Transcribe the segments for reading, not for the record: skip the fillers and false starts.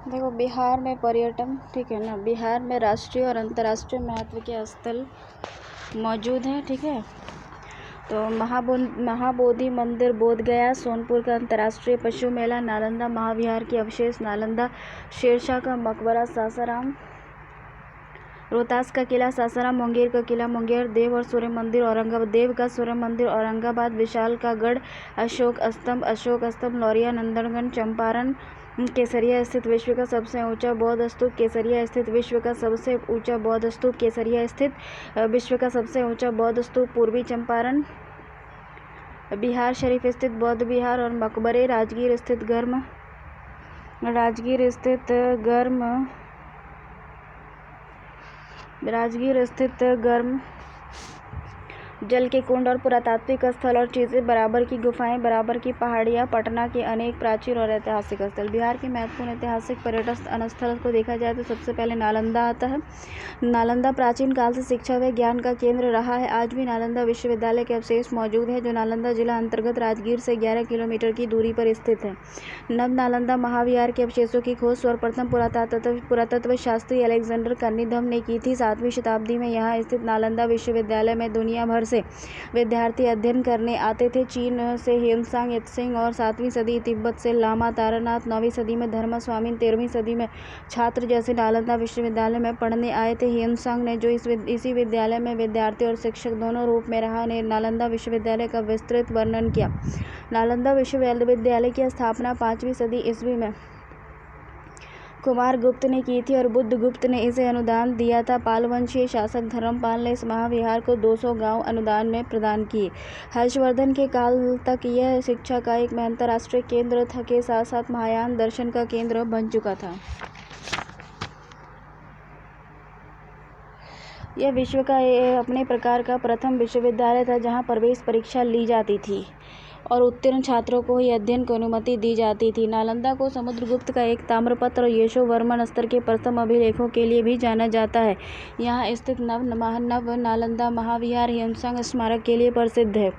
देखो, बिहार में पर्यटन, ठीक है ना, बिहार में राष्ट्रीय और अंतर्राष्ट्रीय महत्व के स्थल मौजूद हैं, ठीक है। तो महाबोधि मंदिर बोधगया, सोनपुर का अंतर्राष्ट्रीय पशु मेला, नालंदा महाविहार के अवशेष, नालंदा, शेरशाह का मकबरा सासाराम, रोहतास का किला सासाराम, मुंगेर का किला मुंगेर, देव और सूर्य मंदिर औरंगाबाद, देव का सूर्य मंदिर औरंगाबाद, विशाल का गढ़, अशोक स्तंभ लौरिया, नंदनगढ़, चंपारण, केसरिया स्थित विश्व का सबसे ऊंचा बौद्ध स्तूप, केसरिया स्थित विश्व का सबसे ऊंचा बौद्ध स्तूप, केसरिया स्थित विश्व का सबसे ऊंचा बौद्ध स्तूप, पूर्वी चंपारण, बिहार शरीफ स्थित बौद्ध विहार और मकबरे, राजगीर स्थित गर्म जल के कुंड और पुरातात्विक स्थल और चीज़ें, बराबर की गुफाएं, बराबर की पहाड़ियाँ, पटना के अनेक प्राचीन और ऐतिहासिक स्थल। बिहार के महत्वपूर्ण ऐतिहासिक पर्यटन स्थल को देखा जाए तो सबसे पहले नालंदा आता है। नालंदा प्राचीन काल से शिक्षा व ज्ञान का केंद्र रहा है। आज भी नालंदा विश्वविद्यालय के अवशेष मौजूद है, जो नालंदा जिला अंतर्गत राजगीर से 11 किलोमीटर की दूरी पर स्थित है। नव नालंदा महाविहार के अवशेषों की खोज सर्वप्रथम पुरातत्व शास्त्री अलेक्जेंडर कनिंघम ने की थी। 7वीं शताब्दी में यहाँ स्थित नालंदा विश्वविद्यालय में दुनिया भर से विद्यार्थी अध्ययन करने आते थे। चीन से ह्वेनसांग त्सोंग और 7वीं सदी तिब्बत से लामा तारानाथ, 9वीं सदी में धर्मस्वामी, 13वीं सदी में छात्र जैसे नालंदा विश्वविद्यालय में पढ़ने आए थे। ह्वेनसांग ने, जो इसी विद्यालय में विद्यार्थी और शिक्षक दोनों रूप में रहा, ने नालंदा विश्वविद्यालय का विस्तृत वर्णन किया। नालंदा विश्वविद्यालय की स्थापना 5वीं सदी ईस्वी में कुमार गुप्त ने की थी और बुद्ध गुप्त ने इसे अनुदान दिया था। पाल वंशीय शासक धर्मपाल ने इस महाविहार को 200 गांव अनुदान में प्रदान किए। हर्षवर्धन के काल तक यह शिक्षा का एक अंतरराष्ट्रीय केंद्र था के साथ साथ महायान दर्शन का केंद्र बन चुका था। यह विश्व का अपने प्रकार का प्रथम विश्वविद्यालय था जहां प्रवेश परीक्षा ली जाती थी और उत्तीर्ण छात्रों को ही अध्ययन की अनुमति दी जाती थी। नालंदा को समुद्रगुप्त का एक ताम्रपत्र और यशोवर्मन स्तर के प्रथम अभिलेखों के लिए भी जाना जाता है। यहाँ स्थित नव नालंदा महाविहार ह्वेनसांग स्मारक के लिए प्रसिद्ध है।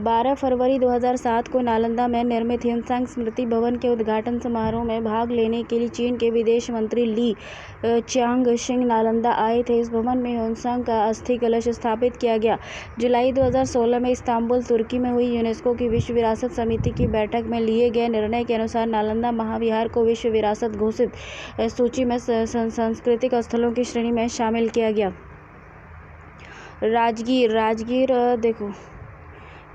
12 फरवरी 2007 को नालंदा में निर्मित ह्वेनसांग स्मृति भवन के उद्घाटन समारोह में भाग लेने के लिए चीन के विदेश मंत्री ली च्याओशिंग नालंदा आए थे। इस भवन में ह्वेनसांग का अस्थि कलश स्थापित किया गया। जुलाई 2016 में इस्तांबुल, तुर्की में हुई यूनेस्को की विश्व विरासत समिति की बैठक में लिए गए निर्णय के अनुसार नालंदा महाविहार को विश्व विरासत घोषित सूची में सांस्कृतिक स्थलों की श्रेणी में शामिल किया गया। राजगीर देखो,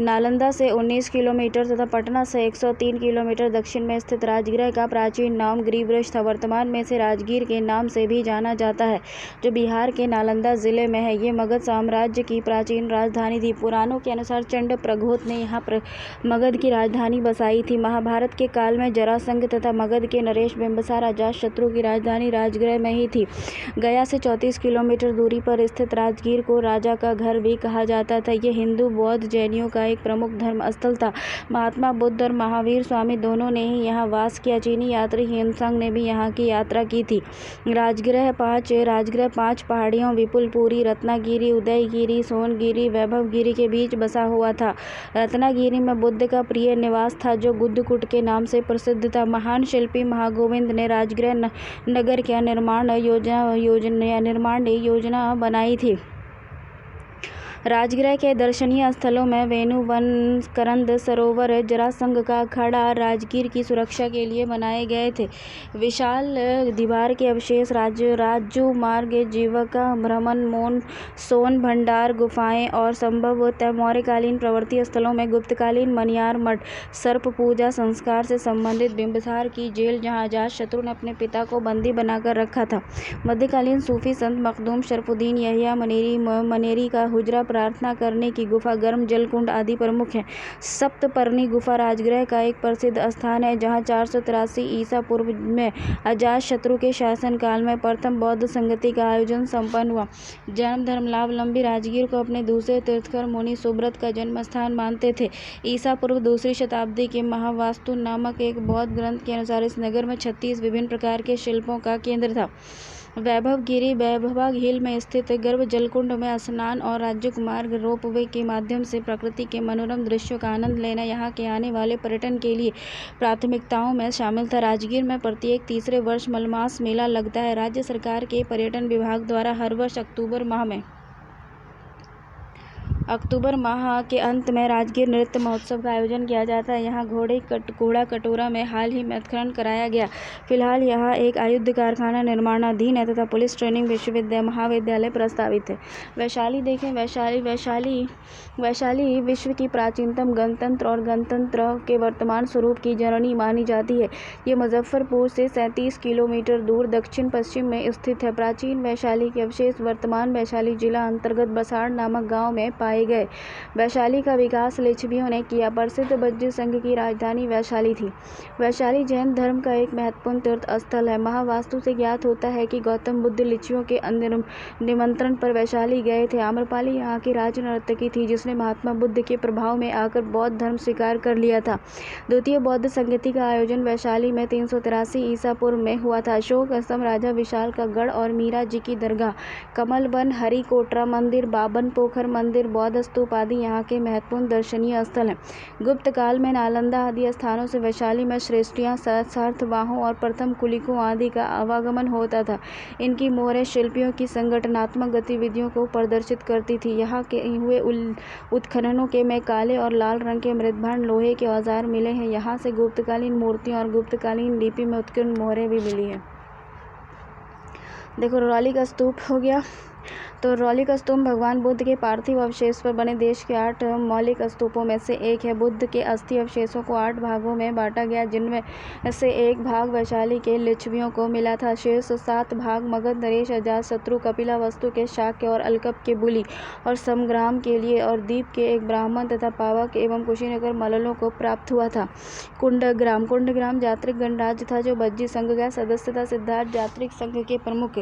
नालंदा से 19 किलोमीटर तथा पटना से 103 किलोमीटर दक्षिण में स्थित राजगीर का प्राचीन नाम गिरिवृक्ष था। वर्तमान में इसे राजगीर के नाम से भी जाना जाता है, जो बिहार के नालंदा जिले में है। ये मगध साम्राज्य की प्राचीन राजधानी थी। पुराणों के अनुसार चंड प्रघोत ने यहाँ मगध की राजधानी बसाई थी। महाभारत के काल में जरासंध तथा मगध के नरेश बिंबिसार अजातशत्रु की राजधानी राजगृह में ही थी। गया से 34 किलोमीटर दूरी पर स्थित राजगीर को राजा का घर भी कहा जाता था। ये हिंदू, बौद्ध, जैनियों का एक प्रमुख धर्म स्थल था। महात्मा बुद्ध और महावीर स्वामी दोनों ने ही यहाँ वास किया। चीनी यात्री ह्वेनसांग ने भी यहाँ की यात्रा की थी। राजगृह 5 पहाड़ियों विपुलपुरी, रत्नागिरी, उदयगिरी, सोनगिरी, वैभवगिरी के बीच बसा हुआ था। रत्नागिरी में बुद्ध का प्रिय निवास था, जो गुद्दकुट के नाम से प्रसिद्ध था। महान शिल्पी महागोविंद ने राजगृह नगर का निर्माण योजना बनाई थी। राजगृह के दर्शनीय स्थलों में वेणु वन, करंद सरोवर, जरासंध का अखाड़ा राजगीर की सुरक्षा के लिए बनाए गए थे। विशाल दीवार के अवशेष, राजू मार्ग, जीविका भ्रमण, सोन भंडार, गुफाएं और संभवतः मौर्यकालीन प्रवृत्ति स्थलों में गुप्तकालीन मनियार मठ, सर्प पूजा संस्कार से संबंधित बिंबिसार की जेल, जहां अजातशत्रु ने अपने पिता को बंदी बनाकर रखा था। मध्यकालीन सूफी संत मखदूम शरफुद्दीन यहिया मनेरी का हुजरा, प्रार्थना करने की गुफा, गर्म जल कुंड आदि प्रमुख हैं। सप्तपर्णी गुफा राजगृह का एक प्रसिद्ध स्थान है, जहां 483 ईसा पूर्व में अजातशत्रु के शासनकाल में प्रथम बौद्ध संगति का आयोजन संपन्न हुआ। जैन धर्मावलंबी राजगीर को अपने दूसरे तीर्थंकर मुनि सुब्रत का जन्म स्थान मानते थे। ईसा पूर्व 2री शताब्दी के महावास्तु नामक एक बौद्ध ग्रंथ के अनुसार इस नगर में 36 विभिन्न प्रकार के शिल्पों का केंद्र था। वैभवगिरी वैभवा हिल में स्थित गर्भ जलकुंड में स्नान और राजकुमार रोपवे के माध्यम से प्रकृति के मनोरम दृश्यों का आनंद लेना यहाँ के आने वाले पर्यटन के लिए प्राथमिकताओं में शामिल था। राजगीर में प्रत्येक तीसरे वर्ष मलमास मेला लगता है। राज्य सरकार के पर्यटन विभाग द्वारा हर वर्ष अक्टूबर माह के अंत में राजगीर नृत्य महोत्सव का आयोजन किया जाता है। यहाँ घोड़ा कटोरा में हाल ही में उत्खनन कराया गया। फिलहाल यहाँ एक आयुध कारखाना निर्माणाधीन है तथा पुलिस ट्रेनिंग महाविद्यालय प्रस्तावित है। वैशाली देखें। वैशाली विश्व की प्राचीनतम गणतंत्र और गणतंत्र के वर्तमान स्वरूप की जननी मानी जाती है। ये मुजफ्फरपुर से 37 किलोमीटर दूर दक्षिण पश्चिम में स्थित है। प्राचीन वैशाली के अवशेष वर्तमान वैशाली जिला अंतर्गत बसाड़ नामक गाँव में पाए गए। वैशाली का विकास लिच्छवियों ने किया। प्रसिद्ध बज्जी संघ की राजधानी वैशाली थी। वैशाली जैन धर्म का एक महत्वपूर्ण तीर्थ स्थल है। महावास्तु से ज्ञात होता है कि गौतम बुद्ध लिच्छवियों के निमंत्रण पर वैशाली गए थे। आम्रपाली यहाँ की राजनर्तकी थी जिसने महात्मा बुद्ध के प्रभाव में आकर बौद्ध धर्म स्वीकार कर लिया था। द्वितीय बौद्ध संगति का आयोजन वैशाली में 383 ईसा पूर्व में हुआ था। अशोक स्तंभ, राजा विशाल का गढ़ और मीरा जी की दरगाह, कमल वन, हरिकोटरा मंदिर, बाबन पोखर मंदिर, बौद्ध स्तूप आदि यहाँ के महत्वपूर्ण दर्शनीय स्थल हैं। गुप्त काल में नालंदा आदि स्थानों से वैशाली में श्रेष्ठियाँ, सार्थवाहों और प्रथम कुलिकों आदि का आवागमन होता था। इनकी मोहरें शिल्पियों की संगठनात्मक गतिविधियों को प्रदर्शित करती थी। यहाँ के हुए उत्खननों के में काले और लाल रंग के मृदभांड लोहे के औजार मिले हैं। यहाँ से गुप्तकालीन मूर्तियाँ और गुप्तकालीन लिपि में उत्कीर्ण मोहरें भी मिली हैं। देखो, रौली का स्तूप हो गया। तो रौली का स्तूप भगवान बुद्ध के पार्थिव अवशेष पर बने देश के 8 मौलिक स्तूपों में से एक है। बुद्ध के अस्थि अवशेषों को 8 भागों में बांटा गया, जिनमें से एक भाग वैशाली के लिच्छवियों को मिला था। शेष 7 भाग मगध, नरेश, अजातशत्रु, कपिलावस्तु के शाक्य और अलकप के बुली और समग्राम के लिए और दीप के एक ब्राह्मण तथा पावक एवं कुशीनगर मल्लों को प्राप्त हुआ था। कुंडग्राम जात्रिक गणराज्य था जो बज्जी संघ का सदस्य था। सिद्धार्थ जात्रिक संघ के प्रमुख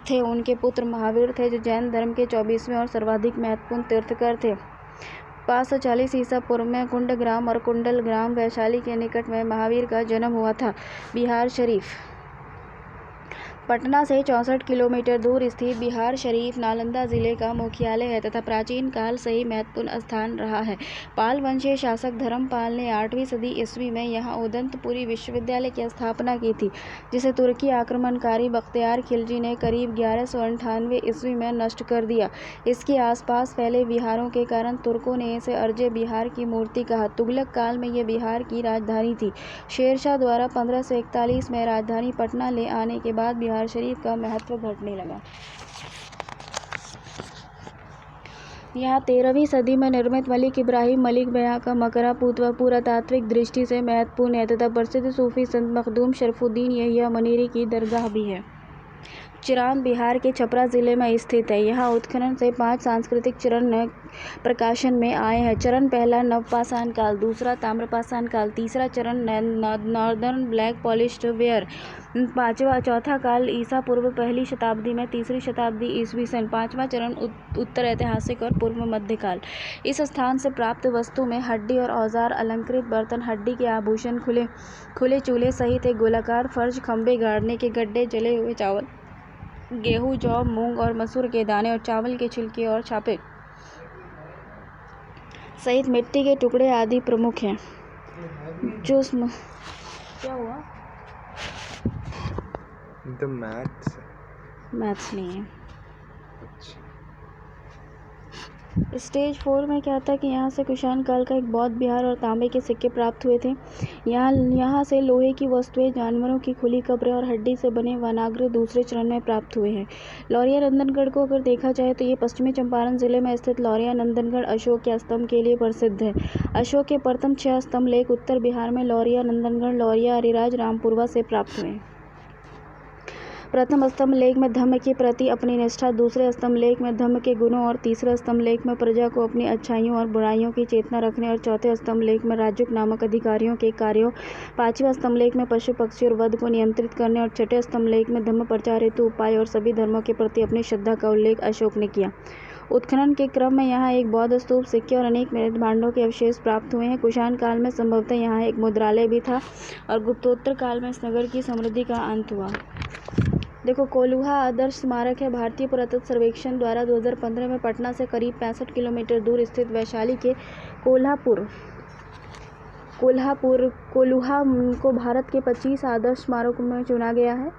थे। उनके पुत्र महावीर थे जो जैन धर्म के 24वें और सर्वाधिक महत्वपूर्ण तीर्थकर थे। 540 ईसा पूर्व में कुंडग्राम और कुंडलग्राम वैशाली के निकट में महावीर का जन्म हुआ था। बिहार शरीफ पटना से 64 किलोमीटर दूर स्थित बिहार शरीफ नालंदा जिले का मुख्यालय है तथा प्राचीन काल से ही महत्वपूर्ण स्थान रहा है। पाल वंशीय शासक धर्मपाल ने 8वीं सदी ईस्वी में यहाँ उदंतपुरी विश्वविद्यालय की स्थापना की थी, जिसे तुर्की आक्रमणकारी बख्तियार खिलजी ने करीब 1198 ईस्वी में नष्ट कर दिया। इसके आसपास फैले विहारों के कारण तुर्कों ने इसे अर्जे बिहार की मूर्ति कहा। तुगलक काल में यह बिहार की राजधानी थी। शेरशाह द्वारा 1541 में राजधानी पटना ले आने के बाद बिहार शरीफ का महत्व घटने लगा। यहाँ 13वीं सदी में निर्मित मलिक इब्राहिम मलिक बयां का मकबरा पुरातात्विक दृष्टि से महत्वपूर्ण है तथा प्रसिद्ध सूफी संत मखदूम शरफुद्दीन यहिया मनीरी की दरगाह भी है। चिरांद बिहार के छपरा जिले में स्थित है। यहाँ उत्खनन से 5 सांस्कृतिक चरण प्रकाशन में आए हैं। चरण पहला नवपाषाण काल, दूसरा ताम्रपाषाण काल, तीसरा चरण नॉर्दर्न ब्लैक पॉलिश्ड वेयर, चौथा काल ईसा पूर्व 1ली शताब्दी में 3री शताब्दी ईस्वी सन, 5वां चरण उत्तर ऐतिहासिक और पूर्व मध्यकाल। इस स्थान से प्राप्त वस्तु में हड्डी और औजार, अलंकृत बर्तन, हड्डी के आभूषण, खुले चूल्हे सहित एक गोलाकार फर्श, खंभे गाड़ने के गड्ढे, जले हुए चावल, गेहूं, जौ, मूंग और मसूर के दाने और चावल के छिलके और छापे सहित मिट्टी के टुकड़े आदि प्रमुख हैं। क्या हुआ? मैथ्स नहीं है। स्टेज 4 में क्या था कि यहाँ से कुषाण काल का एक बौद्ध विहार और तांबे के सिक्के प्राप्त हुए थे। यहाँ से लोहे की वस्तुएं, जानवरों की खुली कब्रें और हड्डी से बने वनाग्र दूसरे चरण में प्राप्त हुए हैं। लौरिया नंदनगढ़ को अगर देखा जाए तो ये पश्चिमी चंपारण जिले में स्थित लौरिया नंदनगढ़ अशोक के स्तंभ के लिए प्रसिद्ध है। अशोक के प्रथम 6 स्तंभ लेख उत्तर बिहार में लौरिया नंदनगढ़, लौरिया, अरिराज, रामपुरवा से प्राप्त हुए। प्रथम स्तंभ लेख में धम्म के प्रति अपनी निष्ठा, दूसरे स्तंभ लेख में धम्म के गुणों और तीसरे स्तंभ लेख में प्रजा को अपनी अच्छाइयों और बुराइयों की चेतना रखने और चौथे स्तंभ लेख में राजुक नामक अधिकारियों के कार्यों, 5वें स्तंभ लेख में पशु पक्षी और वध को नियंत्रित करने और छठे स्तंभ लेख में धम्म प्रचार हेतु उपाय और सभी धर्मों के प्रति अपनी श्रद्धा का उल्लेख अशोक ने किया। उत्खनन के क्रम में यहाँ एक बौद्ध स्तूप, सिक्के और अनेक मृत भांडों के अवशेष प्राप्त हुए हैं। कुषाण काल में संभवतः यहाँ एक मुद्रालय भी था और गुप्तोत्तर काल में इस नगर की समृद्धि का अंत हुआ। देखो, कोल्हा आदर्श स्मारक है भारतीय पुरातत्व सर्वेक्षण द्वारा 2015 में पटना से करीब 65 किलोमीटर दूर स्थित वैशाली के कोल्हा को भारत के 25 आदर्श स्मारकों में चुना गया है।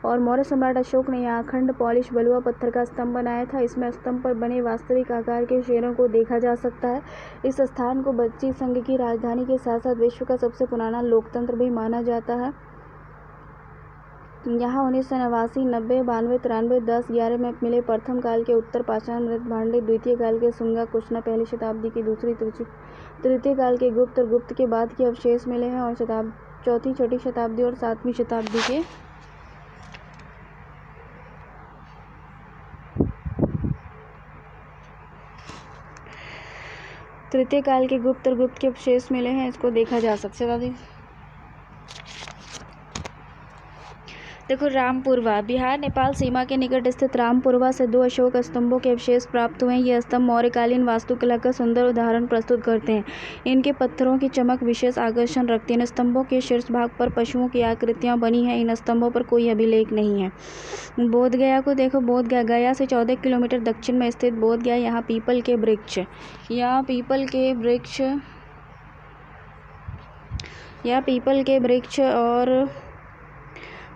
और मौर्य सम्राट अशोक ने यहाँ अखंड पॉलिश बलुआ पत्थर का स्तंभ बनाया था। इसमें स्तंभ पर बने वास्तविक आकार के शेरों को देखा जा सकता है। इस स्थान को बच्ची संघ की राजधानी के साथ साथ विश्व का सबसे पुराना लोकतंत्र भी माना जाता है। यहाँ 1989, 90, 92, 93, 10, 11 में मिले प्रथम काल के उत्तर पाषाण मृत भांडे, द्वितीय काल के सुंगा कुशना पहली शताब्दी की, दूसरी तृतीय काल के गुप्त और गुप्त के बाद के अवशेष मिले हैं, और चौथी छठी शताब्दी और 7वीं शताब्दी के तृतीय काल के गुप्त और गुप्त के अवशेष मिले हैं। इसको देखा जा सकता है। देखो, रामपुरवा बिहार नेपाल सीमा के निकट स्थित रामपुरवा से 2 अशोक स्तंभों के अवशेष प्राप्त हुए हैं। ये स्तंभ मौर्यकालीन वास्तुकला का सुंदर उदाहरण प्रस्तुत करते हैं। इनके पत्थरों की चमक विशेष आकर्षण रखती है। इन स्तंभों के शीर्ष भाग पर पशुओं की आकृतियां बनी हैं। इन स्तंभों पर कोई अभिलेख नहीं है। बोधगया को देखो, बोधगया गया से 14 किलोमीटर दक्षिण में स्थित बोधगया। यहाँ पीपल के वृक्ष और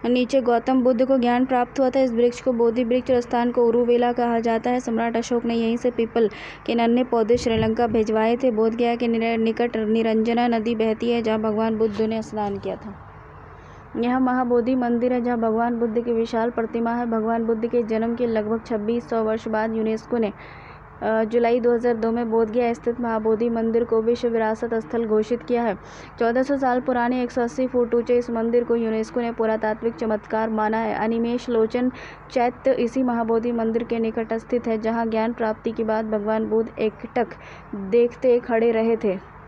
नीचे गौतम बुद्ध को ज्ञान प्राप्त हुआ था। इस वृक्ष को बोधि वृक्ष और स्थान को उरुवेला कहा जाता है। सम्राट अशोक ने यहीं से पीपल के नन्हे पौधे श्रीलंका भिजवाए थे। बोधगया के निकट निरंजना नदी बहती है, जहाँ भगवान बुद्ध ने स्नान किया था। यहाँ महाबोधि मंदिर है, जहाँ भगवान बुद्ध की विशाल प्रतिमा है। भगवान बुद्ध के जन्म के लगभग 2600 वर्ष बाद यूनेस्को ने जुलाई 2002 में बोधगया स्थित महाबोधि मंदिर को विश्व विरासत स्थल घोषित किया है। 1400 साल पुराने 180 फुट ऊंचे इस मंदिर को यूनेस्को ने पुरातात्विक चमत्कार माना है। अनिमेष लोचन चैत्य इसी महाबोधि मंदिर के निकट स्थित है, जहां ज्ञान प्राप्ति के बाद भगवान बुद्ध एकटक देखते खड़े रहे थे।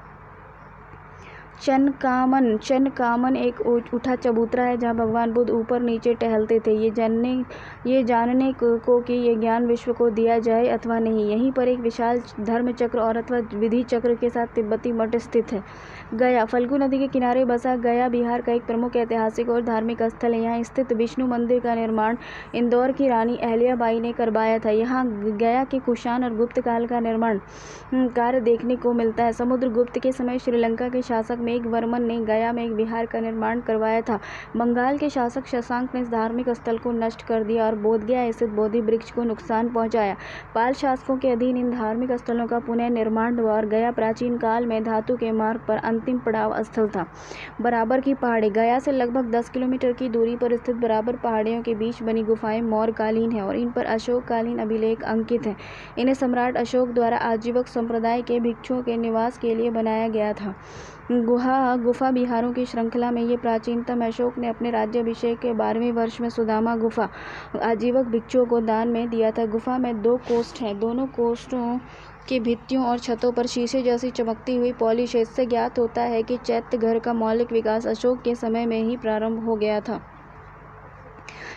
चनकामन एक उठा चबूतरा है, जहाँ भगवान बुद्ध ऊपर नीचे टहलते थे। ये जानने को कि ये ज्ञान विश्व को दिया जाए अथवा नहीं। यहीं पर एक विशाल धर्म चक्र और अथवा विधि चक्र के साथ तिब्बती मठ स्थित है। गया फल्गु नदी के किनारे बसा गया बिहार का एक प्रमुख ऐतिहासिक और धार्मिक स्थल है। यहाँ स्थित विष्णु मंदिर का निर्माण इंदौर की रानी अहल्याबाई ने करवाया था। यहाँ गया के कुषाण और गुप्त काल का निर्माण कार्य देखने को मिलता है। समुद्रगुप्त के समय श्रीलंका के शासक मेघवर्मन ने गया में एक विहार का निर्माण करवाया था। बंगाल के शासक शशांक ने इस धार्मिक स्थल को नष्ट कर दिया और बोधगया स्थित बोधि वृक्ष को नुकसान पहुंचाया। पाल शासकों के अधीन इन धार्मिक स्थलों का पुनः निर्माण हुआ और गया प्राचीन काल में धातु के मार्ग पर अंतिम पड़ाव स्थल था। बराबर की पहाड़ी गया से लगभग 10 किलोमीटर की दूरी पर स्थित बराबर पहाड़ियों के बीच बनी गुफाएं मौर्यकालीन हैं और इन पर अशोककालीन अभिलेख अंकित हैं। इन्हें सम्राट अशोक द्वारा आजीवक संप्रदाय के भिक्षुओं के निवास के लिए बनाया गया था। गुफा विहारों की श्रृंखला में ये प्राचीनतम अशोक ने अपने राज्याभिषेक के 12वें वर्ष में सुदामा गुफा आजीवक भिक्षुओं को दान में दिया था। गुफा में 2 कोष्ठ हैं। दोनों कोष्ठों की भित्तियों और छतों पर शीशे जैसी चमकती हुई पॉलिश है। इससे ज्ञात होता है कि चैत्य घर का मौलिक विकास अशोक के समय में ही प्रारंभ हो गया था।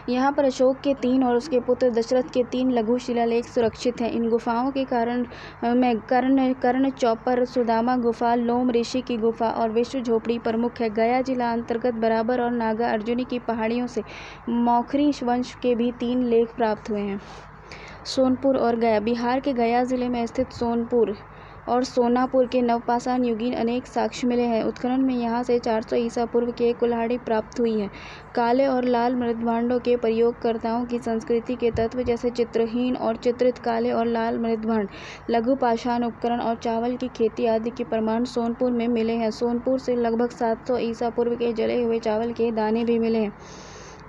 यहाँ पर अशोक के 3 और उसके पुत्र दशरथ के 3 लघु शिलालेख सुरक्षित हैं। इन गुफाओं के कर्ण चौपर, सुदामा गुफा, लोम ऋषि की गुफा और विष्णु झोपड़ी प्रमुख है। गया जिला अंतर्गत बराबर और नागा अर्जुनी की पहाड़ियों से मौखरी वंश के भी 3 लेख प्राप्त हुए हैं। सोनपुर और गया बिहार के गया जिले में स्थित सोनपुर और सोनापुर के नवपाषाण युगीन अनेक साक्ष्य मिले हैं। उत्खनन में यहाँ से 400 ईसा पूर्व की एक कुल्हाड़ी प्राप्त हुई है। काले और लाल मृदभांडों के प्रयोगकर्ताओं की संस्कृति के तत्व जैसे चित्रहीन और चित्रित काले और लाल मृदभांड, लघु पाषाण उपकरण और चावल की खेती आदि के प्रमाण सोनपुर में मिले हैं। सोनपुर से लगभग 700 ईसा पूर्व के जले हुए चावल के दाने भी मिले हैं।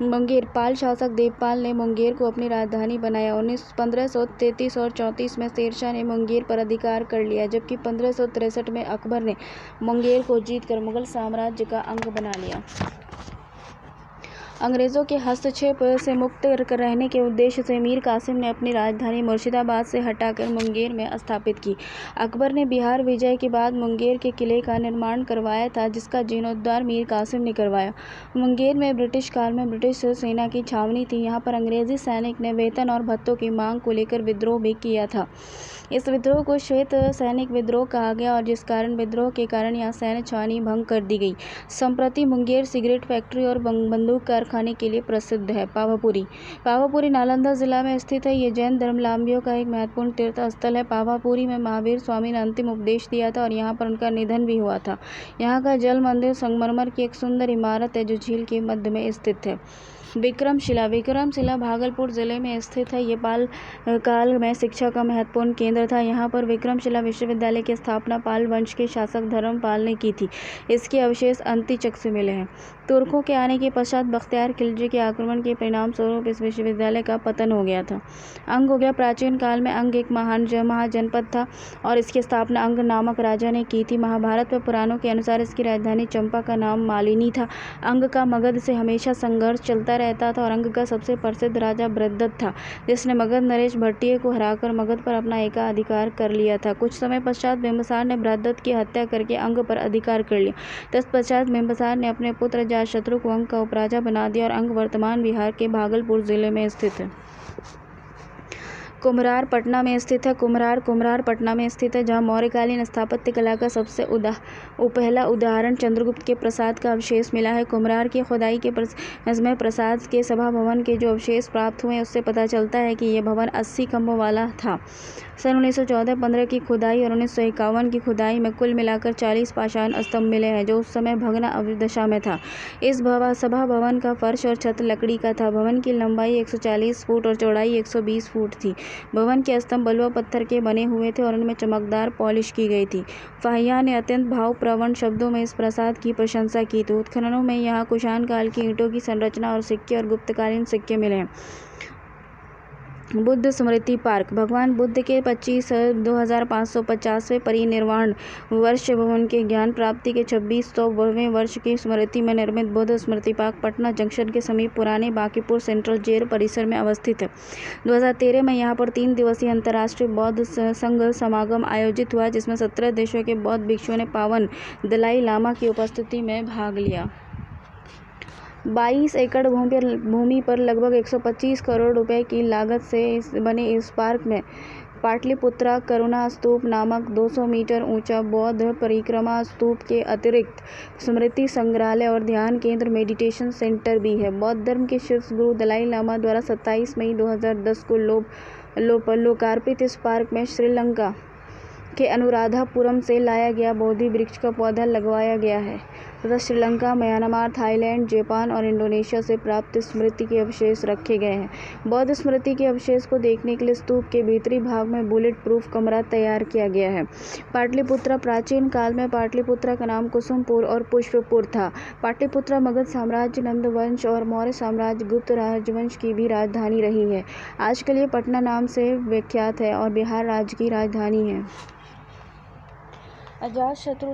मुंगेर पाल शासक देवपाल ने मुंगेर को अपनी राजधानी बनाया। 1533 और 34 में शेरशाह ने मुंगेर पर अधिकार कर लिया, जबकि 1563 में अकबर ने मुंगेर को जीतकर मुगल साम्राज्य का अंग बना लिया। अंग्रेज़ों के हस्तक्षेप से मुक्त रहने के उद्देश्य से मीर कासिम ने अपनी राजधानी मुर्शिदाबाद से हटाकर मुंगेर में स्थापित की। अकबर ने बिहार विजय के बाद मुंगेर के किले का निर्माण करवाया था, जिसका जीर्णोद्धार मीर कासिम ने करवाया। मुंगेर में ब्रिटिश काल में ब्रिटिश सेना की छावनी थी। यहाँ पर अंग्रेजी सैनिक ने वेतन और भत्तों की मांग को लेकर विद्रोह भी किया था। इस विद्रोह को श्वेत सैनिक विद्रोह कहा गया और जिस कारण विद्रोह के कारण यहाँ सैन्य छावनी भंग कर दी गई। संप्रति मुंगेर सिगरेट फैक्ट्री और बंदूक कारखाने के लिए प्रसिद्ध है। पावापुरी नालंदा जिला में स्थित है। ये जैन धर्मावलंबियों का एक महत्वपूर्ण तीर्थ स्थल है। पावापुरी में महावीर स्वामी ने अंतिम उपदेश दिया था और यहाँ पर उनका निधन भी हुआ था। यहाँ का जल मंदिर संगमरमर की एक सुंदर इमारत है जो झील के मध्य में स्थित है। विक्रमशिला भागलपुर जिले में स्थित है। ये पाल काल में शिक्षा का महत्वपूर्ण केंद्र था। यहाँ पर विक्रमशिला विश्वविद्यालय की स्थापना पाल वंश के शासक धर्मपाल ने की थी। इसके अवशेष अंतिचक से मिले हैं। तुर्कों के आने के पश्चात बख्तियार खिलजी के आक्रमण के परिणाम स्वरूप इस विश्वविद्यालय का पतन हो गया था। अंग हो गया। प्राचीन काल में अंग एक महाजनपद था और इसकी स्थापना अंग नामक राजा ने की थी। महाभारत व पुराणों के अनुसार इसकी राजधानी चंपा का नाम मालिनी था। अंग का मगध से हमेशा संघर्ष चलता रहता था और अंग का सबसे प्रसिद्ध राजा बृहद्रथ था, जिसने मगध नरेश भट्टिय को हराकर मगध पर अपना एकाधिकार कर लिया था। कुछ समय पश्चात बिंबिसार ने बृहद्रथ की हत्या करके अंग पर अधिकार कर लिया। तत्पश्चात बिंबिसार ने अपने पुत्र अजातशत्रु को अंग का उपराजा बना दिया और अंग वर्तमान बिहार के भागलपुर जिले में स्थित है। कुम्हरार पटना में स्थित है। कुम्हरार पटना में स्थित है, जहाँ मौर्यकालीन स्थापत्य कला का सबसे पहला उदाहरण चंद्रगुप्त के प्रासाद का अवशेष मिला है। कुम्हरार की खुदाई के में प्रासाद के सभा भवन के जो अवशेष प्राप्त हुए उससे पता चलता है कि यह भवन 80 खंभों वाला था। सन 1914-15 की खुदाई और 1951 की खुदाई में कुल मिलाकर 40 पाषाण स्तंभ मिले हैं, जो उस समय भग्न अवस्था में था। इस सभा भवन का फर्श और छत लकड़ी का था। भवन की लंबाई 140 फुट और चौड़ाई 120 फुट थी। भवन के स्तंभ बलुआ पत्थर के बने हुए थे और उनमें चमकदार पॉलिश की गई थी। फाहियान ने अत्यंत भावप्रवण शब्दों में इस प्रासाद की प्रशंसा की थी। उत्खननों में यहाँ कुषाण काल की ईंटों की संरचना और सिक्के और गुप्तकालीन सिक्के मिले हैं। बुद्ध स्मृति पार्क। भगवान बुद्ध के 2550 परिनिर्वाण वर्ष भवन के ज्ञान प्राप्ति के 26वें वर्ष की स्मृति में निर्मित बुद्ध स्मृति पार्क पटना जंक्शन के समीप पुराने बांकीपुर सेंट्रल जेल परिसर में अवस्थित है। 2013 में यहाँ पर 3 दिवसीय अंतर्राष्ट्रीय बौद्ध संघ समागम आयोजित हुआ, जिसमें 17 देशों के बौद्ध भिक्षुओं ने पावन दलाई लामा की उपस्थिति में भाग लिया। 22 एकड़ भूमि पर लगभग 125 करोड़ रुपए की लागत से बने इस पार्क में पाटलिपुत्रा करुणा स्तूप नामक 200 मीटर ऊंचा बौद्ध परिक्रमा स्तूप के अतिरिक्त स्मृति संग्रहालय और ध्यान केंद्र मेडिटेशन सेंटर भी है। बौद्ध धर्म के शीर्ष गुरु दलाई लामा द्वारा 27 मई 2010 को लोकार्पित इस पार्क में श्रीलंका के अनुराधापुरम से लाया गया बोधि वृक्ष का पौधा लगवाया गया है तथा श्रीलंका, म्यांमार, थाईलैंड, जापान और इंडोनेशिया से प्राप्त स्मृति के अवशेष रखे गए हैं। बौद्ध स्मृति के अवशेष को देखने के लिए स्तूप के भीतरी भाग में बुलेट प्रूफ कमरा तैयार किया गया है। पाटलिपुत्रा। प्राचीन काल में पाटलिपुत्रा का नाम कुसुमपुर और पुष्पपुर था। पाटलिपुत्रा मगध साम्राज्य, नंद वंश और मौर्य साम्राज्य गुप्त राजवंश की भी राजधानी रही है। आजकल ये पटना नाम से विख्यात है और बिहार राज्य की राजधानी है। अजातशत्रु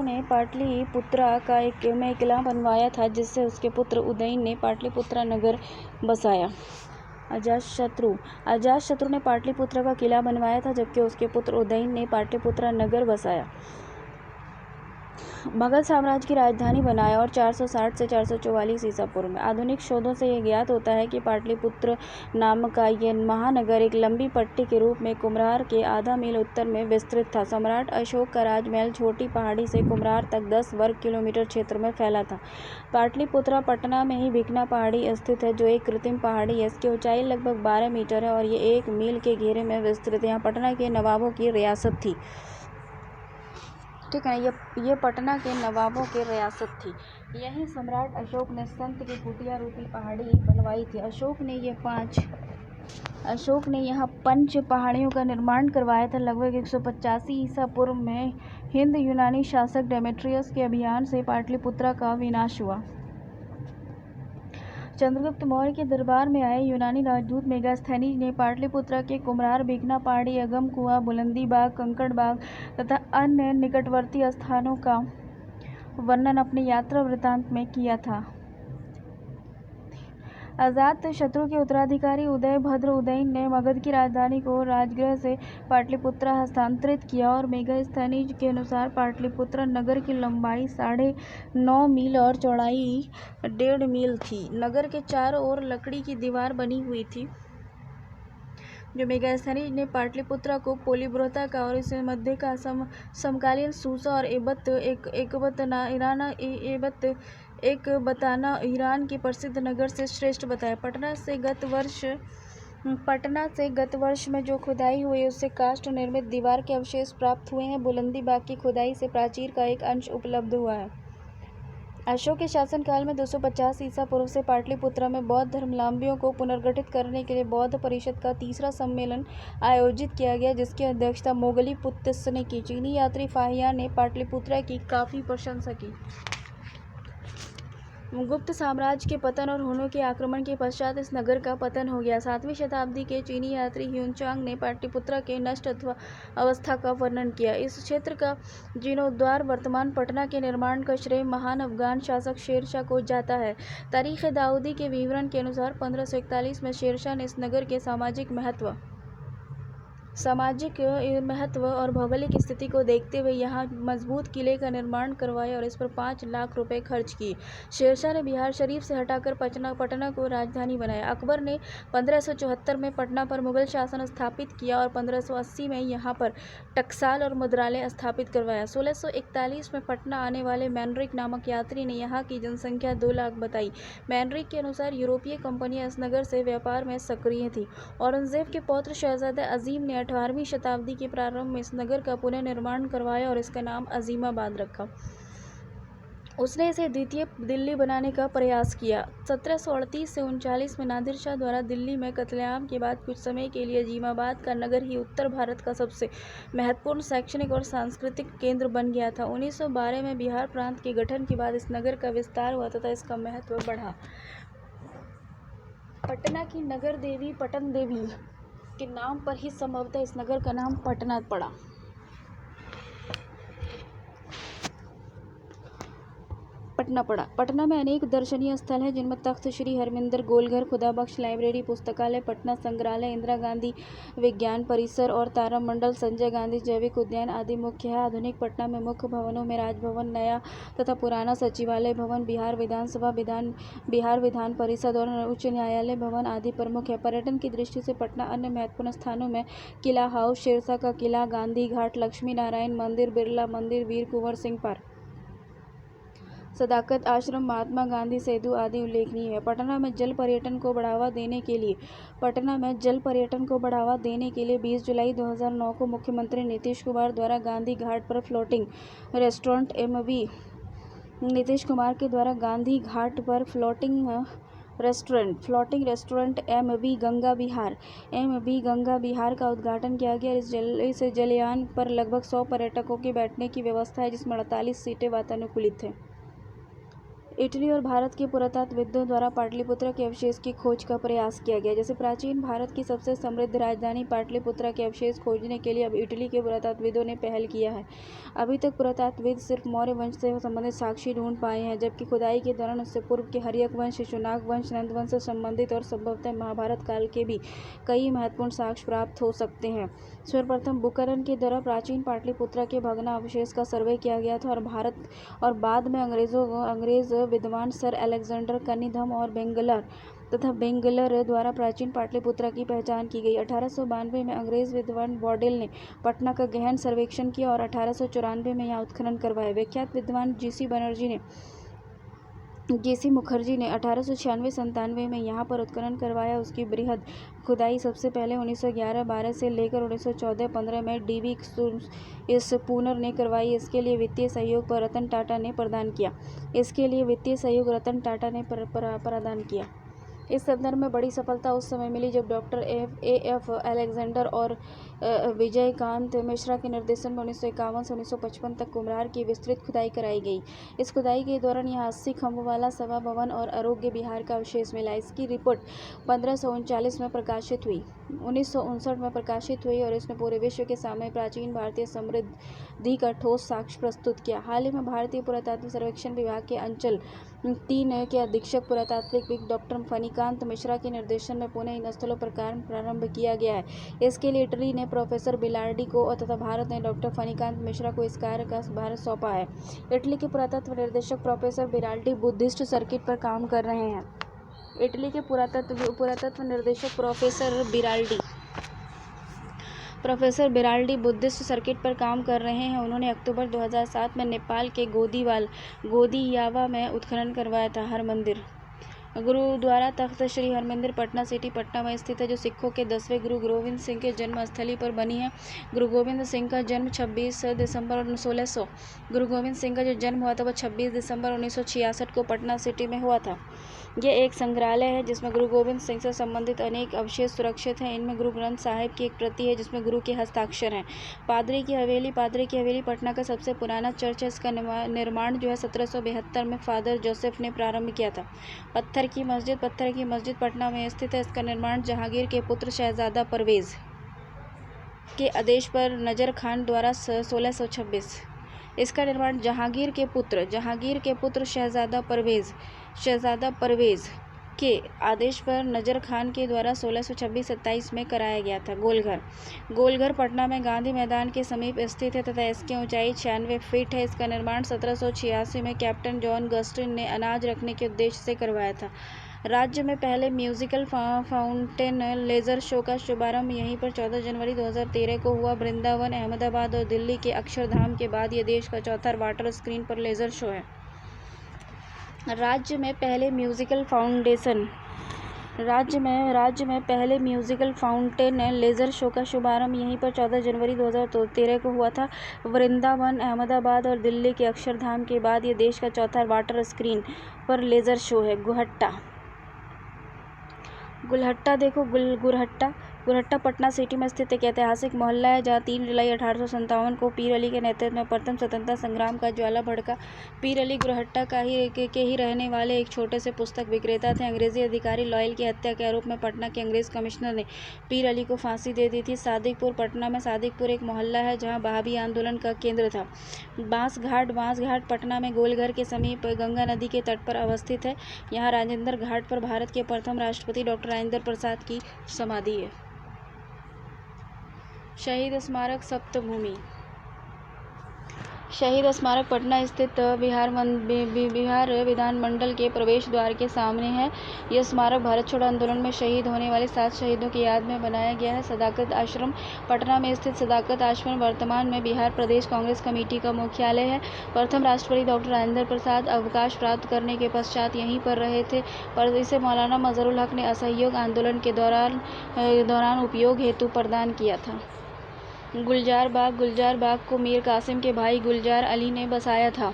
ने पाटलिपुत्रा का एक किला बनवाया था, जिससे उसके पुत्र उदयन ने पाटलिपुत्रा नगर बसाया। अजातशत्रु ने पाटलिपुत्रा का किला बनवाया था, जबकि उसके पुत्र उदयन ने पाटलिपुत्रा नगर बसाया, मगध साम्राज्य की राजधानी बनाया और 460 से 444 ईसा पूर्व में। आधुनिक शोधों से यह ज्ञात होता है कि पाटलिपुत्र नाम का यह महानगर एक लंबी पट्टी के रूप में कुम्हरार के आधा मील उत्तर में विस्तृत था। सम्राट अशोक का राजमहल छोटी पहाड़ी से कुम्हरार तक 10 वर्ग किलोमीटर क्षेत्र में फैला था। पाटलिपुत्रा पटना में ही भिकना पहाड़ी स्थित है, जो एक कृत्रिम पहाड़ी है। इसकी ऊंचाई लगभग 12 मीटर है और ये 1 मील के घेरे में विस्तृत है। यहाँ पटना के नवाबों की रियासत थी। ठीक है, ये पटना के नवाबों की रियासत थी। यही सम्राट अशोक ने संत की कुटिया रूपी पहाड़ी बनवाई थी। अशोक ने यहाँ 5 पहाड़ियों का निर्माण करवाया था। लगभग 185 ईसा पूर्व में हिंद यूनानी शासक डेमेट्रियस के अभियान से पाटलिपुत्रा का विनाश हुआ। चंद्रगुप्त मौर्य के दरबार में आए यूनानी राजदूत मेगास्थनीज ने पाटलिपुत्रा के कुम्हरार, भिकना पहाड़ी, अगम कुआं, बुलंदी बाग, कंकड़ बाग तथा अन्य निकटवर्ती स्थानों का वर्णन अपने यात्रा वृत्तांत में किया था। अजातशत्रु के उत्तराधिकारी उदयभद्र उदयन ने मगध की राजधानी को राजगृह से पाटलिपुत्रा हस्तांतरित किया और मेगास्थनीज के अनुसार पाटलिपुत्रा नगर की लंबाई 9.5 मील और चौड़ाई 1.5 मील थी। नगर के चारों ओर लकड़ी की दीवार बनी हुई थी। जो मेगास्थनी ने पाटलिपुत्रा को पोलिब्रोता का और इसे मध्य का समकालीन सूसा और एक बताना ईरान के प्रसिद्ध नगर से श्रेष्ठ बताया। पटना से गत वर्ष में जो खुदाई हुई उससे काष्ठ निर्मित दीवार के अवशेष प्राप्त हुए हैं। बुलंदी बाग की खुदाई से प्राचीर का एक अंश उपलब्ध हुआ है। अशोक के शासनकाल में 250 ईसा पूर्व से पाटलिपुत्रा में बौद्ध धर्मावलंबियों को पुनर्गठित करने के लिए बौद्ध परिषद का तीसरा सम्मेलन आयोजित किया गया, जिसकी अध्यक्षता मोगली पुत्तिस ने की। चीनी यात्री फाहियान ने पाटलिपुत्रा की काफ़ी प्रशंसा की। गुप्त साम्राज्य के पतन और हुनों के आक्रमण के पश्चात इस नगर का पतन हो गया। 7वीं शताब्दी के चीनी यात्री ह्यूनचांग ने पाटलिपुत्रा के नष्ट अवस्था का वर्णन किया। इस क्षेत्र का जीर्णोद्धार वर्तमान पटना के निर्माण का श्रेय महान अफगान शासक शेरशाह को जाता है। तारीख़ दाऊदी के विवरण के अनुसार 1541 में शेरशाह ने इस नगर के सामाजिक महत्व और भौगोलिक स्थिति को देखते हुए यहाँ मजबूत किले का निर्माण करवाया और इस पर 5 लाख रुपए खर्च किए। शेरशाह ने बिहार शरीफ से हटाकर पटना को राजधानी बनाया। अकबर ने 1574 में पटना पर मुगल शासन स्थापित किया और 1580 में यहाँ पर टकसाल और मुद्रालय स्थापित करवाया। 1641 में पटना आने वाले मैनरिक नामक यात्री ने यहाँ की जनसंख्या 2 लाख बताई। मैनरिक के अनुसार यूरोपीय कंपनियां इस नगर से व्यापार में सक्रिय थीं। औरंगजेब के पौत्र शहजादा अजीम ने 18वीं शताब्दी के प्रारंभ में इस नगर का पुनर्निर्माण करवाया और इसका नाम अजीमाबाद रखा। उसने इसे द्वितीय दिल्ली बनाने का प्रयास किया। 1738 से 39 में नादिर शाह द्वारा दिल्ली में कत्लेआम के बाद कुछ समय के लिए अजीमाबाद का नगर ही उत्तर भारत का सबसे महत्वपूर्ण शैक्षणिक और सांस्कृतिक केंद्र बन गया था। 1912 में बिहार प्रांत के गठन के बाद इस नगर का विस्तार हुआ तथा इसका महत्व बढ़ा। पटना की नगर देवी पटन देवी के नाम पर ही संभवतः इस नगर का नाम पटना पड़ा। पटना में अनेक दर्शनीय स्थल हैं, जिनमें तख्त श्री हरमिंदर, गोलघर, खुदाबख्श लाइब्रेरी, पुस्तकालय, पटना संग्रहालय, इंदिरा गांधी विज्ञान परिसर और तारामंडल, संजय गांधी जैविक उद्यान आदि मुख्य है। आधुनिक पटना में मुख्य भवनों में राजभवन, नया तथा पुराना सचिवालय भवन, बिहार विधानसभा, बिहार विधान परिषद और उच्च न्यायालय भवन आदि प्रमुख है। पर्यटन की दृष्टि से पटना अन्य महत्वपूर्ण स्थानों में किला हाउस, शेरशाह का किला, गांधी घाट, लक्ष्मी नारायण मंदिर, बिरला मंदिर, वीर कुंवर सिंह पार्क, सदाकत आश्रम, महात्मा गांधी सेतु आदि उल्लेखनीय है। पटना में जल पर्यटन को बढ़ावा देने के लिए 20 जुलाई 2009 को मुख्यमंत्री नीतीश कुमार द्वारा गांधी घाट पर फ्लोटिंग रेस्टोरेंट गंगा विहार का उद्घाटन किया गया। इस जलयान पर लगभग 100 पर्यटकों के बैठने की व्यवस्था है, जिसमें 48 सीटें वातानुकूलित हैं। इटली और भारत के पुरातत्वविदों द्वारा पाटलिपुत्रा के अवशेष की खोज का प्रयास किया गया। जैसे प्राचीन भारत की सबसे समृद्ध राजधानी पाटलिपुत्रा के अवशेष खोजने के लिए अब इटली के पुरातत्वविदों ने पहल किया है। अभी तक पुरातत्वविद सिर्फ मौर्य वंश से संबंधित साक्ष्य ढूंढ पाए हैं, जबकि खुदाई के दौरान उससे पूर्व के हर्यक वंश, शिशुनाग वंश, नंद वंश से संबंधित और संभवतः महाभारत काल के भी कई महत्वपूर्ण साक्ष्य प्राप्त हो सकते हैं। सर्वप्रथम बुकरन के द्वारा प्राचीन पाटलिपुत्रा के भग्नावशेष का सर्वे किया गया था और बाद में अंग्रेज विद्वान सर अलेक्जेंडर कनिंघम और बेंगलर द्वारा प्राचीन पाटलिपुत्रा की पहचान की गई। 1892 में अंग्रेज विद्वान बॉडेल ने पटना का गहन सर्वेक्षण किया और 1894 में यहाँ उत्खनन करवाए। विख्यात विद्वान जीसी मुखर्जी ने 1896-97 में यहाँ पर उत्खनन करवाया। उसकी बृहद खुदाई सबसे पहले 1911-12 से लेकर 1914-15 में डीवी स्पूनर ने करवाई। इसके लिए वित्तीय सहयोग रतन टाटा ने प्रदान किया। इस संदर्भ में बड़ी सफलता उस समय मिली जब डॉक्टर ए.एफ. अलेक्जेंडर और विजयकांत मिश्रा के निर्देशन में 1951 से 1955 तक कुम्हार की विस्तृत खुदाई कराई गई। इस खुदाई के दौरान यहाँ 80 खंभ वाला सभा भवन और आरोग्य विहार का अवशेष मिला। इसकी रिपोर्ट 1939 में प्रकाशित हुई 1959 में प्रकाशित हुई और इसने पूरे विश्व के सामने प्राचीन भारतीय समृद्धि का ठोस साक्ष्य प्रस्तुत किया। हाल ही में भारतीय पुरातत्व सर्वेक्षण विभाग के अंचल 3 के अधीक्षक पुरातात्विक डॉक्टर फणिकांत मिश्रा के निर्देशन में पुणे इन स्थलों पर कार्य प्रारंभ किया गया है। इसके लिए इटली ने प्रोफेसर बिलार्डी को तथा भारत ने डॉक्टर फणिकांत मिश्रा को इस कार्य का भार सौंपा है। इटली के पुरातत्व निर्देशक प्रोफेसर बिलार्डी बुद्धिस्ट सर्किट पर काम कर रहे हैं। इटली के पुरातत्व निर्देशक प्रोफेसर बिलार्डी प्रोफेसर बेराल्डी बुद्धिस्ट सर्किट पर काम कर रहे हैं। उन्होंने अक्टूबर 2007 में नेपाल के गोदियावा में उत्खनन करवाया था। हरमंदिर गुरुद्वारा तख्त श्री हरमंदिर पटना सिटी पटना में स्थित है, जो सिखों के 10वें गुरु गोविंद सिंह के जन्मस्थली पर बनी है। गुरु गोविंद सिंह का जन्म 26 दिसंबर 1600 गुरु गोविंद सिंह का जो जन्म हुआ था वह 26 दिसंबर 1966 को पटना सिटी में हुआ था। यह एक संग्रहालय है जिसमें गुरु गोविंद सिंह से संबंधित अनेक अवशेष सुरक्षित हैं। इनमें गुरु ग्रंथ साहिब की एक प्रति है जिसमें गुरु के हस्ताक्षर हैं। पादरी की हवेली पटना का सबसे पुराना चर्च है। इसका निर्माण जो है 1772 में फादर जोसेफ ने प्रारंभ किया था। पत्थर की मस्जिद पटना में स्थित है। इसका निर्माण जहांगीर के पुत्र शहजादा परवेज के आदेश पर नजर खान द्वारा 1626। इसका निर्माण जहांगीर के पुत्र शहजादा परवेज के आदेश पर नजर खान के द्वारा 1626-27 में कराया गया था। गोलघर पटना में गांधी मैदान के समीप स्थित है तथा इसकी ऊंचाई 96 फीट है। इसका निर्माण 1786 में कैप्टन जॉन गस्टिन ने अनाज रखने के उद्देश्य से करवाया था। राज्य में पहले म्यूजिकल फाउंटेन लेज़र शो का शुभारंभ यहीं पर 14 जनवरी 2013 को हुआ। वृंदावन, अहमदाबाद और दिल्ली के अक्षरधाम के बाद यह देश का चौथा वाटर स्क्रीन पर लेज़र शो है। राज्य में पहले म्यूजिकल फाउंटेन लेज़र शो का शुभारंभ यहीं पर 14 जनवरी 2013 को हुआ था। वृंदावन, अहमदाबाद और दिल्ली के अक्षरधाम के बाद यह देश का चौथा वाटर स्क्रीन पर लेज़र शो है। गुरहट्टा पटना सिटी में स्थित एक ऐतिहासिक मोहल्ला है जहाँ 3 जुलाई 1857 को पीर अली के नेतृत्व में प्रथम स्वतंत्रता संग्राम का ज्वाला भड़का। पीर अली गुरहट्टा के ही रहने वाले एक छोटे से पुस्तक विक्रेता थे। अंग्रेजी अधिकारी लॉयल की हत्या के आरोप में पटना के अंग्रेज कमिश्नर ने पीर अली को फांसी दे दी थी। सादिकपुर एक मोहल्ला है जहाँ वहाबी आंदोलन का केंद्र था। बांसघाट पटना में गोलघर के समीप गंगा नदी के तट पर अवस्थित है। यहाँ राजेंद्र घाट पर भारत के प्रथम राष्ट्रपति डॉक्टर राजेंद्र प्रसाद की समाधि है। शहीद स्मारक सप्तभूमि। शहीद स्मारक पटना स्थित बिहार विधानमंडल के प्रवेश द्वार के सामने है। यह स्मारक भारत छोड़ो आंदोलन में शहीद होने वाले 7 शहीदों की याद में बनाया गया है। सदाकत आश्रम पटना में स्थित सदाकत आश्रम वर्तमान में बिहार प्रदेश कांग्रेस कमेटी का मुख्यालय है। प्रथम राष्ट्रपति डॉक्टर राजेंद्र प्रसाद अवकाश प्राप्त करने के पश्चात यहीं पर रहे थे, पर इसे मौलाना मजहरुल हक ने असहयोग आंदोलन के दौरान उपयोग हेतु प्रदान किया था। गुलजार बाग को मीर कासिम के भाई गुलजार अली ने बसाया था।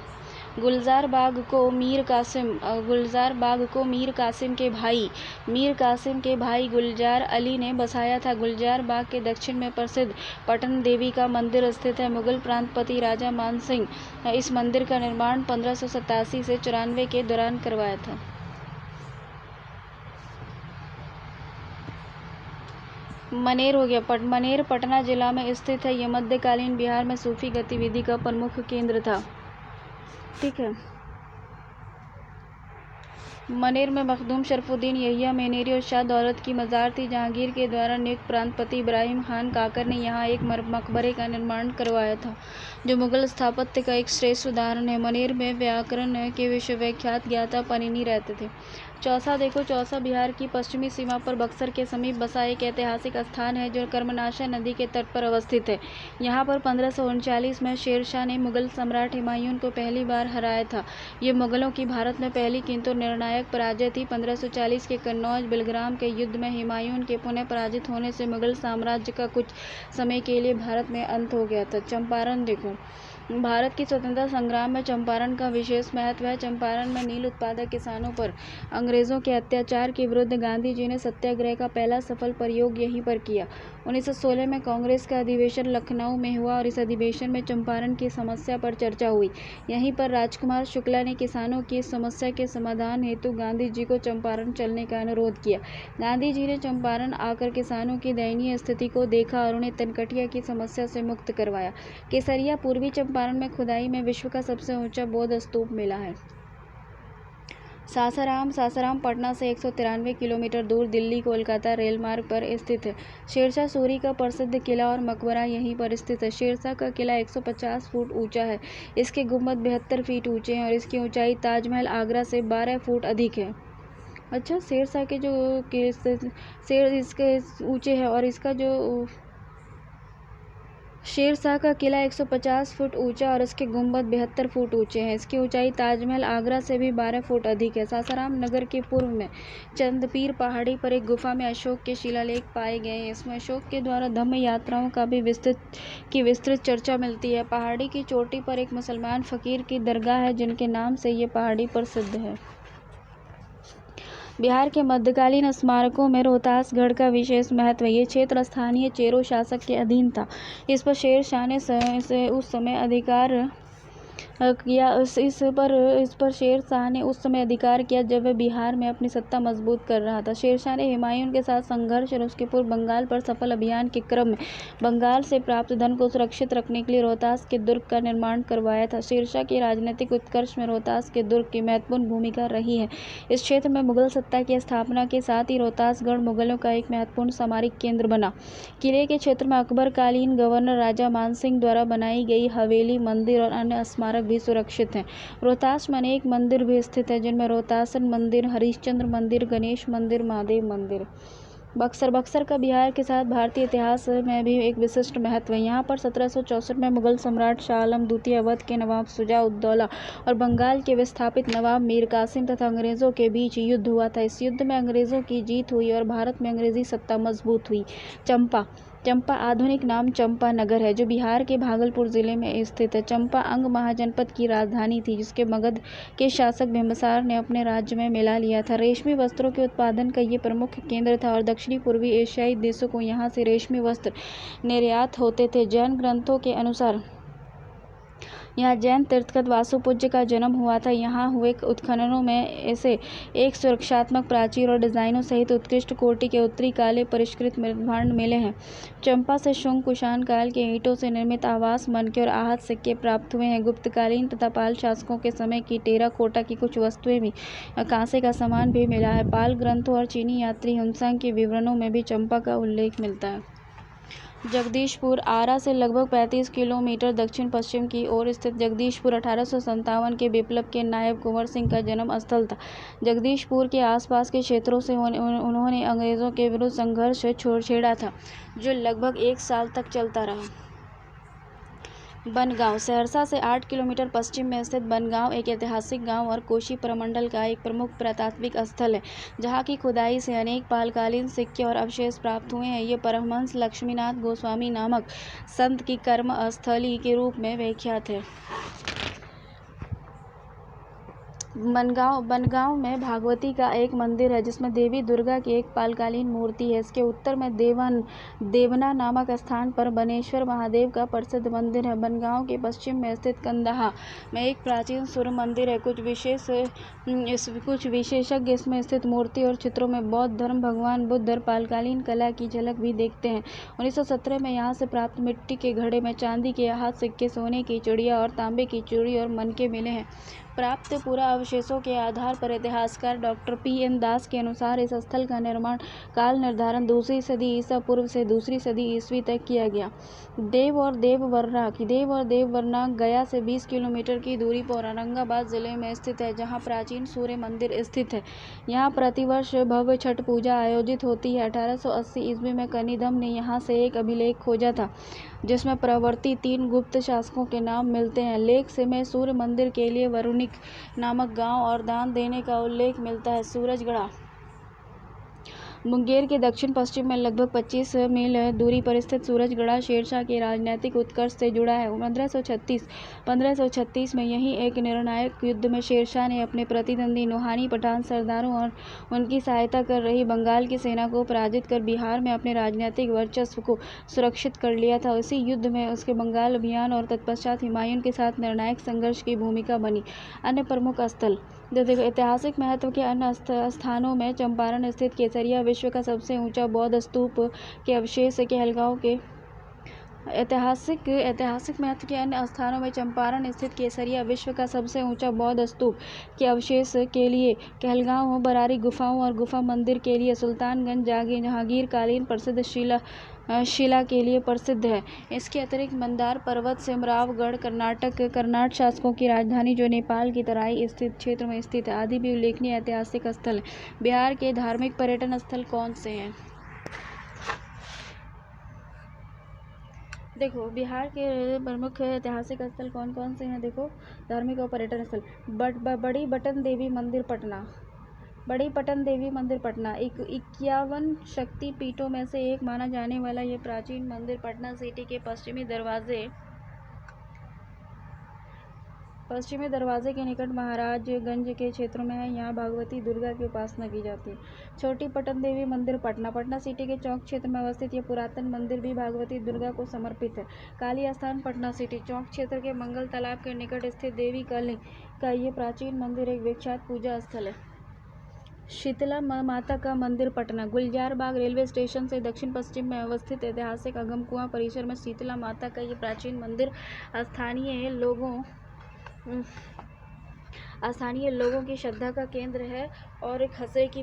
गुलजार बाग को मीर कासिम के भाई गुलजार अली ने बसाया था। गुलजार बाग के दक्षिण में प्रसिद्ध पटन देवी का मंदिर स्थित है। मुगल प्रांतपति राजा मान सिंह इस मंदिर का निर्माण 1587 से 94 के दौरान करवाया था। मनेर पटना जिला में स्थित है। यह मध्यकालीन बिहार में सूफी गतिविधि का प्रमुख केंद्र था। ठीक है। मनेर में मखदूम शरफुद्दीन यहिया मेनेरी और शाह दौलत की मज़ार थी। जहांगीर के द्वारा नियुक्त प्रांतपति इब्राहिम खान काकर ने यहाँ एक मकबरे का निर्माण करवाया था, जो मुगल स्थापत्य का एक श्रेष्ठ उदाहरण है। मनेर में व्याकरण के विश्वविख्यात ज्ञाता पनिनी रहते थे। चौसा देखो, चौसा बिहार की पश्चिमी सीमा पर बक्सर के समीप बसा एक ऐतिहासिक स्थान है जो कर्मनाशा नदी के तट पर अवस्थित है। यहाँ पर 1539 में शेरशाह ने मुगल सम्राट हुमायूं को पहली बार हराया था। ये मुगलों की भारत में पहली किंतु निर्णायक पराजय थी। 1540 के कन्नौज बिलग्राम के युद्ध में हुमायूं के पुनः पराजित होने से मुगल साम्राज्य का कुछ समय के लिए भारत में अंत हो गया था। चंपारण देखो, भारत की स्वतंत्रता संग्राम में चंपारण का विशेष महत्व है। चंपारण में नील उत्पादक किसानों पर अंग्रेजों के अत्याचार के विरुद्ध गांधी जी ने सत्याग्रह का पहला सफल प्रयोग यहीं पर किया। 1916 में कांग्रेस का अधिवेशन लखनऊ में हुआ और इस अधिवेशन में चंपारण की समस्या पर चर्चा हुई। यहीं पर राजकुमार शुक्ला ने किसानों की इस समस्या के समाधान हेतु गांधी जी को चंपारण चलने का अनुरोध किया। गांधी जी ने चंपारण आकर किसानों की दयनीय स्थिति को देखा और उन्हें तनकटिया की समस्या से मुक्त करवाया। केसरिया पूर्वी चंपारण में खुदाई में विश्व का सबसे ऊंचा बौद्ध स्तूप मिला है। सासाराम पटना से 193 किलोमीटर दूर दिल्ली कोलकाता रेल मार्ग पर स्थित है। शेरशाह सूरी का प्रसिद्ध किला और मकबरा यहीं पर स्थित है। शेरशाह का किला 150 फुट ऊंचा है। इसके गुंबद 72 फीट ऊंचे हैं और इसकी ऊंचाई ताजमहल आगरा से 12 फुट अधिक है। अच्छा, शेरशाह के जो शेर इसके ऊंचे है और इसका जो शेरशाह का किला 150 फुट ऊंचा और इसके गुंबद 72 फुट ऊंचे हैं। इसकी ऊंचाई ताजमहल आगरा से भी 12 फुट अधिक है। सासाराम नगर के पूर्व में चंदपीर पहाड़ी पर एक गुफा में अशोक के शिलालेख पाए गए हैं। इसमें अशोक के द्वारा धम्म यात्राओं का भी विस्तृत चर्चा मिलती है। पहाड़ी की चोटी पर एक मुसलमान फकीर की दरगाह है जिनके नाम से ये पहाड़ी प्रसिद्ध है। बिहार के मध्यकालीन स्मारकों में रोहतासगढ़ का विशेष महत्व है। ये क्षेत्र स्थानीय चेरो शासक के अधीन था। इस पर शेरशाह ने उस समय अधिकार किया इस पर शेरशाह ने उस समय अधिकार किया जब वह बिहार में अपनी सत्ता मजबूत कर रहा था। शेरशाह ने हुमायूं के साथ संघर्ष और उसके पूर्व बंगाल पर सफल अभियान के क्रम में बंगाल से प्राप्त धन को सुरक्षित रखने के लिए रोहतास के दुर्ग का निर्माण करवाया था। शेरशाह के राजनीतिक उत्कर्ष में रोहतास के दुर्ग की महत्वपूर्ण भूमिका रही है। इस क्षेत्र में मुगल सत्ता की स्थापना के साथ ही रोहतासगढ़ मुगलों का एक महत्वपूर्ण सामरिक केंद्र बना। किले के क्षेत्र में अकबरकालीन गवर्नर राजा मानसिंह द्वारा बनाई गई हवेली, मंदिर और अन्य स्मारक भी सुरक्षित हैं। रोहतास में अनेक मंदिर भी स्थित हैं जिनमें रोहतासन मंदिर, हरिश्चंद्र मंदिर, गणेश मंदिर, महादेव मंदिर। बक्सर का बिहार के साथ भारतीय इतिहास में भी एक विशिष्ट महत्व है। यहाँ पर 1764 में मुगल सम्राट शाह आलम द्वितीय, अवध के नवाब शुजा-उद-दौला और बंगाल के विस्थापित नवाब मीर कासिम तथा अंग्रेजों के बीच युद्ध हुआ था। इस युद्ध में अंग्रेजों की जीत हुई और भारत में अंग्रेजी सत्ता मजबूत हुई। चंपा आधुनिक नाम चंपा नगर है जो बिहार के भागलपुर जिले में स्थित है। चंपा अंग महाजनपद की राजधानी थी जिसके मगध के शासक बिंबिसार ने अपने राज्य में मिला लिया था। रेशमी वस्त्रों के उत्पादन का ये प्रमुख केंद्र था और दक्षिणी पूर्वी एशियाई देशों को यहाँ से रेशमी वस्त्र निर्यात होते थे। जैन ग्रंथों के अनुसार यहाँ जैन तीर्थंकर वासुपूज्य का जन्म हुआ था। यहाँ हुए उत्खननों में ऐसे एक सुरक्षात्मक प्राचीर और डिजाइनों सहित उत्कृष्ट कोटि के उत्तरी काले परिष्कृत निर्माण मिले हैं। चंपा से शुंग कुषाण काल के ईंटों से निर्मित आवास, मनके और आहत सिक्के प्राप्त हुए हैं। गुप्तकालीन तथा पाल शासकों के समय की टेराकोटा की कुछ वस्तुएं भी, कांसे का सामान भी मिला है। पाल ग्रंथों और चीनी यात्री हुनसंग के विवरणों में भी चंपा का उल्लेख मिलता है। जगदीशपुर आरा से लगभग 35 किलोमीटर दक्षिण पश्चिम की ओर स्थित जगदीशपुर 1857 के विप्लव के नायब कुंवर सिंह का जन्म स्थल था। जगदीशपुर के आसपास के क्षेत्रों से उन्होंने अंग्रेजों के विरुद्ध संघर्ष छेड़ा था जो लगभग 1 साल तक चलता रहा। बनगांव सहरसा से 8 किलोमीटर पश्चिम में स्थित बनगांव एक ऐतिहासिक गांव और कोशी प्रमंडल का एक प्रमुख पुरातात्विक स्थल है जहां की खुदाई से अनेक पालकालीन सिक्के और अवशेष प्राप्त हुए हैं। ये परमहंस लक्ष्मीनाथ गोस्वामी नामक संत की कर्म स्थली के रूप में विख्यात है। बनगांव में भागवती का एक मंदिर है जिसमें देवी दुर्गा की एक पालकालीन मूर्ति है। इसके उत्तर में देवना नामक स्थान पर बनेश्वर महादेव का प्रसिद्ध मंदिर है। बनगांव के पश्चिम में स्थित कंदाहा में एक प्राचीन सूर्य मंदिर है। कुछ विशेषज्ञ इसमें स्थित मूर्ति और चित्रों में बौद्ध धर्म, भगवान बुद्ध और पालकालीन कला की झलक भी देखते हैं। 1917 में यहाँ से प्राप्त मिट्टी के घड़े में चांदी के आहत सिक्के, सोने की चिड़िया और तांबे की चूड़ी और मनके मिले हैं। प्राप्त पुरा अवशेषों के आधार पर इतिहासकार डॉक्टर P.N. दास के अनुसार इस स्थल का निर्माण काल निर्धारण 2वीं सदी ईसा पूर्व से 2री सदी ईस्वी तक किया गया। देव और देववरना गया से 20 किलोमीटर की दूरी पर औरंगाबाद जिले में स्थित है जहां प्राचीन सूर्य मंदिर स्थित है। यहां प्रतिवर्ष भव्य छठ पूजा आयोजित होती है। 1880 ईस्वी में कनिदम ने यहां से एक अभिलेख खोजा था जिसमें प्रवर्ती 3 गुप्त शासकों के नाम मिलते हैं। लेख से में सूर्य मंदिर के लिए वरुणिक नामक गांव और दान देने का उल्लेख मिलता है। सूरजगढ़ा मुंगेर के दक्षिण पश्चिम में लगभग 25 मील दूरी पर स्थित सूरजगढ़ा शेरशाह के राजनीतिक उत्कर्ष से जुड़ा है। 1536 में यहीं एक निर्णायक युद्ध में शेरशाह ने अपने प्रतिद्वंदी नोहानी पठान सरदारों और उनकी सहायता कर रही बंगाल की सेना को पराजित कर बिहार में अपने राजनीतिक वर्चस्व को सुरक्षित कर लिया था। इसी युद्ध में उसके बंगाल अभियान और तत्पश्चात हुमायूं के साथ निर्णायक संघर्ष की भूमिका बनी। अन्य प्रमुख स्थल ऐतिहासिक महत्व के अन्य स्थानों में चंपारण स्थित केसरिया विश्व का सबसे ऊंचा बौद्ध स्तूप के अवशेष कहलगांव के ऐतिहासिक महत्व के अन्य स्थानों में चंपारण स्थित केसरिया विश्व का सबसे ऊंचा बौद्ध स्तूप के अवशेष के लिए कहलगांव बरारी गुफाओं और गुफा मंदिर के लिए सुल्तानगंज जहांगीर कालीन प्रसिद्ध शिला के लिए प्रसिद्ध है। इसके अतिरिक्त मंदार पर्वत सिमरावगढ़ कर्नाटक शासकों की राजधानी जो नेपाल की तराई स्थित क्षेत्र में स्थित है आदि भी उल्लेखनीय ऐतिहासिक स्थल हैं। बिहार के धार्मिक पर्यटन स्थल कौन से हैं? देखो बिहार के प्रमुख ऐतिहासिक स्थल कौन कौन से हैं। देखो धार्मिक और पर्यटन स्थल बड़ी पटन देवी मंदिर पटना। बड़ी पटन देवी मंदिर पटना 51 शक्ति पीठों में से एक माना जाने वाला ये प्राचीन मंदिर पटना सिटी के पश्चिमी दरवाजे के निकट महाराजगंज के क्षेत्र में है। यहाँ भगवती दुर्गा की उपासना की जाती है। छोटी पटन देवी मंदिर पटना पटना सिटी के चौक क्षेत्र में अवस्थित यह पुरातन मंदिर भी भगवती दुर्गा को समर्पित है। काली स्थान पटना सिटी चौक क्षेत्र के मंगल तालाब के निकट स्थित देवी काली का ये प्राचीन मंदिर एक विख्यात पूजा स्थल है। शीतला माता का मंदिर पटना गुलजार बाग रेलवे स्टेशन से दक्षिण पश्चिम में अवस्थित ऐतिहासिक अगम कुआं परिसर में शीतला माता का ये प्राचीन मंदिर स्थानीय लोगों की श्रद्धा का केंद्र है और खसरे की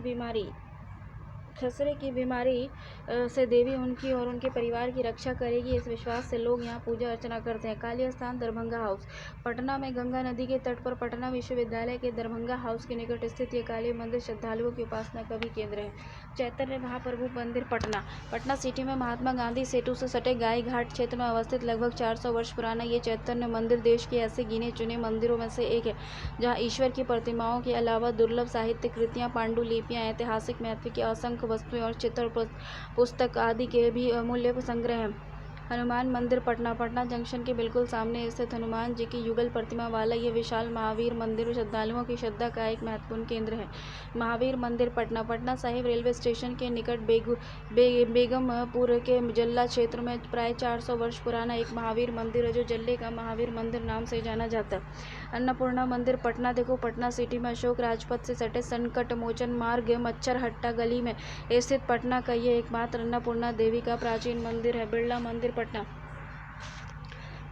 बीमारी से देवी उनकी और उनके परिवार की रक्षा करेगी। इस विश्वास से लोग यहाँ पूजा अर्चना करते हैं। काली स्थान दरभंगा हाउस पटना में गंगा नदी के तट पर पटना विश्वविद्यालय के दरभंगा हाउस के निकट स्थित ये काली मंदिर श्रद्धालुओं की उपासना का भी केंद्र है। चैतन्य महाप्रभु मंदिर पटना पटना सिटी में महात्मा गांधी सेतु से सटे गाय घाट क्षेत्र में अवस्थित लगभग 400 वर्ष पुराना ये चैतन्य मंदिर देश के ऐसे गिने चुने मंदिरों में से एक है जहाँ ईश्वर की प्रतिमाओं के अलावा दुर्लभ साहित्य कृतियाँ पांडुलिपियाँ ऐतिहासिक महत्व की असंख्य वस्तुएं और चित्र पुस्तक आदि के भी अमूल्य संग्रह हैं। हनुमान मंदिर पटना पटना जंक्शन के बिल्कुल सामने स्थित हनुमान जी की युगल प्रतिमा वाला यह विशाल महावीर मंदिर श्रद्धालुओं की श्रद्धा का एक महत्वपूर्ण केंद्र है। महावीर मंदिर पटना पटना साहिब रेलवे स्टेशन के निकट बेगमपुर के जल्ला क्षेत्र में प्राय 400 वर्ष पुराना एक महावीर मंदिर है जो जल्ले का महावीर मंदिर नाम से जाना जाता है। अन्नपूर्णा मंदिर पटना देखो पटना सिटी में अशोक राजपथ से सटे संकट मोचन मार्ग मच्छर हट्टा गली में स्थित पटना का ये एकमात्र अन्नपूर्णा देवी का प्राचीन मंदिर है। बिरला मंदिर पटना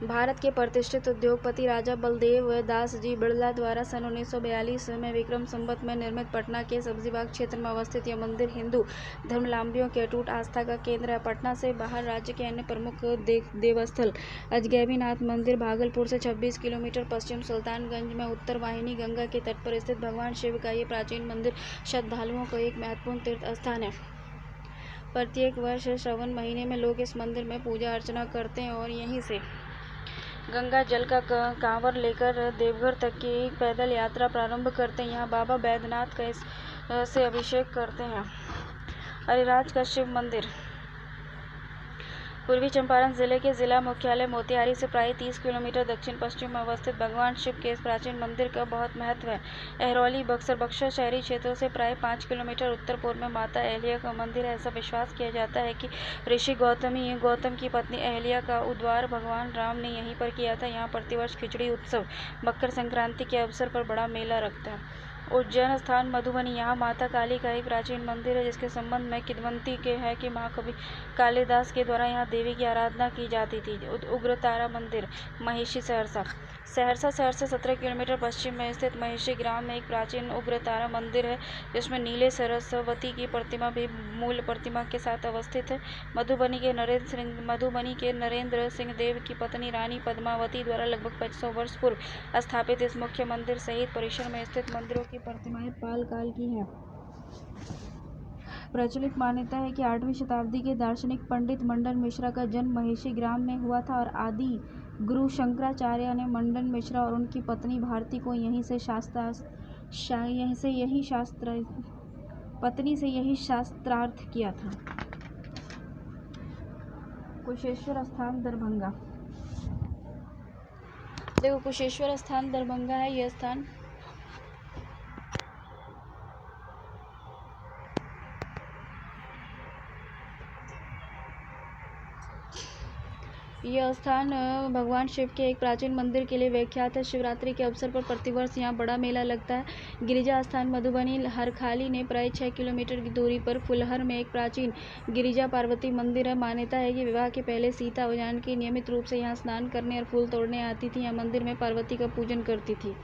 भारत के प्रतिष्ठित उद्योगपति राजा बलदेव दास जी बिड़ला द्वारा सन 1942 में विक्रम संवत में निर्मित पटना के सब्जीबाग क्षेत्र में अवस्थित यह मंदिर हिंदू धर्मावलंबियों की अटूट आस्था का केंद्र है। पटना से बाहर राज्य के अन्य प्रमुख देवस्थल अजगैबीनाथ मंदिर भागलपुर से 26 किलोमीटर पश्चिम सुल्तानगंज में उत्तर वाहिनी गंगा के तट पर स्थित भगवान शिव का ये प्राचीन मंदिर श्रद्धालुओं का एक महत्वपूर्ण तीर्थ स्थान है। प्रत्येक वर्ष श्रावण महीने में लोग इस मंदिर में पूजा अर्चना करते हैं और यहीं से गंगा जल का कांवर लेकर देवघर तक की पैदल यात्रा प्रारंभ करते हैं। यहाँ बाबा बैद्यनाथ का से अभिषेक करते हैं। अरिराज का शिव मंदिर पूर्वी चंपारण जिले के जिला मुख्यालय मोतिहारी से प्राय 30 किलोमीटर दक्षिण पश्चिम में अवस्थित भगवान शिव के इस प्राचीन मंदिर का बहुत महत्व है। एहरौली बक्सर शहरी क्षेत्रों से प्राय 5 किलोमीटर उत्तर पूर्व में माता अहल्या का मंदिर है। ऐसा विश्वास किया जाता है कि ऋषि गौतम की पत्नी अहल्या का उद्धार भगवान राम ने यहीं पर किया था। यहाँ प्रतिवर्ष खिचड़ी उत्सव मकर संक्रांति के अवसर पर बड़ा मेला लगता है। उज्जैन स्थान मधुबनी यहाँ माता काली का एक प्राचीन मंदिर है जिसके संबंध में किंवदंती के है कि महाकवि कालिदास के द्वारा यहाँ देवी की आराधना की जाती थी। उग्रतारा मंदिर महिषी सहरसा शहर से 17 किलोमीटर पश्चिम में स्थित महिषी ग्राम में एक प्राचीन उग्रतारा मंदिर है जिसमें नीले सरस्वती की प्रतिमा भी मूल प्रतिमा के साथ अवस्थित है। मधुबनी के नरेंद्र सिंह देव की पत्नी रानी पद्मावती द्वारा लगभग 500 वर्ष पूर्व स्थापित इस मुख्य मंदिर सहित परिसर में स्थित मंदिरों की प्रतिमाएं पाल काल की हैं। प्रचलित मान्यता है कि 8वीं शताब्दी के दार्शनिक पंडित मंडन मिश्रा का जन्म महिषी ग्राम में हुआ था और आदि गुरु शंकराचार्य ने मंडन मिश्रा और उनकी पत्नी भारती को पत्नी से यही शास्त्रार्थ किया था। कुशेश्वर स्थान दरभंगा देखो कुशेश्वर स्थान दरभंगा है। यह स्थान भगवान शिव के एक प्राचीन मंदिर के लिए विख्यात है। शिवरात्रि के अवसर पर प्रतिवर्ष यहाँ बड़ा मेला लगता है। गिरिजा स्थान मधुबनी हरखाली ने प्राय 6 किलोमीटर की दूरी पर फुलहर में एक प्राचीन गिरिजा पार्वती मंदिर है। मान्यता है कि विवाह के पहले सीता और जानकी नियमित रूप से यहाँ स्नान करने और फूल तोड़ने आती थी। यहाँ मंदिर में पार्वती का पूजन करती थी।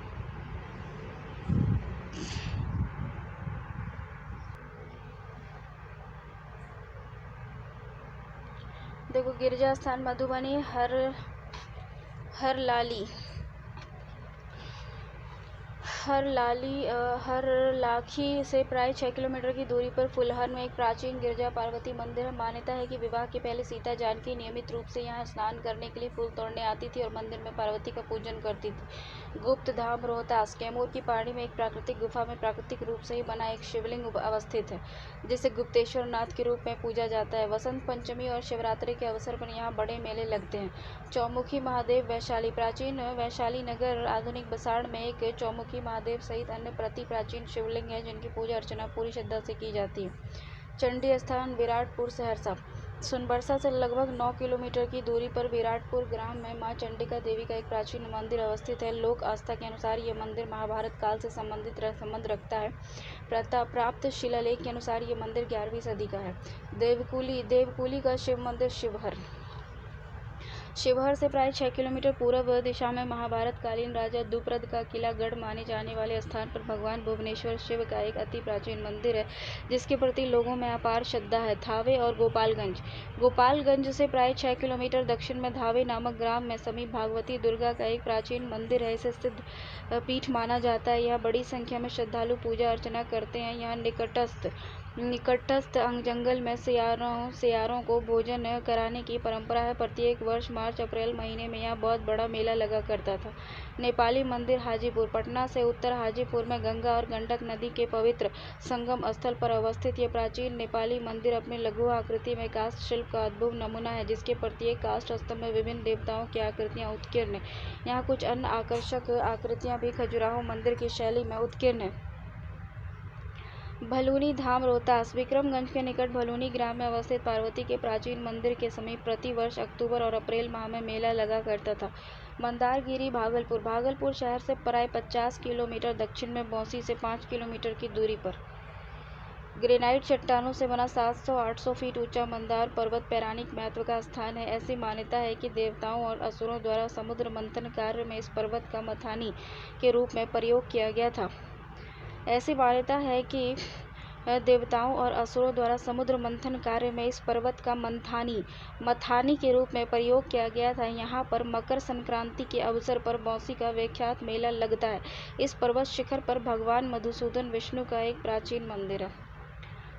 देखो गिरिजा स्थान मधुबनी हरलाखी से प्राय 6 किलोमीटर की दूरी पर फुलहर में एक प्राचीन गिरजा पार्वती मंदिर है। मान्यता है कि विवाह के पहले सीता जानकी नियमित रूप से यहाँ स्नान करने के लिए फूल तोड़ने आती थी और मंदिर में पार्वती का पूजन करती थी। गुप्त धाम रोहतास कैमूर की पहाड़ी में एक प्राकृतिक गुफा में प्राकृतिक रूप से ही बना एक शिवलिंग अवस्थित है, जिसे गुप्तेश्वर नाथ के रूप में पूजा जाता है। वसंत पंचमी और शिवरात्रि के अवसर पर यहाँ बड़े मेले लगते हैं। चौमुखी महादेव वैशाली प्राचीन वैशाली नगर आधुनिक बसाड़ में एक चौमुखी महादेव सहित अन्य प्रति प्राचीन शिवलिंग है, जिनकी पूजा अर्चना पूरी श्रद्धा से की जाती है। चंडी स्थान विराटपुर सहरसा सोनबरसा से लगभग 9 किलोमीटर की दूरी पर विराटपुर ग्राम में मां चंडिका देवी का एक प्राचीन मंदिर अवस्थित है। लोक आस्था के अनुसार यह मंदिर महाभारत काल से संबंध रखता है। प्राप्त शिलालेख के अनुसार यह मंदिर 11वीं सदी का है। देवकुली का शिव मंदिर शिवहर से प्राय 6 किलोमीटर पूर्व दिशा में महाभारत कालीन राजा द्रुपद का किला गढ़ माने जाने वाले स्थान पर भगवान भुवनेश्वर शिव का एक अति प्राचीन मंदिर है, जिसके प्रति लोगों में अपार श्रद्धा है। थावे और गोपालगंज से प्राय 6 किलोमीटर दक्षिण में धावे नामक ग्राम में समीप भागवती दुर्गा का एक प्राचीन मंदिर है। इसे सिद्ध पीठ माना जाता है। यहाँ बड़ी संख्या में श्रद्धालु पूजा अर्चना करते हैं। यहाँ निकटस्थ जंगल में सियारों को भोजन कराने की परंपरा है। प्रत्येक वर्ष मार्च अप्रैल महीने में यहाँ बहुत बड़ा मेला लगा करता था। नेपाली मंदिर हाजीपुर पटना से उत्तर हाजीपुर में गंगा और गंडक नदी के पवित्र संगम स्थल पर अवस्थित यह प्राचीन नेपाली मंदिर अपने लघु आकृति में काष्ठ शिल्प का अद्भुत नमूना है, जिसके प्रत्येक काष्ठ स्तंभ में विभिन्न देवताओं की आकृतियां उत्कीर्ण हैं। यहाँ कुछ अन्य आकर्षक आकृतियां भी खजुराहो मंदिर की शैली में उत्कीर्ण है। भलूनी धाम रोहतास विक्रमगंज के निकट भलूनी ग्राम में अवस्थित पार्वती के प्राचीन मंदिर के समीप प्रतिवर्ष अक्टूबर और अप्रैल माह में मेला लगा करता था। मंदारगिरी भागलपुर शहर से प्राय 50 किलोमीटर दक्षिण में बौंसी से 5 किलोमीटर की दूरी पर ग्रेनाइट चट्टानों से बना 700-800 फीट ऊंचा मंदार पर्वत पौराणिक महत्व का स्थान है। ऐसी मान्यता है कि देवताओं और असुरों द्वारा समुद्र मंथन कार्य में इस पर्वत का मथानी के रूप में प्रयोग किया गया था। ऐसी मान्यता है कि देवताओं और असुरों द्वारा समुद्र मंथन कार्य में इस पर्वत का मथानी के रूप में प्रयोग किया गया था। यहाँ पर मकर संक्रांति के अवसर पर बौंसी का विख्यात मेला लगता है। इस पर्वत शिखर पर भगवान मधुसूदन विष्णु का एक प्राचीन मंदिर है।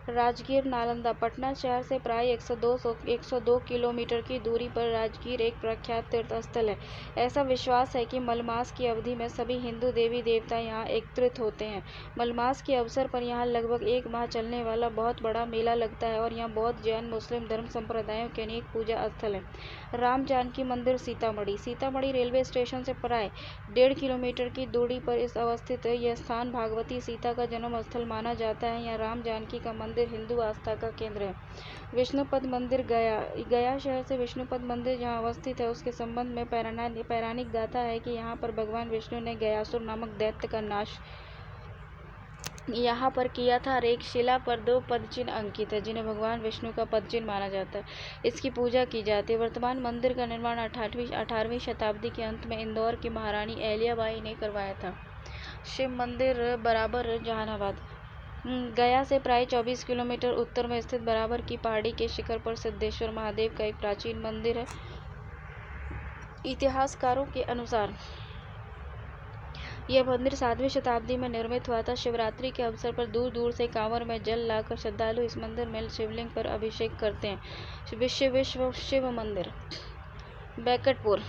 राजगीर नालंदा पटना शहर से प्राय 102 किलोमीटर की दूरी पर राजगीर एक प्रख्यात तीर्थ स्थल है। ऐसा विश्वास है कि मलमास की अवधि में सभी हिंदू देवी देवता यहाँ एकत्रित होते हैं। मलमास के अवसर पर यहाँ लगभग 1 माह चलने वाला बहुत बड़ा मेला लगता है और यहाँ बौद्ध जैन मुस्लिम धर्म संप्रदायों के अनेक पूजा स्थल हैं। राम जानकी मंदिर सीतामढ़ी रेलवे स्टेशन से प्राय 1.5 किलोमीटर की दूरी पर अवस्थित यह स्थान भागवती सीता का जन्म स्थल माना जाता है। यहाँ राम जानकी का मंदिर हिंदू आस्था का केंद्र है। विष्णुपद मंदिर गया शहर से विष्णुपद मंदिर जहाँ अवस्थित है, उसके संबंध में पौराणिक गाथा है कि यहाँ पर भगवान विष्णु ने गयासुर नामक दैत्य का नाश यहाँ पर किया था और एक शिला पर 2 पदचिन्ह अंकित है, जिन्हें भगवान विष्णु का पदचिन्ह माना जाता है। इसकी पूजा की जाती है। वर्तमान मंदिर का निर्माण 18वीं शताब्दी के अंत में इंदौर की महारानी अहिल्याबाई ने करवाया था। शिव मंदिर बराबर जहानाबाद गया से प्राय 24 किलोमीटर उत्तर में स्थित बराबर की पहाड़ी के शिखर पर सिद्धेश्वर महादेव का एक प्राचीन मंदिर है। इतिहासकारों के अनुसार यह मंदिर 7वीं शताब्दी में निर्मित हुआ था। शिवरात्रि के अवसर पर दूर दूर से कांवर में जल लाकर श्रद्धालु इस मंदिर में शिवलिंग पर अभिषेक करते हैं। शिव मंदिर बैकटपुर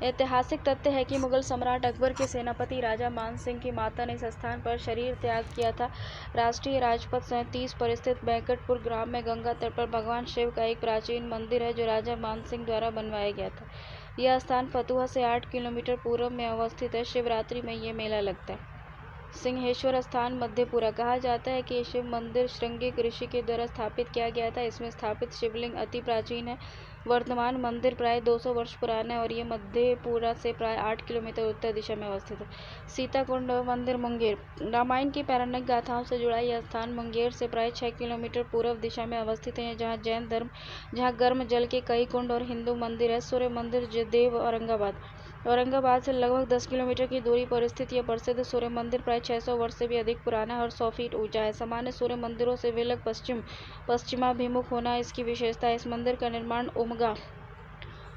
ऐतिहासिक तथ्य है कि मुगल सम्राट अकबर के सेनापति राजा मान सिंह की माता ने इस स्थान पर शरीर त्याग किया था। राष्ट्रीय राजपथ 37 पर स्थित बैकटपुर ग्राम में गंगा तट पर भगवान शिव का एक प्राचीन मंदिर है, जो राजा मान सिंह द्वारा बनवाया गया था। यह स्थान फतुहा से 8 किलोमीटर पूर्व में अवस्थित है। शिवरात्रि में ये मेला लगता है। सिंहेश्वर स्थान मधेपुरा कहा जाता है कि शिव मंदिर श्रृंगी ऋषि के द्वारा स्थापित किया गया था। इसमें स्थापित शिवलिंग अति प्राचीन है। वर्तमान मंदिर प्राय 200 वर्ष पुराना है और ये मधेपुरा से प्राय 8 किलोमीटर उत्तर दिशा में अवस्थित है। सीताकुंड मंदिर मुंगेर रामायण की पौराणिक गाथाओं से जुड़ा यह स्थान मुंगेर से प्राय 6 किलोमीटर पूर्व दिशा में अवस्थित है, जहाँ गर्म जल के कई कुंड और हिंदू मंदिर है। सूर्य मंदिर जयदेव औरंगाबाद से लगभग 10 किलोमीटर की दूरी पर स्थित यह प्रसिद्ध सूर्य मंदिर प्राय 600 वर्ष से भी अधिक पुराना है और 100 फीट ऊंचा है। सामान्य सूर्य मंदिरों से विलग पश्चिमाभिमुख होना इसकी विशेषता है। इस मंदिर का निर्माण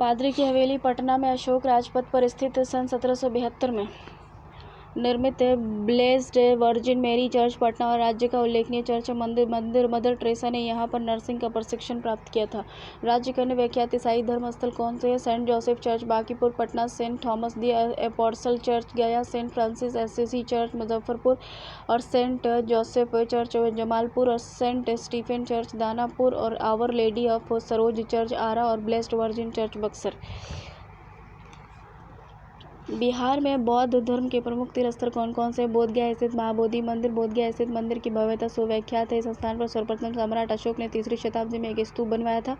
पादरी की हवेली पटना में अशोक राजपथ पर स्थित सन 1772 में निर्मित ब्लेस्ड वर्जिन मेरी चर्च पटना और राज्य का उल्लेखनीय चर्च मंदिर मदर टेरेसा ने यहाँ पर नर्सिंग का प्रशिक्षण प्राप्त किया था। राज्य के अन्य विख्यात ईसाई धर्म स्थल कौन से हैं? Saint Joseph church Bankipur Patna, Saint Thomas the apostle church Gaya, Saint Francis Assisi church Muzaffarpur और सेंट जोसेफ चर्च जमालपुर और सेंट स्टीफेन चर्च दानापुर और Our Lady of Sorrows church Arrah और blessed virgin church Buxar. Bihar में बौद्ध धर्म के प्रमुख तीर्थ स्थल कौन कौन से? बोधगया स्थित महाबोधि मंदिर। बोधगया स्थित मंदिर की भव्यता सुव्याख्यात है। इस स्थान पर सर्वप्रथम सम्राट अशोक ने 3री शताब्दी में एक स्तूप बनवाया था,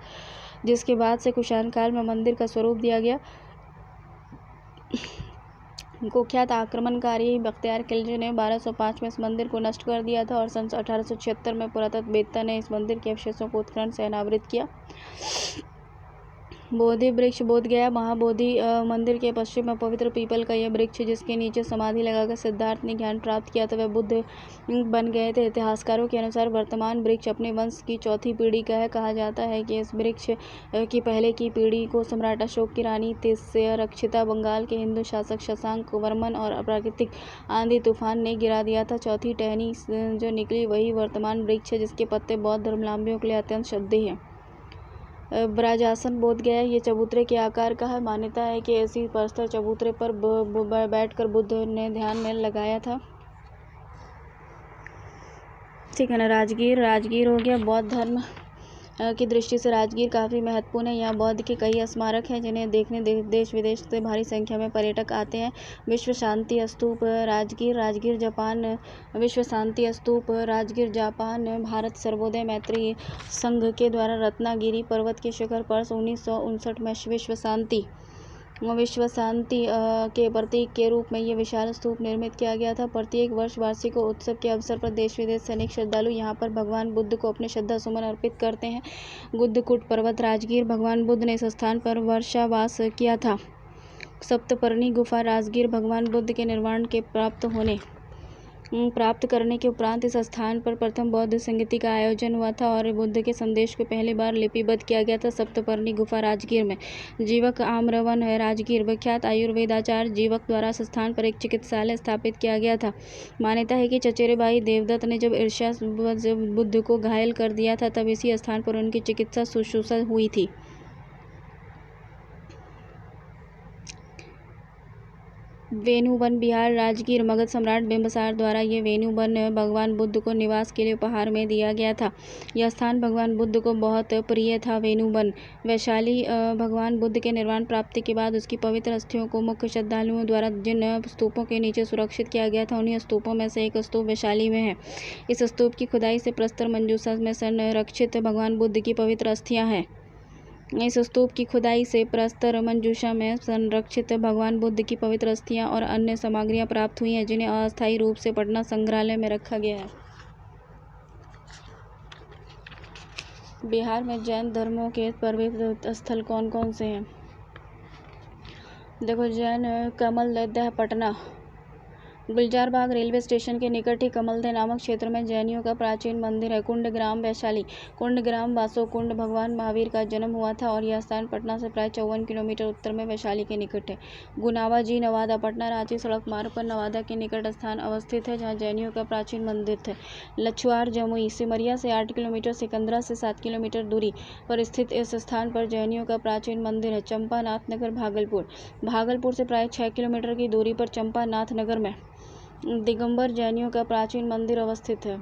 जिसके बाद से कुषाण काल में मंदिर का स्वरूप दिया गया। कुख्यात आक्रमणकारी बख्तियार खिलजी ने 1205 में इस मंदिर को नष्ट कर दिया था और सन 1876 में पुरातत्ववेत्ता ने इस मंदिर के अवशेषों को उत्खनन से अनावृत किया। बोधि वृक्ष। बोधगया महाबोधि मंदिर के पश्चिम में पवित्र पीपल का यह वृक्ष, जिसके नीचे समाधि लगाकर सिद्धार्थ ने ज्ञान प्राप्त किया था, वह बुद्ध बन गए थे। इतिहासकारों के अनुसार वर्तमान वृक्ष अपने वंश की 4थी पीढ़ी का है। कहा जाता है कि इस वृक्ष की पहले की पीढ़ी को सम्राट अशोक की रानी तिष्यरक्षिता, बंगाल के हिंदू शासक शशांक वर्मन और प्राकृतिक आंधी तूफान ने गिरा दिया था। 4थी टहनी जो निकली वही वर्तमान वृक्ष है, जिसके पत्ते बौद्ध धर्मावलंबियों के लिए अत्यंत श्रद्धेय हैं। ब्रजासन बोधगया ये चबूतरे के आकार का है। मान्यता है कि ऐसी पत्थर चबूतरे पर बैठकर बुद्ध ने ध्यान में लगाया था। ठीक है ना। राजगीर हो गया। बौद्ध धर्म की दृष्टि से राजगीर काफ़ी महत्वपूर्ण है। यहाँ बौद्ध के कई स्मारक हैं, जिन्हें देखने देश विदेश से भारी संख्या में पर्यटक आते हैं। विश्व शांति स्तूप राजगीर जापान। विश्व शांति स्तूप राजगीर जापान भारत सर्वोदय मैत्री संघ के द्वारा रत्नागिरी पर्वत के शिखर पर 1959 में विश्व शांति के प्रतीक के रूप में ये विशाल स्तूप निर्मित किया गया था। प्रत्येक वर्ष वार्षिक उत्सव के अवसर पर देश विदेश से अनेक श्रद्धालु यहाँ पर भगवान बुद्ध को अपने श्रद्धा सुमन अर्पित करते हैं। गुद्धकूट पर्वत राजगीर। भगवान बुद्ध ने इस स्थान पर वर्षावास किया था। सप्तपर्णी गुफा राजगीर। भगवान बुद्ध के निर्वाण के प्राप्त करने के उपरांत इस स्थान पर प्रथम बौद्ध संगीति का आयोजन हुआ था और बुद्ध के संदेश को पहली बार लिपिबद्ध किया गया था। सप्तपर्णी गुफा राजगीर में। जीवक आम्रवन है राजगीर। विख्यात आयुर्वेदाचार्य जीवक द्वारा इस स्थान पर एक चिकित्सालय स्थापित किया गया था। मान्यता है कि चचेरे भाई देवदत्त ने जब ईर्ष्या बुद्ध को घायल कर दिया था, तब इसी स्थान पर उनकी चिकित्सा शुश्रूषा हुई थी। वेणु वन बिहार राजगीर। मगध सम्राट बिंबिसार द्वारा ये वेणु वन भगवान बुद्ध को निवास के लिए उपहार में दिया गया था। यह स्थान भगवान बुद्ध को बहुत प्रिय था। वेणु वन। वैशाली। भगवान बुद्ध के निर्वाण प्राप्ति के बाद उसकी पवित्र अस्थियों को मुख्य श्रद्धालुओं द्वारा जिन स्तूपों के नीचे सुरक्षित किया गया था, उन्हीं स्तूपों में से एक स्तूप वैशाली में है। इस स्तूप की खुदाई से प्रस्तर मंजूषा में संरक्षित भगवान बुद्ध की पवित्र अस्थियाँ हैं। इस स्तूप की खुदाई से प्रस्तर मंजूषा में संरक्षित भगवान बुद्ध की पवित्र अस्थियां और अन्य सामग्रियां प्राप्त हुई हैं, जिन्हें अस्थायी रूप से पटना संग्रहालय में रखा गया है। बिहार में जैन धर्मों के पवित्र स्थल कौन कौन से हैं? देखो, जैन कमल दह पटना। गुलजार बाग रेलवे स्टेशन के निकट ही कमलदह नामक क्षेत्र में जैनियों का प्राचीन मंदिर है। कुंडग्राम वैशाली। कुंडग्राम वासोकुंड भगवान महावीर का जन्म हुआ था और यह स्थान पटना से प्राय 54 किलोमीटर उत्तर में वैशाली के निकट है। गुनावा जी नवादा। पटना रांची सड़क मार्ग पर नवादा के निकट स्थान अवस्थित है, जहाँ जैनियों का प्राचीन मंदिर है। लछुआर जमुई। सिमरिया से 8 किलोमीटर, सिकंदरा से 7 किलोमीटर दूरी पर स्थित इस स्थान पर जैनियों का प्राचीन मंदिर है। चंपानाथ नगर भागलपुर। भागलपुर से प्राय 6 किलोमीटर की दूरी पर चंपानाथ नगर में दिगंबर जैनियों का प्राचीन मंदिर अवस्थित है।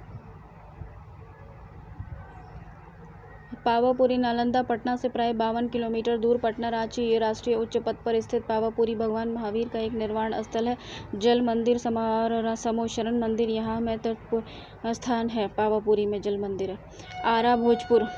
पावापुरी नालंदा। पटना से प्राय 52 किलोमीटर दूर पटना रांची राष्ट्रीय उच्च पथ पर स्थित पावापुरी भगवान महावीर का एक निर्वाण स्थल है। जल मंदिर समोशरण मंदिर यहाँ में स्थान है। पावापुरी में जल मंदिर है। आरा भोजपुर।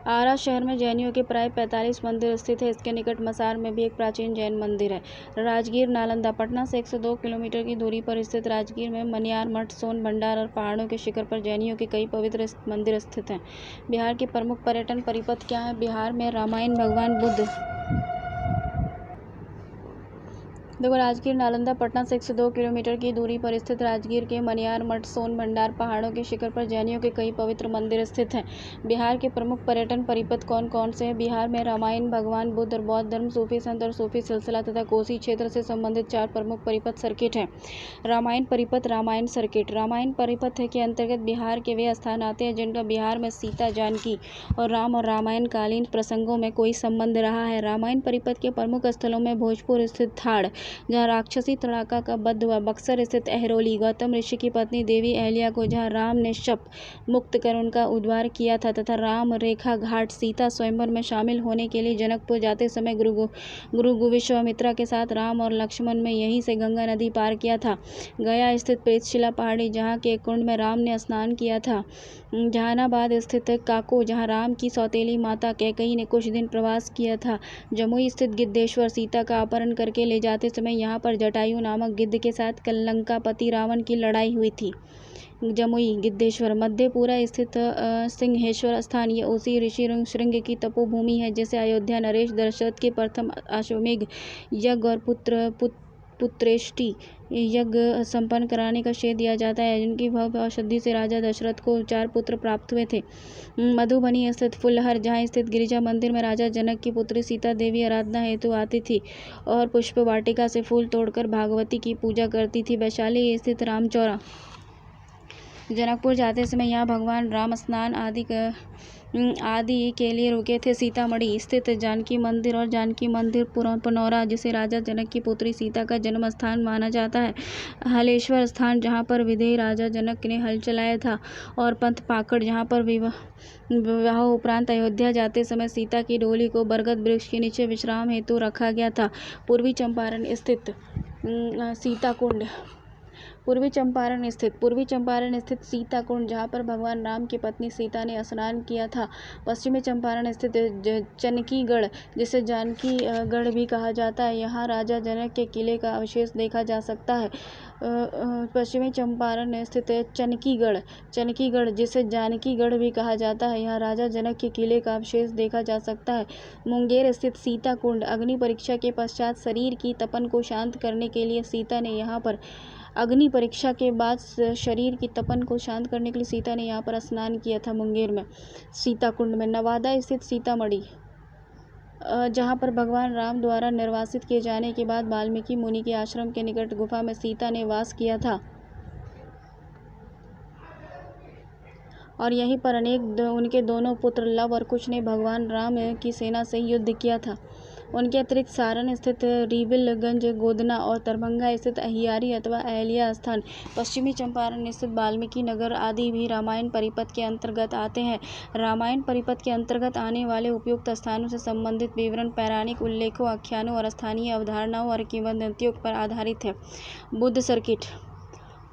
आरा शहर में जैनियों के प्राय 45 मंदिर स्थित है। इसके निकट मसार में भी एक प्राचीन जैन मंदिर है। राजगीर नालंदा। पटना से 102 किलोमीटर की दूरी पर स्थित राजगीर में मनियार मठ, सोन भंडार और पहाड़ों के शिखर पर जैनियों के कई पवित्र मंदिर स्थित हैं। बिहार के प्रमुख पर्यटन परिपथ क्या हैं? बिहार में रामायण, भगवान बुद्ध देखो, राजगीर नालंदा पटना से 102 किलोमीटर की दूरी पर स्थित राजगीर के मनियार मठ सोन भंडार पहाड़ों के शिखर पर जैनियों के कई पवित्र मंदिर स्थित हैं। बिहार के प्रमुख पर्यटन परिपथ कौन कौन से हैं? बिहार में रामायण, भगवान बुद्ध और बौद्ध धर्म, सूफी संत और सूफी सिलसिला तथा कोसी क्षेत्र से संबंधित 4 प्रमुख परिपथ सर्किट हैं। रामायण परिपथ, रामायण सर्किट। रामायण परिपथ के अंतर्गत बिहार के वे स्थान आते हैं जिनका बिहार में सीता, जानकी और राम और रामायण कालीन प्रसंगों में कोई संबंध रहा है। रामायण परिपथ के प्रमुख स्थलों में भोजपुर स्थित थाड़, जहाँ राक्षसी तड़ाका का वध हुआ, बक्सर स्थित अहरोली, गौतम ऋषि की पत्नी देवी अहल्या को जहाँ राम ने शप मुक्त कर उनका उद्धार किया था, तथा राम रेखा घाट, सीता स्वयंवर में शामिल होने के लिए जनकपुर जाते समय गुरु विश्वामित्रा के साथ राम और लक्ष्मण में यहीं से गंगा नदी पार किया था। गया स्थित प्रेतशिला पहाड़ी, जहाँ के कुंड में राम ने स्नान किया था। जहानाबाद स्थित काको, जहाँ राम की सौतेली माता कैकेयी ने कुछ दिन प्रवास किया था। जमुई स्थित गिद्धेश्वर, सीता का अपहरण करके ले जाते समय यहाँ पर जटायु नामक गिद्ध के साथ लंकापति रावण की लड़ाई हुई थी। जमुई, गिद्धेश्वर। मधेपुरा स्थित सिंहेश्वर स्थान, ये उसी ऋषि श्रृंग की तपोभूमि है जिसे अयोध्या नरेश दशरथ के प्रथम अश्वमेघ यज्ञ और पुत्रेष्टि यज्ञ संपन्न कराने का श्रेय दिया जाता है, जिनकी भव्य औषधि से राजा दशरथ को 4 पुत्र प्राप्त हुए थे। मधुबनी स्थित फुलहर, जहाँ स्थित गिरिजा मंदिर में राजा जनक की पुत्री सीता देवी आराधना हेतु आती थी और पुष्प वाटिका से फूल तोड़कर भागवती की पूजा करती थी। वैशाली स्थित रामचौरा, जनकपुर जाते समय यहाँ भगवान राम स्नान आदि के लिए रुके थे। सीतामढ़ी स्थित जानकी मंदिर और जानकी मंदिर पनौरा, जिसे राजा जनक की पुत्री सीता का जन्म स्थान माना जाता है। हलेश्वर स्थान, जहाँ पर विदेही राजा जनक ने हल चलाया था, और पंथ पाकड़, जहाँ पर विवाह उपरांत अयोध्या जाते समय सीता की डोली को बरगद वृक्ष के नीचे विश्राम हेतु रखा गया था। पूर्वी चंपारण स्थित सीताकुंड, पूर्वी चंपारण स्थित सीताकुंड, जहाँ पर भगवान राम की पत्नी सीता ने स्नान किया था। पश्चिमी चंपारण स्थित चनकीगढ़, जिसे जानकी गढ़ भी कहा जाता है, यहाँ राजा जनक के किले का अवशेष देखा जा सकता है। पश्चिमी चंपारण स्थित चनकीगढ़, जिसे जानकीगढ़ भी कहा जाता है, यहाँ राजा जनक के किले का अवशेष देखा जा सकता है। मुंगेर स्थित सीताकुंड, अग्नि परीक्षा के पश्चात शरीर की तपन को शांत करने के लिए सीता ने यहाँ पर स्नान किया था। मुंगेर में, सीताकुंड में। नवादा स्थित सीतामढ़ी, जहाँ पर भगवान राम द्वारा निर्वासित किए जाने के बाद वाल्मीकि मुनि के आश्रम के निकट गुफा में सीता ने वास किया था और यहीं पर उनके दोनों पुत्र लव और कुश ने भगवान राम की सेना से युद्ध किया था। उनके अतिरिक्त सारण स्थित रिबिलगंज, गोदना और दरभंगा स्थित अहियारी अथवा अहल्या स्थान, पश्चिमी चंपारण स्थित वाल्मीकि नगर आदि भी रामायण परिपथ के अंतर्गत आते हैं। रामायण परिपथ के अंतर्गत आने वाले उपयुक्त स्थानों से संबंधित विवरण पौराणिक उल्लेखों, आख्यानों और स्थानीय अवधारणाओं और किंवदंतियों पर आधारित है। बुद्ध सर्किट,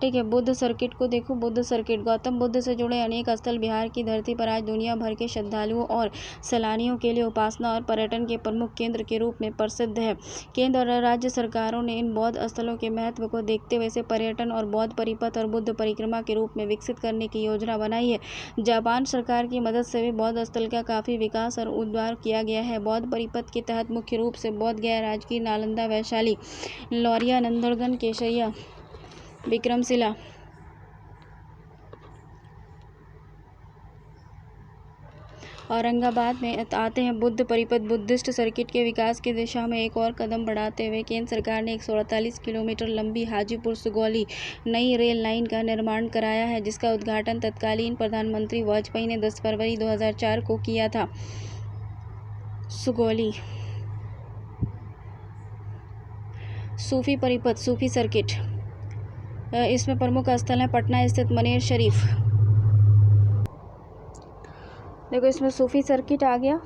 ठीक है। बुद्ध सर्किट को देखो। बुद्ध सर्किट, गौतम बुद्ध से जुड़े अनेक स्थल बिहार की धरती पर आज दुनिया भर के श्रद्धालुओं और सैलानियों के लिए उपासना और पर्यटन के प्रमुख केंद्र के रूप में प्रसिद्ध है। केंद्र और राज्य सरकारों ने इन बौद्ध स्थलों के महत्व को देखते हुए इसे पर्यटन और बौद्ध परिपथ और बुद्ध परिक्रमा के रूप में विकसित करने की योजना बनाई है। जापान सरकार की मदद से भी बौद्ध स्थल का काफ़ी विकास और उद्धार किया गया है। बौद्ध परिपथ के तहत मुख्य रूप से बोध गया, राजगीर, नालंदा, वैशाली, लौरिया, नंदनगढ़, केसरिया, विक्रमशिला, औरंगाबाद में आते हैं। बुद्ध परिपथ, बुद्धिस्ट सर्किट के विकास की दिशा में एक और कदम बढ़ाते हुए केंद्र सरकार ने 148 किलोमीटर लंबी हाजीपुर सुगौली नई रेल लाइन का निर्माण कराया है, जिसका उद्घाटन तत्कालीन प्रधानमंत्री वाजपेयी ने 10 फरवरी 2004 को किया था। सुगौली। सूफी परिपथ, सूफी सर्किट, इसमें प्रमुख स्थल है पटना स्थित मनेर शरीफ। देखो, इसमें सूफी सर्किट आ गया,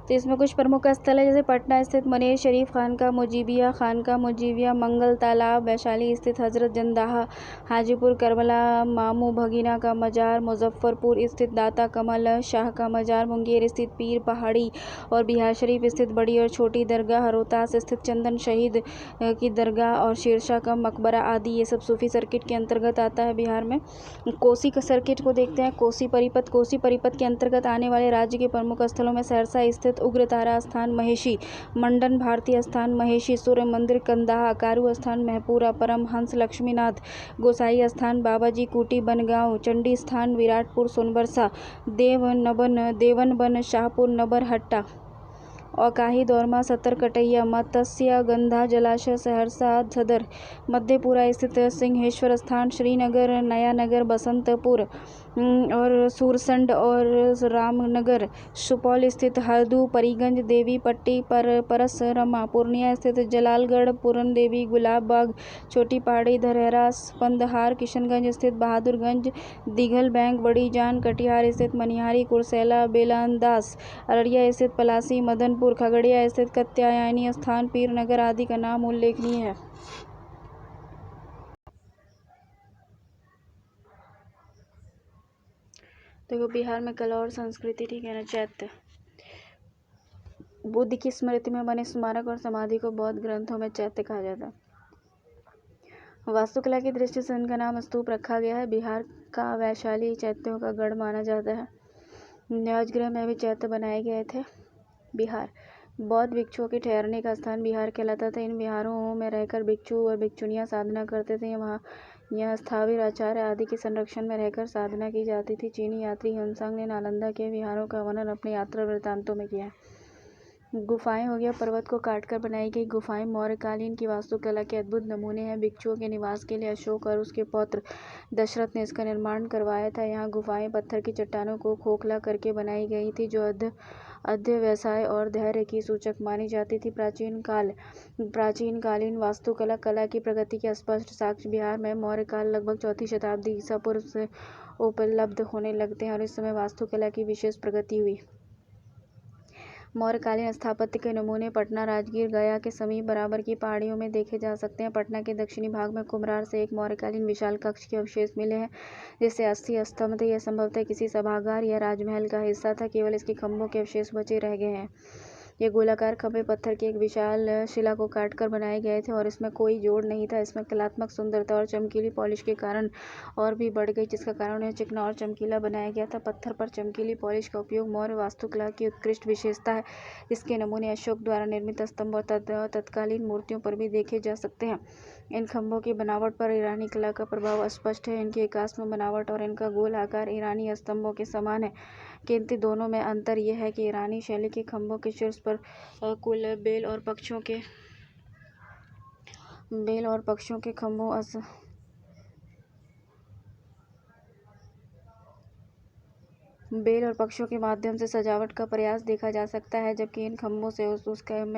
तो इसमें कुछ प्रमुख स्थल है जैसे पटना स्थित मनेर शरीफ, खानका मुजीबिया, मंगल तालाब, वैशाली स्थित हजरत जंदाहा, हाजीपुर करबला मामू भगीना का मजार, मुजफ्फरपुर स्थित दाता कमल शाह का मजार, मुंगेर स्थित पीर पहाड़ी और बिहार शरीफ स्थित बड़ी और छोटी दरगाह, रोहतास स्थित चंदन शहीद की दरगाह और शेरशाह का मकबरा आदि, ये सब सूफी सर्किट के अंतर्गत आता है बिहार में। कोसी का सर्किट को देखते हैं। कोसी परिपथ के अंतर्गत आने वाले राज्य के प्रमुख स्थलों में सहरसा स्थित पर्वत, उग्रतारा स्थान महेशी, मंडन भारती स्थान महेशी, सूर्य मंदिर कंदाहा, कारू स्थान महपूरा, परमहंस लक्ष्मीनाथ गोसाई स्थान बाबाजी कुटी बनगांव, चंडी स्थान विराटपुर सोनबरसा, देवनबन शाहपुर नबरहट्टा, औकाही दौरमा सत्तरकटैया, मत्स्यगंधा जलाशय सहरसा सदर, मधेपुरा स्थित सिंहेश्वर स्थान, श्रीनगर नयानगर बसंतपुर और सूरसंड और रामनगर, सुपौल स्थित हरदू परीगंज देवीपट्टी परसरमा, पूर्णिया स्थित जलालगढ़ पूरन देवी गुलाब बाग, छोटी पहाड़ी धरहरा पंदहार, किशनगंज स्थित बहादुरगंज दिघल बैंक बड़ी जान, कटिहार स्थित मनिहारी कुरसेला बेलानदास, अररिया स्थित पलासी मदनपुर, खगड़िया स्थित कात्यायनी स्थान पीरनगर आदि का नाम उल्लेखनीय है। देखो बिहार में कला और संस्कृति, ठीक है ना। चैत्य बुद्ध की स्मृति में बने स्मारक और समाधि को बौद्ध ग्रंथों में चैत्य कहा जाता है। वास्तुकला की दृष्टि से इनका नाम स्तूप रखा गया है। बिहार का वैशाली चैत्यों का गढ़ माना जाता है। राजगृह में भी चैत्य बनाए गए थे। बिहार बौद्ध भिक्षुओं के ठहरने का स्थान बिहार कहलाता था। इन विहारों में रहकर भिक्षु और भिक्षुनियाँ साधना करते थे। यहाँ स्थाविर आचार्य आदि के संरक्षण में रहकर साधना की जाती थी। चीनी यात्री ह्वेनसांग ने नालंदा के विहारों का वर्णन अपने यात्रा वृत्तांतों में किया है। गुफाएं हो गया, पर्वत को काटकर बनाई गई गुफाएं मौर्यकालीन की वास्तुकला के अद्भुत नमूने हैं। भिक्षुओं के निवास के लिए अशोक और उसके पौत्र दशरथ ने इसका निर्माण करवाया था। यहाँ गुफाएं पत्थर की चट्टानों को खोखला करके बनाई गई थी, जो अध्यवसाय और धैर्य की सूचक मानी जाती थी। प्राचीनकालीन वास्तुकला कला की प्रगति के स्पष्ट साक्ष्य बिहार में मौर्यकाल लगभग 4वीं शताब्दी ईसा पूर्व से उपलब्ध होने लगते हैं और इस समय वास्तुकला की विशेष प्रगति हुई। मौर्यकालीन स्थापत्य के नमूने पटना, राजगीर, गया के समीप बराबर की पहाड़ियों में देखे जा सकते हैं। पटना के दक्षिणी भाग में कुम्हरार से एक मौर्यकालीन विशाल कक्ष के अवशेष मिले हैं, जिससे 80 स्तंभ थे। यह संभवतः किसी सभागार या राजमहल का हिस्सा था। केवल इसके खंभों के अवशेष बचे रह गए हैं। ये गोलाकार खंभे पत्थर की एक विशाल शिला को काटकर बनाए गए थे और इसमें कोई जोड़ नहीं था। इसमें कलात्मक सुंदरता और चमकीली पॉलिश के कारण और भी बढ़ गई, जिसका कारण यह चिकना और चमकीला बनाया गया था। पत्थर पर चमकीली पॉलिश का उपयोग मौर्य वास्तुकला की उत्कृष्ट विशेषता है। इसके नमूने अशोक द्वारा निर्मित स्तंभ और तत्कालीन मूर्तियों पर भी देखे जा सकते हैं। इन खंभों की बनावट पर ईरानी कला का प्रभाव स्पष्ट है। इनकी एकास्म बनावट और इनका गोल आकार ईरानी स्तंभों के समान है, किंतु दोनों में अंतर यह है कि ईरानी शैली के खंभों के शीर्ष पर कुल बेल और पक्षों के खंभों बेल और पक्षों के माध्यम से सजावट का प्रयास देखा जा सकता है, जबकि इन खंभों से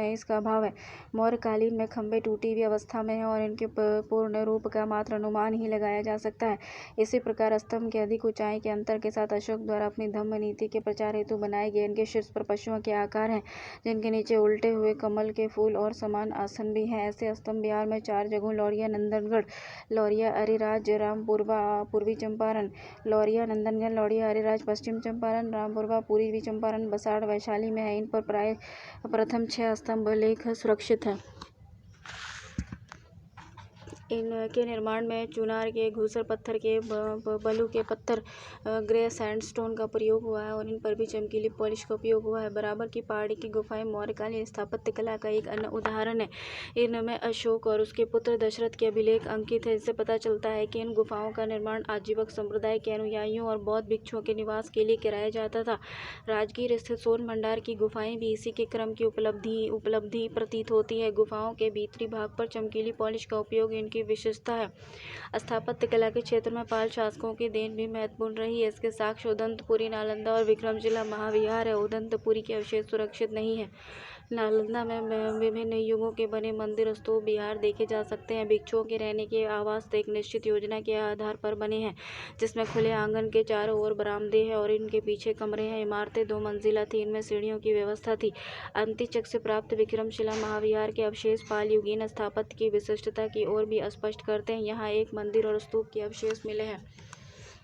इसका अभाव है। मौर्यकालीन में खंभे टूटी हुई अवस्था में हैं और इनके पूर्ण रूप का मात्र अनुमान ही लगाया जा सकता है। इसी प्रकार स्तंभ के अधिक ऊंचाई के अंतर के साथ अशोक द्वारा अपनी धम्म नीति के प्रचार हेतु बनाए गए इनके शीर्ष पर पशुओं के आकार हैं, जिनके नीचे उल्टे हुए कमल के फूल और समान आसन भी हैं। ऐसे स्तंभ बिहार में 4 जगहों लौरिया नंदनगढ़, लौरिया अरिराज रामपुरवा पूर्वी चंपारण, लौरिया नंदनगढ़, लौरिया अरिराज पश्चिम चंपारण, रामपुरवा पूर्वी चंपारण, बसाड़ वैशाली में है। इन पर प्राय प्रथम 6 स्तंभ लेख सुरक्षित हैं। इनके निर्माण में चुनार के घूसर पत्थर के बलू के पत्थर ग्रे सैंडस्टोन का प्रयोग हुआ है और इन पर भी चमकीली पॉलिश का उपयोग हुआ है। बराबर की पहाड़ी की गुफाएं मौर्यकालीन स्थापत्य कला का एक अन्य उदाहरण है। इनमें अशोक और उसके पुत्र दशरथ के अभिलेख अंकित है। इससे पता चलता है कि इन गुफाओं का निर्माण आजीवक संप्रदाय के अनुयायियों और बौद्ध भिक्षुओं के निवास के लिए कराया जाता था। राजगीर स्थित सोन भंडार की गुफाएं भी इसी के क्रम की उपलब्धि प्रतीत होती है। गुफाओं के भीतरी भाग पर चमकीली पॉलिश का उपयोग इनकी विशेषता है। स्थापत्य कला के क्षेत्र में पाल शासकों की देन भी महत्वपूर्ण रही है। इसके साक्ष्य उदंतपुरी, नालंदा और विक्रमशिला महाविहार है। उदंतपुरी के अवशेष सुरक्षित नहीं है। नालंदा में विभिन्न युगों के बने मंदिर स्तूप बिहार देखे जा सकते हैं। भिक्षुओं के रहने के आवास एक निश्चित योजना के आधार पर बने हैं, जिसमें खुले आंगन के चारों ओर बरामदे हैं और इनके पीछे कमरे हैं। इमारतें 2 मंजिला थी, इनमें सीढ़ियों की व्यवस्था थी। अंत्यचक से प्राप्त विक्रमशिला महाविहार के अवशेष पाल युगीन स्थापत्य की विशिष्टता की ओर भी स्पष्ट करते हैं। यहाँ एक मंदिर और स्तूप के अवशेष मिले हैं।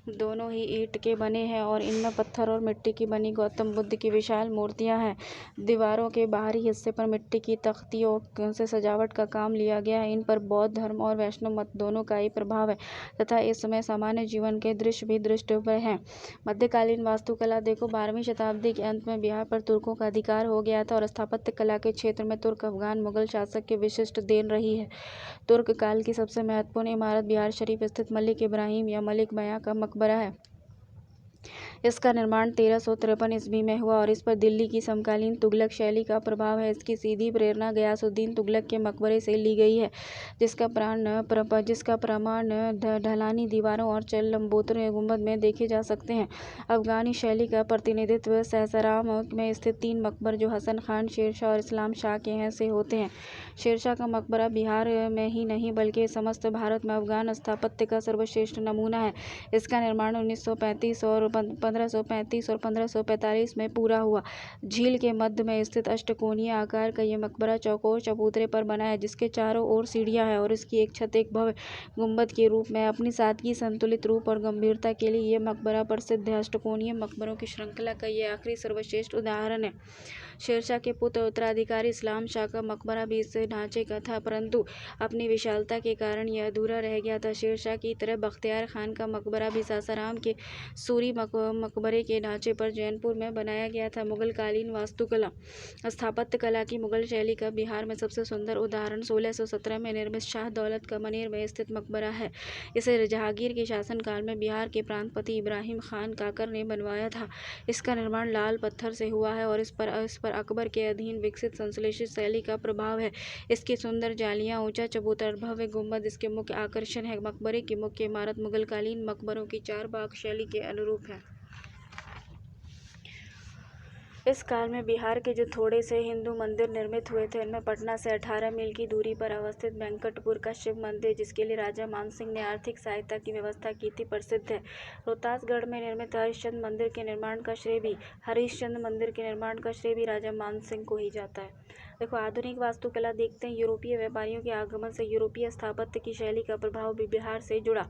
दोनों ही ईंट के बने हैं और इनमें पत्थर और मिट्टी की बनी गौतम बुद्ध की विशाल मूर्तियां हैं। दीवारों के बाहरी हिस्से पर मिट्टी की तख्तियों से सजावट का काम लिया गया है। इन पर बौद्ध धर्म और वैष्णव मत दोनों का ही प्रभाव है तथा इस समय सामान्य जीवन के दृश्य भी दृष्ट हुए हैं। मध्यकालीन वास्तुकला देखो 12वीं शताब्दी के अंत में बिहार पर तुर्कों का अधिकार हो गया था और स्थापत्य कला के क्षेत्र में तुर्क अफगान मुगल शासक की विशिष्ट देन रही है। तुर्क काल की सबसे महत्वपूर्ण इमारत बिहार शरीफ स्थित मलिक इब्राहिम या मलिक बयां का मकबरा है। इसका निर्माण 1353 ईस्वी में हुआ और इस पर दिल्ली की समकालीन तुगलक शैली का प्रभाव है। इसकी सीधी प्रेरणा गयासुद्दीन तुगलक के मकबरे से ली गई है, जिसका प्रमाण ढलानी दीवारों और लंबोदर गुंबद में देखे जा सकते हैं। अफगानी शैली का प्रतिनिधित्व सहसराम में स्थित 3 मकबर जो हसन खान, शेरशाह और इस्लाम शाह के हैं से होते हैं। शेरशाह का मकबरा बिहार में ही नहीं बल्कि समस्त भारत में अफगान स्थापत्य का सर्वश्रेष्ठ नमूना है। इसका निर्माण 1535 और 1545 में पूरा हुआ। झील के मध्य में स्थित अष्टकोणीय आकार का यह मकबरा चौकोर चबूतरे पर बना है, जिसके चारों ओर सीढ़ियां हैं और इसकी एक छत एक भव्य गुंबद के रूप में अपनी सादगी, संतुलित रूप और गंभीरता के लिए यह मकबरा प्रसिद्ध है। अष्टकोणीय मकबरों की श्रृंखला का यह आखिरी सर्वश्रेष्ठ उदाहरण है। शेरशाह के पुत्र उत्तराधिकारी इस्लाम शाह का मकबरा भी इस ढांचे का था, परंतु अपनी विशालता के कारण यह अधूरा रह गया था। शेरशाह की तरह बख्तियार खान का मकबरा भी सासाराम के सूरी मकबरे के ढांचे पर जैनपुर में बनाया गया था। मुगल कालीन वास्तुकला स्थापत्य कला की मुगल शैली का बिहार में सबसे सुंदर उदाहरण 1617 में निर्मित शाह दौलत का मनेर में स्थित मकबरा है। इसे जहांगीर के शासनकाल में बिहार के प्रांतपति इब्राहिम खान काकर ने बनवाया था। इसका निर्माण लाल पत्थर से हुआ है और इस पर अकबर के अधीन विकसित संश्लेषित शैली का प्रभाव है। इसकी सुंदर जालियां, ऊंचा चबूतरा, भव्य गुंबद इसके मुख्य आकर्षण है। मकबरे की मुख्य इमारत मुगल कालीन मकबरों की 4 बाग शैली के अनुरूप है। इस काल में बिहार के जो थोड़े से हिंदू मंदिर निर्मित हुए थे, इनमें पटना से 18 मील की दूरी पर अवस्थित वेंकटपुर का शिव मंदिर, जिसके लिए राजा मानसिंह ने आर्थिक सहायता की व्यवस्था की थी, प्रसिद्ध है। रोहतासगढ़ में निर्मित हरिश्चंद्र मंदिर के निर्माण का श्रेय भी राजा मानसिंह को ही जाता है। देखो, आधुनिक वास्तुकला देखते हैं। यूरोपीय व्यापारियों के आगमन से यूरोपीय स्थापत्य की शैली का प्रभाव भी बिहार से जुड़ा।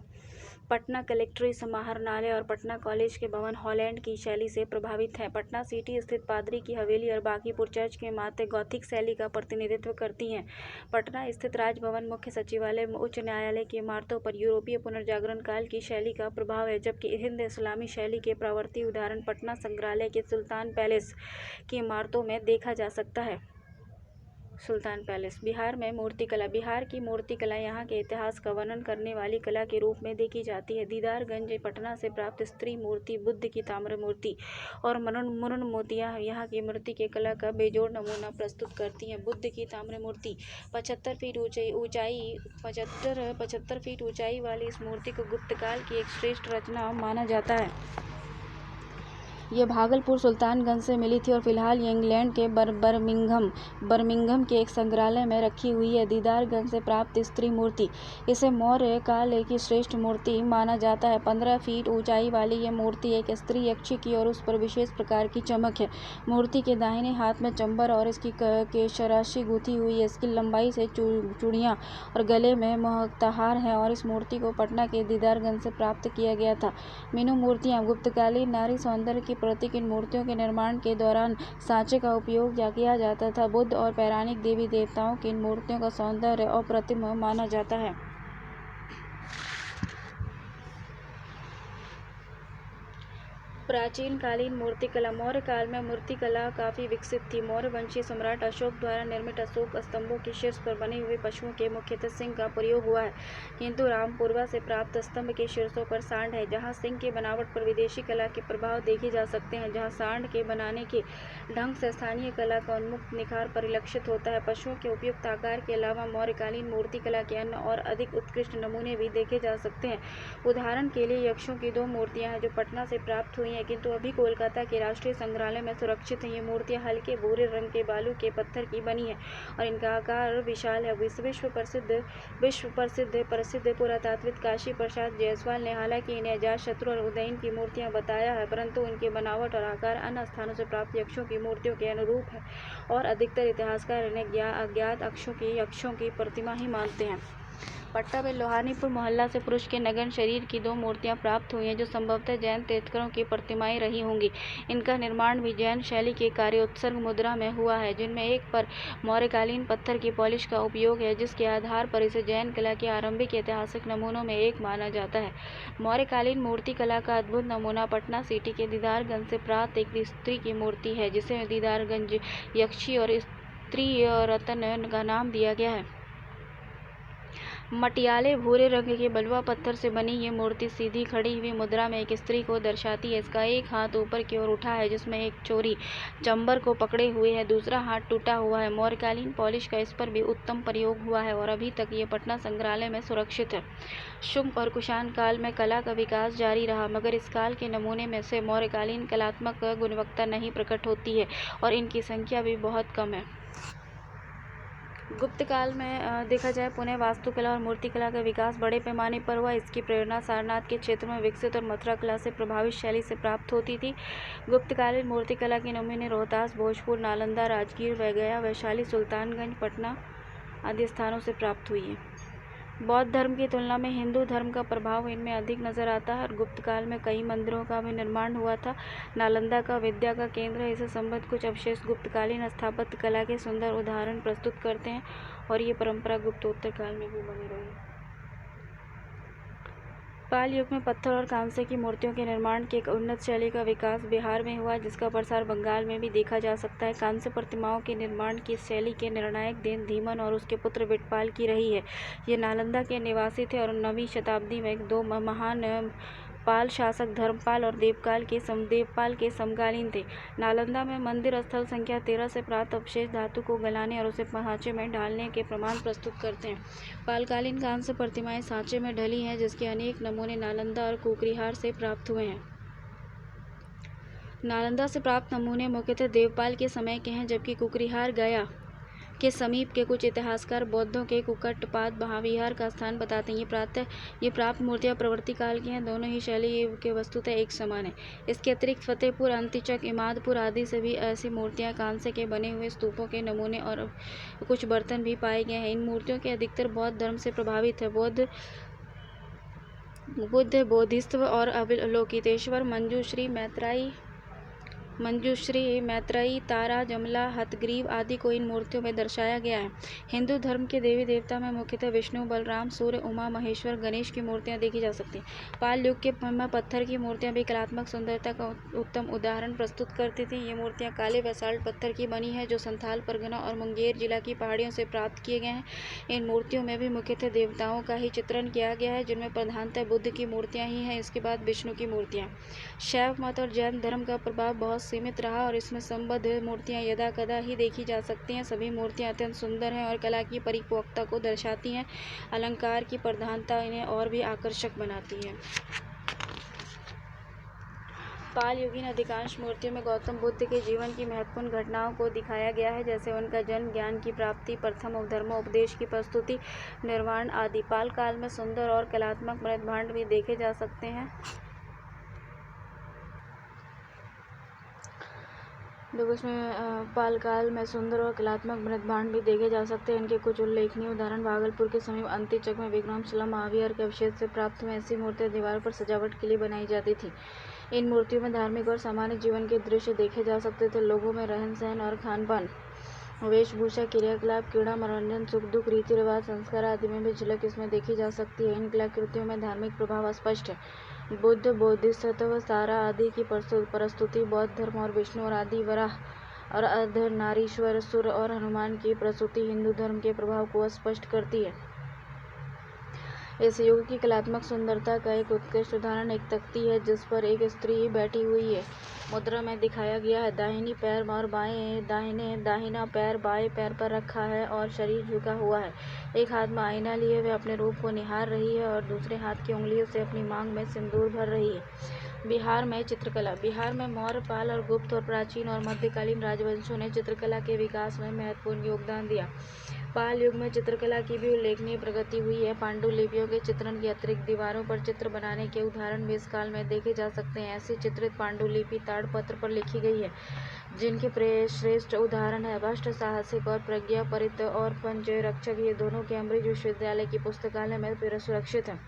पटना कलेक्ट्री समाहरणालय और पटना कॉलेज के भवन हॉलैंड की शैली से प्रभावित हैं। पटना सिटी स्थित पादरी की हवेली और बांकीपुर चर्च की इमारतें गॉथिक शैली का प्रतिनिधित्व करती हैं। पटना स्थित राजभवन, मुख्य सचिवालय, उच्च न्यायालय की इमारतों पर यूरोपीय पुनर्जागरण काल की शैली का प्रभाव है, जबकि हिंद इस्लामी शैली के प्रवर्ती उदाहरण पटना संग्रहालय के सुल्तान पैलेस की इमारतों में देखा जा सकता है। सुल्तान पैलेस। बिहार में मूर्तिकला। बिहार की मूर्तिकला यहाँ के इतिहास का वर्णन करने वाली कला के रूप में देखी जाती है। दीदारगंज पटना से प्राप्त स्त्री मूर्ति, बुद्ध की ताम्र मूर्ति और मुनन मोतियाँ यहाँ की मूर्ति के कला का बेजोड़ नमूना प्रस्तुत करती हैं। बुद्ध की ताम्र मूर्ति 75 फीट ऊंचाई वाली इस मूर्ति को गुप्त काल की एक श्रेष्ठ रचना माना जाता है। ये भागलपुर सुल्तानगंज से मिली थी और फिलहाल ये इंग्लैंड के बर्मिंघम के एक संग्रहालय में रखी हुई है। दीदारगंज से प्राप्त स्त्री मूर्ति, इसे मौर्य काल की श्रेष्ठ मूर्ति माना जाता है। 15 फीट ऊंचाई वाली ये मूर्ति एक स्त्री यक्षी की और उस पर विशेष प्रकार की चमक है। मूर्ति के दाहिने हाथ में चंबर और इसकी केशराशि गुथी हुई है। इसकी लंबाई से चूड़ियाँ और गले में मुक्ताहार है और इस मूर्ति को पटना के दीदारगंज से प्राप्त किया गया था। मीनू मूर्तियाँ गुप्तकालीन नारी सौंदर्य की प्रतीक। इन मूर्तियों के निर्माण के दौरान सांचे का उपयोग किया जाता था। बुद्ध और पौराणिक देवी देवताओं की इन मूर्तियों का सौंदर्य अप्रतिम माना जाता है। प्राचीन कालीन मूर्तिकला। मौर्य काल में मूर्तिकला काफी विकसित थी। मौर्य वंशीय सम्राट अशोक द्वारा निर्मित अशोक स्तंभों के शीर्ष पर बने हुए पशुओं के मुख्यतः सिंह का प्रयोग हुआ है, किंतु रामपुरवा से प्राप्त स्तंभ के शीर्षों पर सांड है। जहां सिंह के बनावट पर विदेशी कला के प्रभाव देखे जा सकते हैं, जहां सांड के बनाने के ढंग से स्थानीय कला का उन्मुक्त निखार परिलक्षित होता है। पशुओं के उपयुक्त आकार के अलावा मौर्यकालीन मूर्तिकला के अन्य और अधिक उत्कृष्ट नमूने भी देखे जा सकते हैं। उदाहरण के लिए यक्षों की 2 मूर्तियां हैं जो पटना से प्राप्त हुई हैं, किंतु अभी कोलकाता के राष्ट्रीय संग्रहालय में सुरक्षित हैं। ये मूर्तियां हल्के भूरे रंग के बालू के पत्थर की बनी हैं और इनका आकार विशाल है। विश्व प्रसिद्ध पुरातात्विक काशी प्रसाद जायसवाल ने हालांकि इन्हें अजातशत्रु और उदयन की मूर्तियां बताया है, परंतु इनकी बनावट और आकार अन्य स्थानों से प्राप्त यक्षों की मूर्तियों के अनुरूप है और अधिकतर इतिहासकार इन्हें अज्ञात यक्षों की प्रतिमा ही मानते हैं। पट्टा में लोहानीपुर मोहल्ला से पुरुष के नग्न शरीर की 2 मूर्तियां प्राप्त हुई हैं, जो संभवतः जैन तीर्थंकरों की प्रतिमाएं रही होंगी। इनका निर्माण भी जैन शैली के कार्योत्सर्ग मुद्रा में हुआ है, जिनमें एक पर मौर्यकालीन पत्थर की पॉलिश का उपयोग है, जिसके आधार पर इसे जैन कला के आरंभिक ऐतिहासिक नमूनों में एक माना जाता है। मौर्यकालीन मूर्ति कला का अद्भुत नमूना पटना सिटी के दीदारगंज से प्राप्त एक स्त्री की मूर्ति है, जिसे दीदारगंज यक्षी और स्त्री रत्न का नाम दिया गया है। मटियाले भूरे रंग के बलुआ पत्थर से बनी ये मूर्ति सीधी खड़ी हुई मुद्रा में एक स्त्री को दर्शाती है। इसका एक हाथ ऊपर की ओर उठा है, जिसमें एक चोरी चंबर को पकड़े हुए है, दूसरा हाथ टूटा हुआ है। मौर्यकालीन पॉलिश का इस पर भी उत्तम प्रयोग हुआ है और अभी तक ये पटना संग्रहालय में सुरक्षित है। शुंग और कुषाण काल में कला का विकास जारी रहा, मगर इस काल के नमूने में से मौर्यकालीन कलात्मक गुणवत्ता नहीं प्रकट होती है और इनकी संख्या भी बहुत कम है। गुप्त काल में देखा जाए पुणे वास्तुकला और मूर्तिकला का विकास बड़े पैमाने पर हुआ। इसकी प्रेरणा सारनाथ के क्षेत्र में विकसित और मथुरा कला से प्रभावित शैली से प्राप्त होती थी। गुप्तकालीन मूर्तिकला के नमूने रोहतास, भोजपुर, नालंदा, राजगीर, गया, वैशाली, सुल्तानगंज, पटना आदि स्थानों से प्राप्त हुई है। बौद्ध धर्म की तुलना में हिंदू धर्म का प्रभाव इनमें अधिक नजर आता है और गुप्त काल में कई मंदिरों का भी निर्माण हुआ था। नालंदा का विद्या का केंद्र है। इससे संबद्ध कुछ अवशेष गुप्तकालीन स्थापत्य कला के सुंदर उदाहरण प्रस्तुत करते हैं और ये परंपरा गुप्तोत्तर काल में भी बनी रही। पाल युग में पत्थर और कांसे की मूर्तियों के निर्माण की एक उन्नत शैली का विकास बिहार में हुआ, जिसका प्रसार बंगाल में भी देखा जा सकता है। कांस्य प्रतिमाओं के निर्माण की इस शैली के निर्णायक देन धीमन और उसके पुत्र विटपाल की रही है। ये नालंदा के निवासी थे और 9वीं शताब्दी में 2 महान पाल शासक धर्मपाल और देवपाल के समकालीन थे। नालंदा में मंदिर स्थल संख्या 13 से प्राप्त अवशेष धातु को गलाने और उसे सांचे में ढालने के प्रमाण प्रस्तुत करते हैं। पालकालीन कांस्य प्रतिमाएं सांचे में ढली हैं, जिसके अनेक नमूने नालंदा और कुकरीहार से प्राप्त हुए हैं। नालंदा से प्राप्त नमूने मुख्यतः देवपाल के समय के हैं, जबकि कुकरीहार गया के समीप के कुछ इतिहासकार बौद्धों के कुकटपाद महाविहार का स्थान बताते हैं। ये प्राप्त मूर्तियां प्रवृत्ति काल की हैं। दोनों ही शैली के वस्तुतः एक समान है। इसके अतिरिक्त फतेहपुर, अंतिचक, इमादपुर आदि से भी ऐसी मूर्तियां, कांसे के बने हुए स्तूपों के नमूने और कुछ बर्तन भी पाए गए हैं। इन मूर्तियों के अधिकतर बौद्ध धर्म से प्रभावित है। बुद्ध, बोधिसत्व और अवलोकितेश्वर, मंजूश्री, मैत्रेयी, तारा, जमला, हथग्रीव आदि को इन मूर्तियों में दर्शाया गया है। हिंदू धर्म के देवी देवता में मुख्यतः विष्णु, बलराम, सूर्य, उमा महेश्वर, गणेश की मूर्तियां देखी जा सकती हैं। पाल युग के में पत्थर की मूर्तियां भी कलात्मक सुंदरता का उत्तम उदाहरण प्रस्तुत करती थी। ये मूर्तियां काले बेसाल्ट पत्थर की बनी है, जो संथाल परगना और मुंगेर जिला की पहाड़ियों से प्राप्त किए गए हैं। इन मूर्तियों में भी मुख्यतः देवताओं का ही चित्रण किया गया है, जिनमें प्रधानतः बुद्ध की मूर्तियां ही हैं। इसके बाद विष्णु की मूर्तियां। शैव मत और जैन धर्म का प्रभाव बहुत सीमित रहा और इसमें संबद्ध मूर्तियां यदा कदा ही देखी जा सकती हैं। सभी मूर्तियां अत्यंत सुंदर हैं और कला की परिपक्वता को दर्शाती हैं। अलंकार की प्रधानता इन्हें और भी आकर्षक बनाती है। पाल युगीन अधिकांश मूर्तियों में गौतम बुद्ध के जीवन की महत्वपूर्ण घटनाओं को दिखाया गया है, जैसे उनका जन्म, ज्ञान की प्राप्ति, प्रथम धर्मोपदेश की प्रस्तुति, निर्वाण आदि। पाल काल में सुंदर और कलात्मक मृदभांड भी देखे जा सकते हैं। पाल काल में सुंदर और कलात्मक मृदभांड भी देखे जा सकते हैं। इनके कुछ उल्लेखनीय उदाहरण भागलपुर के समीप अंतिचक में विक्रमशिला महाविहार के अवशेष से प्राप्त हुए। ऐसी मूर्तियां दीवार पर सजावट के लिए बनाई जाती थी। इन मूर्तियों में धार्मिक और सामान्य जीवन के दृश्य देखे जा सकते थे। लोगों में रहन सहन और खान पान, वेशभूषा, क्रियाकलाप, क्रीड़ा, मनोरंजन, सुख दुख, रीति रिवाज, संस्कार आदि में भी झलक इसमें देखी जा सकती है। इन कलाकृतियों में धार्मिक प्रभाव स्पष्ट है। बुद्ध, बोधिसत्व, तारा आदि की प्रस्तुति, बौद्ध धर्म और विष्णु और आदि वराह और अर्धनारीश्वर, सूर्य और हनुमान की प्रस्तुति हिंदू धर्म के प्रभाव को स्पष्ट करती है। इस युग की कलात्मक सुंदरता का एक उत्कृष्ट उदाहरण एक तख्ती है, जिस पर एक स्त्री बैठी हुई है। मुद्रा में दिखाया गया है। दाहिनी पैर और दाहिना पैर बाएं पैर पर रखा है और शरीर झुका हुआ है। एक हाथ में आईना लिए वे अपने रूप को निहार रही है और दूसरे हाथ की उंगलियों से अपनी मांग में सिंदूर भर रही है। बिहार में चित्रकला। बिहार में मौर्य, पाल और गुप्त और प्राचीन और मध्यकालीन राजवंशों ने चित्रकला के विकास में महत्वपूर्ण योगदान दिया। पाल युग में चित्रकला की भी उल्लेखनीय प्रगति हुई है। पांडुलिपियों के चित्रण के अतिरिक्त दीवारों पर चित्र बनाने के उदाहरण भी इस काल में देखे जा सकते हैं। ऐसी चित्रित पांडुलिपि ताड़पत्र पर लिखी गई है, जिनके श्रेष्ठ उदाहरण है अष्ट साहसिक और प्रज्ञापरित और पंचरक्षक। ये दोनों कैम्ब्रिज विश्वविद्यालय की पुस्तकालय में सुरक्षित हैं।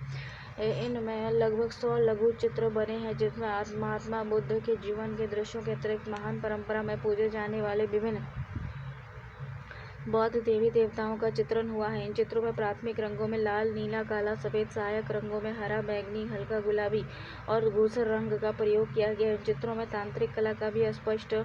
इनमें लगभग 100 लघु चित्र बने हैं, जिसमें महात्मा बुद्ध के जीवन के दृश्यों के अतिरिक्त महान परंपरा में पूजे जाने वाले विभिन्न बौद्ध देवी देवताओं का चित्रण हुआ है। इन चित्रों में प्राथमिक रंगों में लाल, नीला, काला, सफ़ेद, सहायक रंगों में हरा, बैंगनी, हल्का गुलाबी और धूसर रंग का प्रयोग किया गया है। इन चित्रों में तांत्रिक कला का भी अस्पष्ट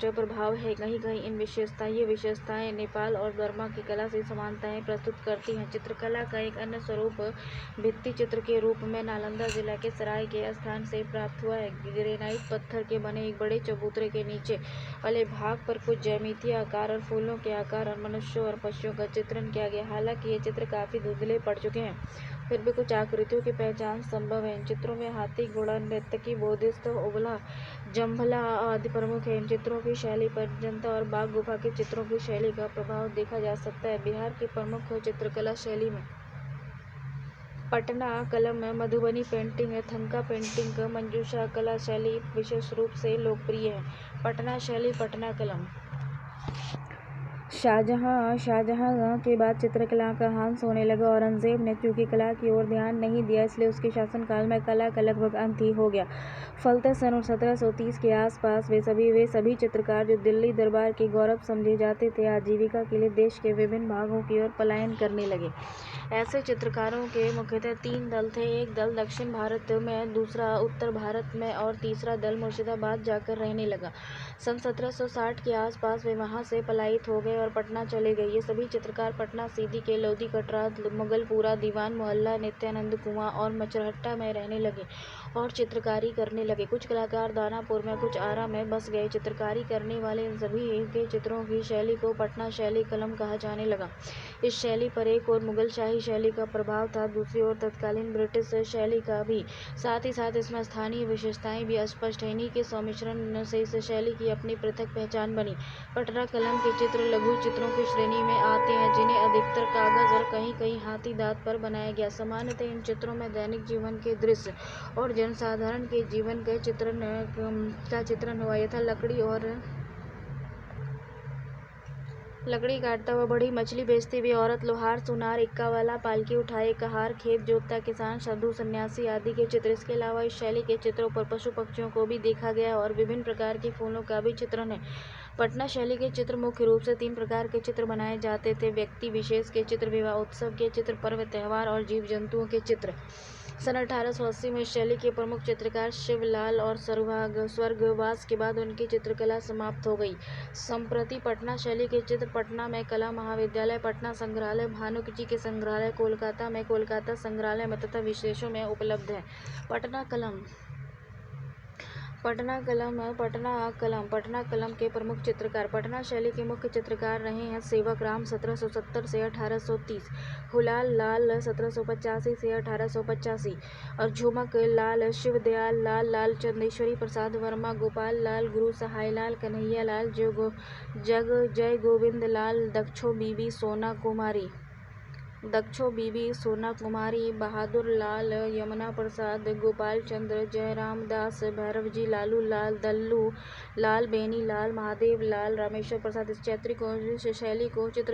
प्रभाव है। कहीं कहीं ये विशेषताएं नेपाल और बर्मा की कला से समानताएं प्रस्तुत करती हैं। चित्रकला का एक अन्य स्वरूप भित्ति चित्र के रूप में नालंदा जिला के सराय के स्थान से प्राप्त हुआ है। ग्रेनाइट पत्थर के बने एक बड़े चबूतरे के नीचे वाले भाग पर कुछ ज्यामितीय आकार और फूलों के आकार और मनुष्यों और पक्षियों का चित्रण किया गया। हालांकि ये चित्र काफ़ी धुंधले पड़ चुके हैं, फिर भी कुछ आकृतियों की पहचान संभव है। इन चित्रों में हाथी, घोड़ा, नर्तकी, बोधिसत्व, उबला, जंभला आदि प्रमुख हैं। इन चित्रों की शैली पर जनता और बाघ गुफा के चित्रों की शैली का प्रभाव देखा जा सकता है। बिहार की प्रमुख चित्रकला शैली में पटना कलम, मधुबनी पेंटिंग, थंका पेंटिंग, मंजूषा कला शैली विशेष रूप से लोकप्रिय है। पटना शैली, पटना कलम। शाहजहां के बाद चित्रकला का ह्रास होने लगा। औरंगजेब ने चूंकि कला की ओर ध्यान नहीं दिया, इसलिए उसके शासनकाल में कला का लगभग अंत ही हो गया। फलतः सन 1730 के आसपास वे सभी चित्रकार जो दिल्ली दरबार के गौरव समझे जाते थे, आजीविका के लिए देश के विभिन्न भागों की ओर पलायन करने लगे। ऐसे चित्रकारों के मुख्यतः 3 दल थे। एक दल दक्षिण भारत में, दूसरा उत्तर भारत में और तीसरा दल मुर्शिदाबाद जाकर रहने लगा। सन 1760 के आसपास वे वहां से पलायित हो गए और पटना चले गए। ये सभी चित्रकार पटना, सीधी के लोधी कटरा, मुगलपुरा, दीवान मोहल्ला, नित्यानंद कुआं और मचरहट्टा में रहने लगे और चित्रकारी करने लगे। कुछ कलाकार दानापुर में, कुछ आरा में बस गए। चित्रकारी करने वाले इन सभी के चित्रों की शैली को पटना शैली कलम कहा जाने लगा। इस शैली पर एक और मुगल शाही शैली का प्रभाव था, दूसरी ओर तत्कालीन ब्रिटिश शैली का भी। साथ ही साथ इसमें स्थानीय विशेषताएं भी स्पष्ट हैं। इन्हीं के सम्मिश्रण से इस शैली की अपनी पृथक पहचान बनी। पटना कलम के चित्र लघु चित्रों की श्रेणी में आते हैं, जिन्हें अधिकतर कागज और कहीं कहीं हाथी दांत पर बनाया गया। सामान्यतः इन चित्रों में दैनिक जीवन के दृश्य और जनसाधारण के जीवन के चित्रण हुआ, यथा लकड़ी काटता हुआ, बड़ी मछली बेचती हुई औरत, लोहार, सुनार, इक्का वाला, पालकी उठाए कहार, खेत जोतता किसान, साधु सन्यासी आदि के चित्र। इसके अलावा इस शैली के चित्रों पर पशु पक्षियों को भी देखा गया और विभिन्न प्रकार के फूलों का भी चित्रण है। पटना शैली के चित्र मुख्य रूप से 3 प्रकार के चित्र बनाए जाते थे: व्यक्ति विशेष के चित्र, विवाह उत्सव के चित्र, पर्व त्योहार और जीव जंतुओं के चित्र। सन 1880 में इस शैली के प्रमुख चित्रकार शिवलाल और स्वर्गवास के बाद उनकी चित्रकला समाप्त हो गई। संप्रति पटना शैली के चित्र पटना में कला महाविद्यालय, पटना संग्रहालय, भानुजी के संग्रहालय, कोलकाता में कोलकाता संग्रहालय में तथा विदेशों में उपलब्ध है। पटना कलम के प्रमुख चित्रकार। पटना शैली के मुख्य चित्रकार रहे हैं सेवक राम 1770 से 1830, हुलाल लाल 1785 से 1885 और झुमक लाल, शिवदयाल लाल, लालचंद, ईश्वरी प्रसाद वर्मा, गोपाल लाल, गुरु सहाय लाल, कन्हैया लाल, जय गोविंद लाल, दक्षो बीबी सोना कुमारी, बहादुर लाल, यमुना प्रसाद, गोपाल चंद्र, जयराम दास, भैरवजी, लालू लाल, दल्लू लाल, बेनी लाल, महादेव लाल, रामेश्वर प्रसाद। इस चित्र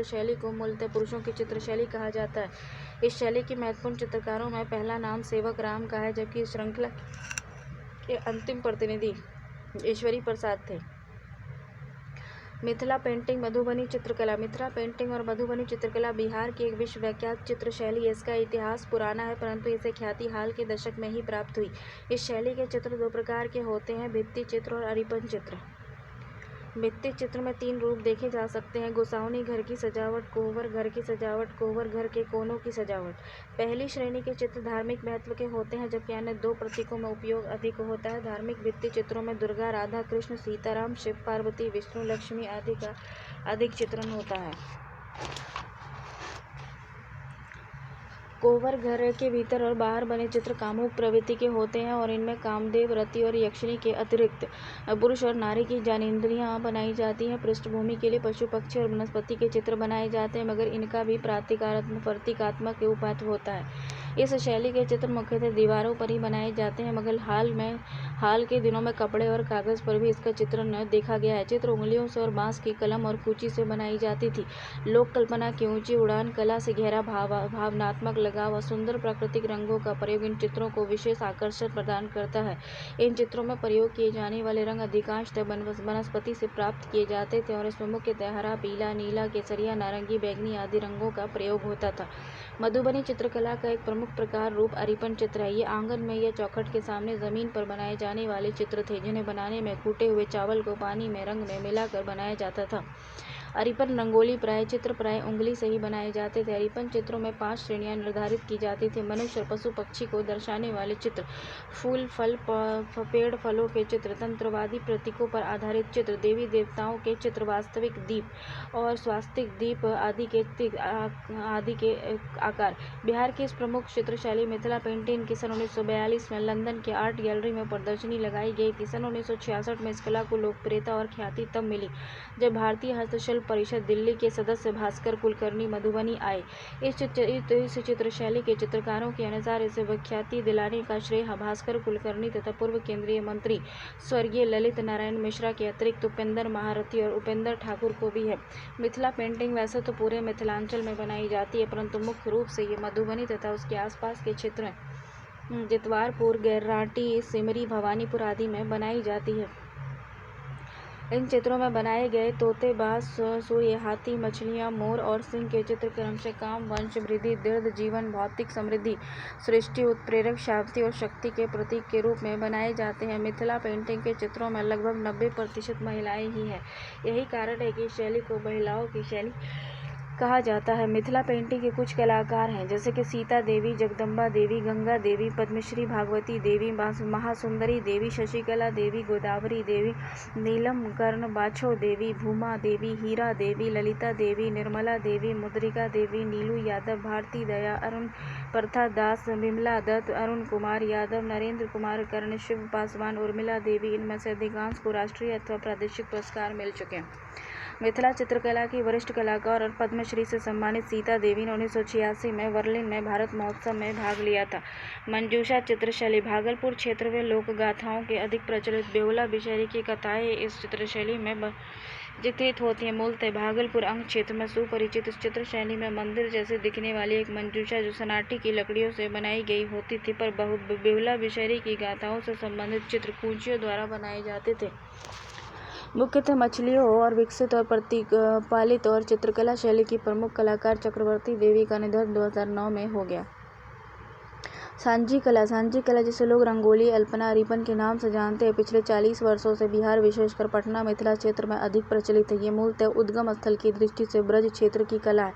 शैली को मूलतः पुरुषों की चित्र शैली कहा जाता है। इस शैली के महत्वपूर्ण चित्रकारों में पहला नाम सेवक राम का है, जबकि इस श्रृंखला के अंतिम प्रतिनिधि ईश्वरी प्रसाद थे। मिथिला पेंटिंग, मधुबनी चित्रकला। मिथिला पेंटिंग और मधुबनी चित्रकला बिहार की एक विश्वविख्यात चित्र शैली है। इसका इतिहास पुराना है, परंतु इसे ख्याति हाल के दशक में ही प्राप्त हुई। इस शैली के चित्र 2 प्रकार के होते हैं: भित्ति चित्र और अरिपन चित्र। भित्ति चित्र में 3 रूप देखे जा सकते हैं: गोसाउनी घर की सजावट, कोहबर घर की सजावट, कोहबर घर के कोनों की सजावट। पहली श्रेणी के चित्र धार्मिक महत्व के होते हैं, जबकि अन्य 2 प्रतीकों में उपयोग अधिक होता है। धार्मिक भित्ति चित्रों में दुर्गा, राधा कृष्ण, सीताराम, शिव पार्वती, विष्णु लक्ष्मी आदि का अधिक चित्रण होता है। कोहबर घर के भीतर और बाहर बने चित्र कामुक प्रवृत्ति के होते हैं और इनमें कामदेव, रति और यक्षिणी के अतिरिक्त पुरुष और नारी की ज्ञानेंद्रियां बनाई जाती हैं। पृष्ठभूमि के लिए पशु, पक्षी और वनस्पति के चित्र बनाए जाते हैं, मगर इनका भी प्रतीकात्मक महत्व होता है। इस शैली के चित्र मुख्यतः दीवारों पर ही बनाए जाते हैं, मगर हाल के दिनों में कपड़े और कागज पर भी इसका चित्रण देखा गया है। चित्र उंगलियों से और बांस की कलम और कूची से बनाई जाती थी। लोक कल्पना की ऊंची उड़ान, कला से गहरा भावनात्मक लगाव और सुंदर प्राकृतिक रंगों का प्रयोग इन चित्रों को विशेष आकर्षण प्रदान करता है। इन चित्रों में प्रयोग किए जाने वाले रंग अधिकांशतः वनस्पति से प्राप्त किए जाते थे और इसमें मुख्यतः हरा, पीला, नीला, केसरिया, नारंगी, बैंगनी आदि रंगों का प्रयोग होता था। मधुबनी चित्रकला का एक प्रमुख प्रकार रूप अरिपन चित्र है। ये आंगन में या चौखट के सामने जमीन पर बनाए जाने वाले चित्र थे, जिन्हें बनाने में कूटे हुए चावल को पानी में रंग में मिलाकर बनाया जाता था। अरिपन रंगोली चित्र प्राय उंगली से ही बनाए जाते थे। अरिपन चित्रों में 5 श्रेणियां निर्धारित की जाती थी: मनुष्य और पशु पक्षी को दर्शाने वाले चित्र, फूल फल पेड़ फलों के चित्र, तंत्रवादी प्रतीकों पर आधारित चित्र, देवी देवताओं के चित्र, वास्तविक दीप और स्वास्तिक दीप आदि के आकार। बिहार की इस प्रमुख चित्रशैली मिथिला पेंटिंग की सन 1942 में लंदन के आर्ट गैलरी में प्रदर्शनी लगाई गई थी। सन 1966 में इस कला को लोकप्रियता और ख्याति तब मिली जब भारतीय हस्तशिल्प परिषद दिल्ली के सदस्य भास्कर कुलकर्णी मधुबनी आए। इस चित्रशैली के चित्रकारों के अनुसार इसे विख्याति दिलाने का श्रेय भास्कर कुलकर्णी तथा पूर्व केंद्रीय मंत्री स्वर्गीय ललित नारायण मिश्रा के अतिरिक्त उपेंद्र महारथी और उपेंद्र ठाकुर को भी है। मिथिला पेंटिंग वैसे तो पूरे मिथिलांचल में बनाई जाती है, परंतु मुख्य रूप से ये मधुबनी तथा उसके आसपास के क्षेत्र जितवारपुर, गैराटी, सिमरी, भवानीपुर आदि में बनाई जाती है। इन चित्रों में बनाए गए तोते, बाज, सूर्य, हाथी, मछलियां, मोर और सिंह के चित्र क्रमशः काम, वंश वृद्धि, दीर्घ जीवन, भौतिक समृद्धि, सृष्टि, उत्प्रेरक, शांति और शक्ति के प्रतीक के रूप में बनाए जाते हैं। मिथिला पेंटिंग के चित्रों में लगभग 90% महिलाएं ही हैं। यही कारण है कि इस शैली को महिलाओं की शैली कहा जाता है। मिथिला पेंटिंग के कुछ कलाकार हैं, जैसे कि सीता देवी, जगदम्बा देवी, गंगा देवी, पद्मश्री, भागवती देवी, महासुंदरी देवी, शशिकला देवी, गोदावरी देवी, नीलम कर्ण, बाछो देवी, भूमा देवी, हीरा देवी, ललिता देवी, निर्मला देवी, मुद्रिका देवी, नीलू यादव, भारती दया, अरुण प्रथा दास, विमला दत्त, अरुण कुमार यादव, नरेंद्र कुमार कर्ण, शिव पासवान, उर्मिला देवी, इनमें से अधिकांश को राष्ट्रीय अथवा प्रादेशिक पुरस्कार मिल चुके हैं। मिथिला चित्रकला की वरिष्ठ कलाकार और पद्मश्री से सम्मानित सीता देवी ने 1986 में बर्लिन में भारत महोत्सव में भाग लिया था। मंजूषा चित्रशैली भागलपुर क्षेत्र में लोक गाथाओं के अधिक प्रचलित बेहुला बिशहरी की कथाएं इस चित्रशैली में चित्रित होती हैं। मूलतः भागलपुर अंग क्षेत्र में सुपरिचित इस चित्रशैली में मंदिर जैसे दिखने वाली एक मंजूषा जो सनाटी की लकड़ियों से बनाई गई होती थी, पर बेहुला बिशहरी की गाथाओं से संबंधित चित्र कूंचियों द्वारा बनाए जाते थे। मुख्यतः मछलियों और विकसित और पालित और चित्रकला शैली की प्रमुख कलाकार चक्रवर्ती देवी का निधन 2009 में हो गया। सांझी कला जिसे लोग रंगोली, अल्पना, अरिपन के नाम से जानते हैं, पिछले 40 वर्षों से बिहार विशेषकर पटना मिथिला क्षेत्र में अधिक प्रचलित है। ये मूलतः उद्गम स्थल की दृष्टि से ब्रज क्षेत्र की कला है।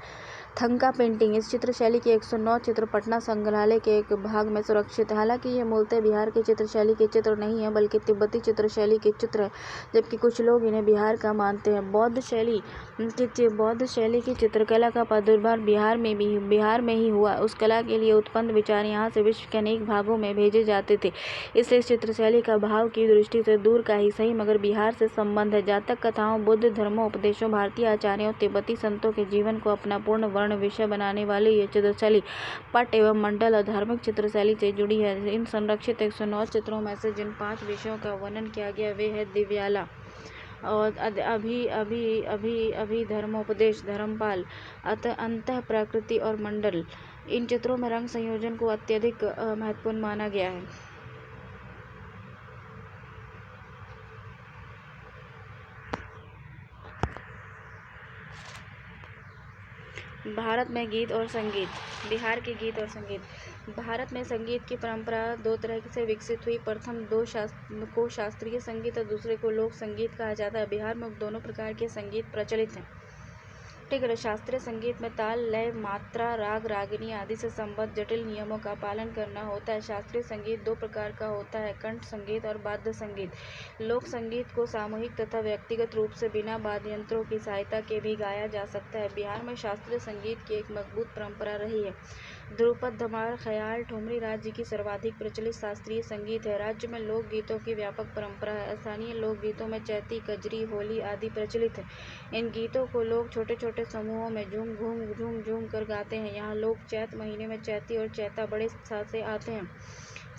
थंका पेंटिंग इस चित्रशैली के 109 चित्र पटना संग्रहालय के एक भाग में सुरक्षित है। हालांकि ये मूलतः बिहार की चित्रशैली के चित्र नहीं है, बल्कि तिब्बती चित्रशैली के चित्र है, जबकि कुछ लोग इन्हें बिहार का मानते हैं। बौद्ध शैली की चित्रकला का प्रादुर्भाव बिहार में ही हुआ। उस कला के लिए उत्पन्न विचार यहाँ से विश्व के अनेक भागों में भेजे जाते थे, इसलिए इस चित्रशैली का भाव की दृष्टि से दूर का ही सही मगर बिहार से संबंध है। जातक कथाओं, बुद्ध धर्मोपदेशों, भारतीय आचार्यों, तिब्बती संतों के जीवन को अपना पूर्ण वर्ण विषय बनाने वाली यह चित्रशैली पट एवं मंडल और धार्मिक चित्रशैली से जुड़ी है। इन संरक्षित 109 चित्रों में से जिन 5 विषयों का वर्णन किया गया वे है दिव्याला और अभी धर्मोपदेश, धर्मपाल, अंतः प्रकृति और मंडल। इन चित्रों में रंग संयोजन को अत्यधिक महत्वपूर्ण माना गया है। भारत में गीत और संगीत। बिहार के गीत और संगीत। भारत में संगीत की परंपरा 2 तरह से विकसित हुई। प्रथम को शास्त्रीय संगीत और दूसरे को लोक संगीत कहा जाता है। बिहार में दोनों प्रकार के संगीत प्रचलित हैं। ठीक है, शास्त्रीय संगीत में ताल, लय, मात्रा, राग, रागिनी आदि से संबद्ध जटिल नियमों का पालन करना होता है। शास्त्रीय संगीत 2 प्रकार का होता है, कंठ संगीत और वाद्य संगीत। लोक संगीत को सामूहिक तथा व्यक्तिगत रूप से बिना वाद्य यंत्रों की सहायता के भी गाया जा सकता है। बिहार में शास्त्रीय संगीत की एक मजबूत परंपरा रही है। ध्रुपद, धमार, ख्याल, ठुमरी राज्य की सर्वाधिक प्रचलित शास्त्रीय संगीत है। राज्य में लोक गीतों की व्यापक परंपरा है। स्थानीय लोक गीतों में चैती, कजरी, होली आदि प्रचलित है। इन गीतों को लोग छोटे छोटे समूहों में झूम झूम कर गाते हैं। यहाँ लोग चैत महीने में चैती और चैता बड़े उत्साह से आते हैं।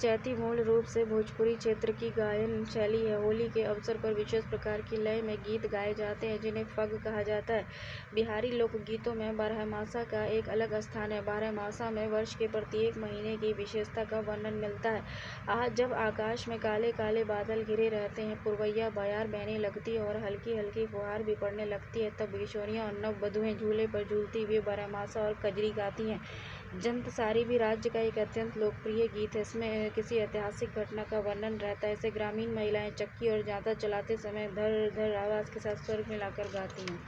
चैती मूल रूप से भोजपुरी क्षेत्र की गायन शैली है। होली के अवसर पर विशेष प्रकार की लय में गीत गाए जाते हैं जिन्हें फग कहा जाता है। बिहारी लोकगीतों में बारहमासा का एक अलग स्थान है। बारहमासा में वर्ष के प्रत्येक महीने की विशेषता का वर्णन मिलता है। आज जब आकाश में काले काले बादल घिरे रहते हैं, पुरवैया बयार बहने लगती है और हल्की हल्की फुहार भी पड़ने लगती है, तब किशोरियाँ और नववधुएं झूले पर झूलती हुई बारहमासा और कजरी गाती हैं। जंतसारी भी राज्य का एक अत्यंत लोकप्रिय गीत है। इसमें किसी ऐतिहासिक घटना का वर्णन रहता है। इसे ग्रामीण महिलाएं चक्की और जांता चलाते समय धर धर आवाज़ के साथ स्वर मिलाकर गाती हैं।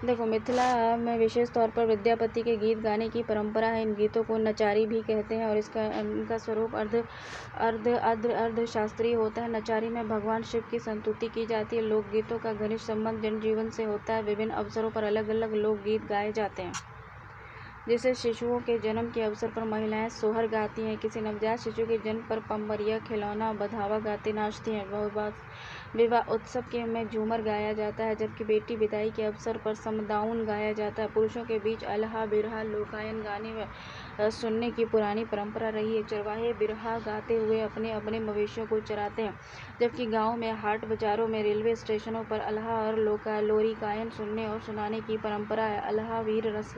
देखो, मिथिला में विशेष तौर पर विद्यापति के गीत गाने की परंपरा है। इन गीतों को नचारी भी कहते हैं और इनका स्वरूप अर्ध शास्त्रीय होता है। नचारी में भगवान शिव की संस्तुति की जाती है। लोकगीतों का घनिष्ठ संबंध जनजीवन से होता है। विभिन्न अवसरों पर अलग अलग लोकगीत गाए जाते हैं। जैसे शिशुओं के जन्म के अवसर पर महिलाएं सोहर गाती हैं। किसी नवजात शिशु के जन्म पर पंबरिया, खिलौना, बधावा गाते नाचती हैं। विवाह उत्सव में झूमर गाया जाता है, जबकि बेटी विदाई के अवसर पर समदाउन गाया जाता है। पुरुषों के बीच अल्लाह बिरहा लोकायन गाने में सुनने की पुरानी परंपरा रही है। चरवाहे बिरहा गाते हुए अपने अपने मवेशियों को चराते हैं, जबकि गाँव में हाट बाजारों में रेलवे स्टेशनों पर अल्लाह और लोरी गायन सुनने और सुनाने की परंपरा है। अल्लाह वीर रस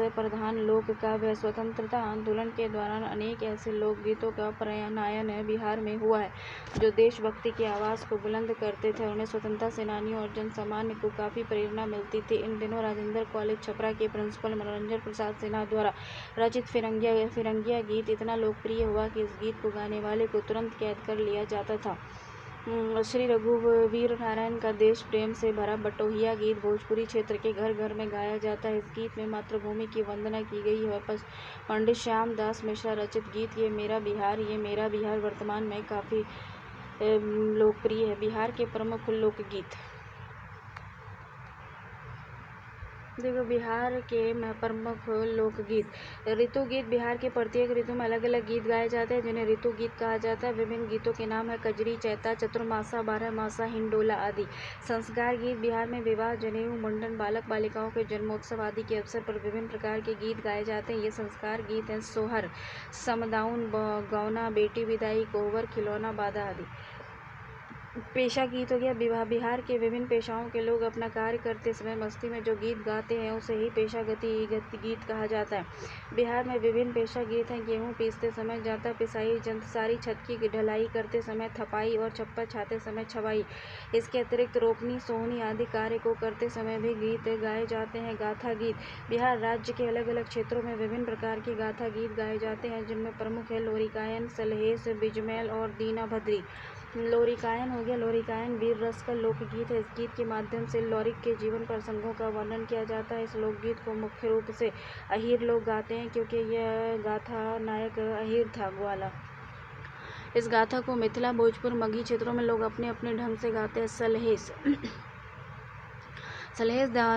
प्रधान लोक काव्य। स्वतंत्रता आंदोलन के दौरान अनेक ऐसे लोकगीतों का प्रयानायन बिहार में हुआ है जो देशभक्ति की आवाज़ को बुलंद करते थे। उन्हें स्वतंत्रता सेनानियों और जनसामान्य को काफ़ी प्रेरणा मिलती थी। इन दिनों राजेंद्र कॉलेज छपरा के प्रिंसिपल मनोरंजन प्रसाद सिन्हा द्वारा रचित फिरंगिया गीत इतना लोकप्रिय हुआ कि इस गीत को गाने वाले को तुरंत कैद कर लिया जाता था। श्री रघुवीर नारायण का देश प्रेम से भरा बटोहिया गीत भोजपुरी क्षेत्र के घर घर में गाया जाता है। इस गीत में मातृभूमि की वंदना की गई है। पंडित श्याम दास मिश्रा रचित गीत ये मेरा बिहार वर्तमान में काफ़ी लोकप्रिय है। बिहार के प्रमुख लोकगीत। देखो, बिहार के प्रमुख लोकगीत। ऋतु गीत। बिहार के प्रत्येक ऋतु में अलग अलग गीत गाए जाते हैं जिन्हें ऋतु गीत कहा जाता है। विभिन्न गीतों के नाम है कजरी, चैता, चतुर्मासा, बारहमासा, हिंडोला आदि। संस्कार गीत। बिहार में विवाह, जनेऊ, मुंडन, बालक बालिकाओं के जन्मोत्सव आदि के अवसर पर विभिन्न प्रकार के गीत गाए जाते हैं। ये संस्कार गीत हैं। सोहर, समदाउन, गौना, बेटी विदाई, कोहबर, खिलौना, बाधा आदि। पेशा गीत हो गया। बिहार के विभिन्न पेशाओं के लोग अपना कार्य करते समय मस्ती में जो गीत गाते हैं उसे ही पेशागती गीत कहा जाता है। बिहार में विभिन्न पेशा गीत हैं। गेहूँ पीसते समय जांता पिसाई, जंतसारी, छत की ढलाई करते समय थपाई और छप्पर छाते समय छवाई। इसके अतिरिक्त रोपनी, सोहनी आदि कार्य को करते समय भी गीत गाए जाते हैं। गाथा गीत। बिहार राज्य के अलग अलग क्षेत्रों में विभिन्न प्रकार के गाथा गीत गाए जाते हैं जिनमें प्रमुख है लोरिकायन, सलहेस, बिजमैल और दीना भद्री। लोरिकायन हो गया। लोरिकायन वीर रस का लोकगीत है। इस गीत के माध्यम से लोरिक के जीवन प्रसंगों का वर्णन किया जाता है। इस लोकगीत को मुख्य रूप से अहीर लोग गाते हैं क्योंकि यह गाथा नायक अहीर था ग्वाला। इस गाथा को मिथिला, भोजपुर, मगही क्षेत्रों में लोग अपने अपने ढंग से गाते हैं। सलहेस।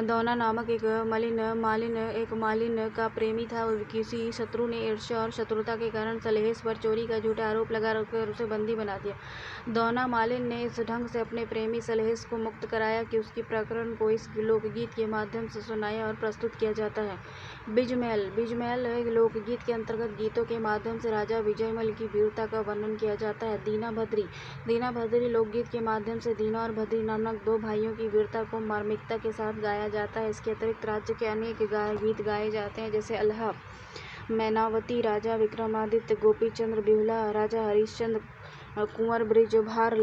दौना नामक एक मालिन का प्रेमी था। किसी शत्रु ने ईर्ष्या और शत्रुता के कारण सलहेस पर चोरी का झूठा आरोप लगा कर उसे बंदी बना दिया। दौना मालिन ने इस ढंग से अपने प्रेमी सलहेस को मुक्त कराया कि उसकी प्रकरण को इस लोकगीत के माध्यम से सुनाया और प्रस्तुत किया जाता है। बिजमैल लोकगीत के अंतर्गत गीतों के माध्यम से राजा विजयमल की वीरता का वर्णन किया जाता है। दीना भद्री लोकगीत के माध्यम से दीना और भद्री नामक दो भाइयों की वीरता को मार्मिकता के साथ गाया जाता है। इसके अतिरिक्त राज्य के अनेक गीत गाए जाते हैं जैसे अल्लाह, मैनावती, राजा विक्रमादित्य, गोपीचंद्र बिहुला, राजा हरिश्चंद्र, कुंवर ब्रिजभार,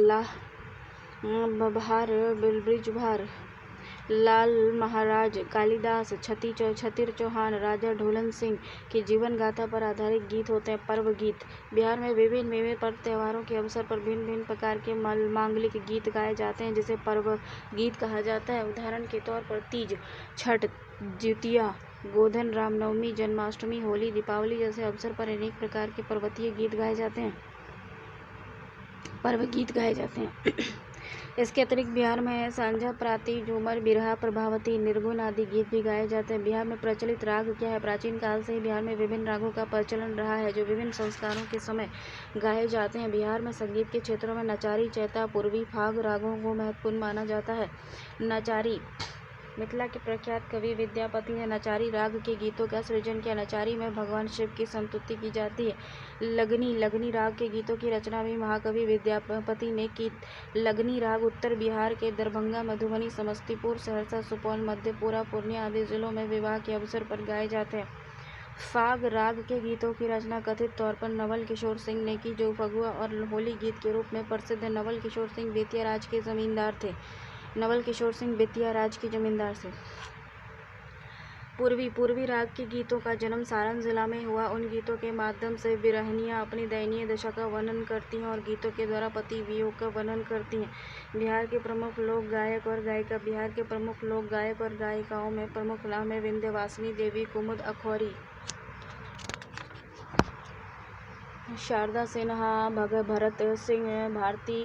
लाल महाराज, कालिदास, छतिर चौहान, राजा ढोलन सिंह की जीवन गाथा पर आधारित गीत होते हैं। पर्व गीत। बिहार में विभिन्न पर्व त्योहारों के अवसर पर भिन्न भिन्न प्रकार के मांगलिक गीत गाए जाते हैं जिसे पर्व गीत कहा जाता है। उदाहरण के तौर पर तीज, छठ, जितिया, गोधन, रामनवमी, जन्माष्टमी, होली, दीपावली जैसे अवसर पर अनेक प्रकार के पर्वतीय गीत गाए जाते हैं। पर्व गीत गाए जाते हैं। इसके अतिरिक्त बिहार में सांझा, प्राति, झूमर, बिरहा, प्रभावती, निर्गुण आदि गीत भी गाए जाते हैं। बिहार में प्रचलित राग क्या है? प्राचीन काल से ही बिहार में विभिन्न रागों का प्रचलन रहा है जो विभिन्न संस्कारों के समय गाए जाते हैं। बिहार में संगीत के क्षेत्रों में नचारी, चैता, पूर्वी, फाग रागों को महत्वपूर्ण माना जाता है। नचारी मिथिला के प्रख्यात कवि विद्यापति ने नचारी राग के गीतों का सृजन किया। नचारी में भगवान शिव की संस्तुति की जाती है। लगनी राग के गीतों की रचना भी महाकवि विद्यापति ने की। लगनी राग उत्तर बिहार के दरभंगा, मधुबनी, समस्तीपुर, सहरसा, सुपौल, मधेपुरा, पूर्णिया आदि जिलों में विवाह के अवसर पर गाए जाते हैं। फाग राग के गीतों की रचना कथित तौर पर नवल किशोर सिंह ने की, जो फगुआ और होली गीत के रूप में प्रसिद्ध है। नवल किशोर सिंह बेतिया राज के जमींदार थे। नवल किशोर सिंह बेतिया राज के जमींदार थे। पूर्वी राग के गीतों का जन्म सारण जिला में हुआ। उन गीतों के माध्यम से विरहिणियाँ अपनी दयनीय दशा का वर्णन करती हैं और गीतों के द्वारा पति वियोग का वर्णन करती हैं। बिहार के प्रमुख लोक गायक और गायिका। बिहार के प्रमुख लोक गायक और गायिकाओं में प्रमुख नाम है विंध्यवासिनी देवी, कुमुद अखौरी, शारदा सिन्हा, भरत सिंह, भारती,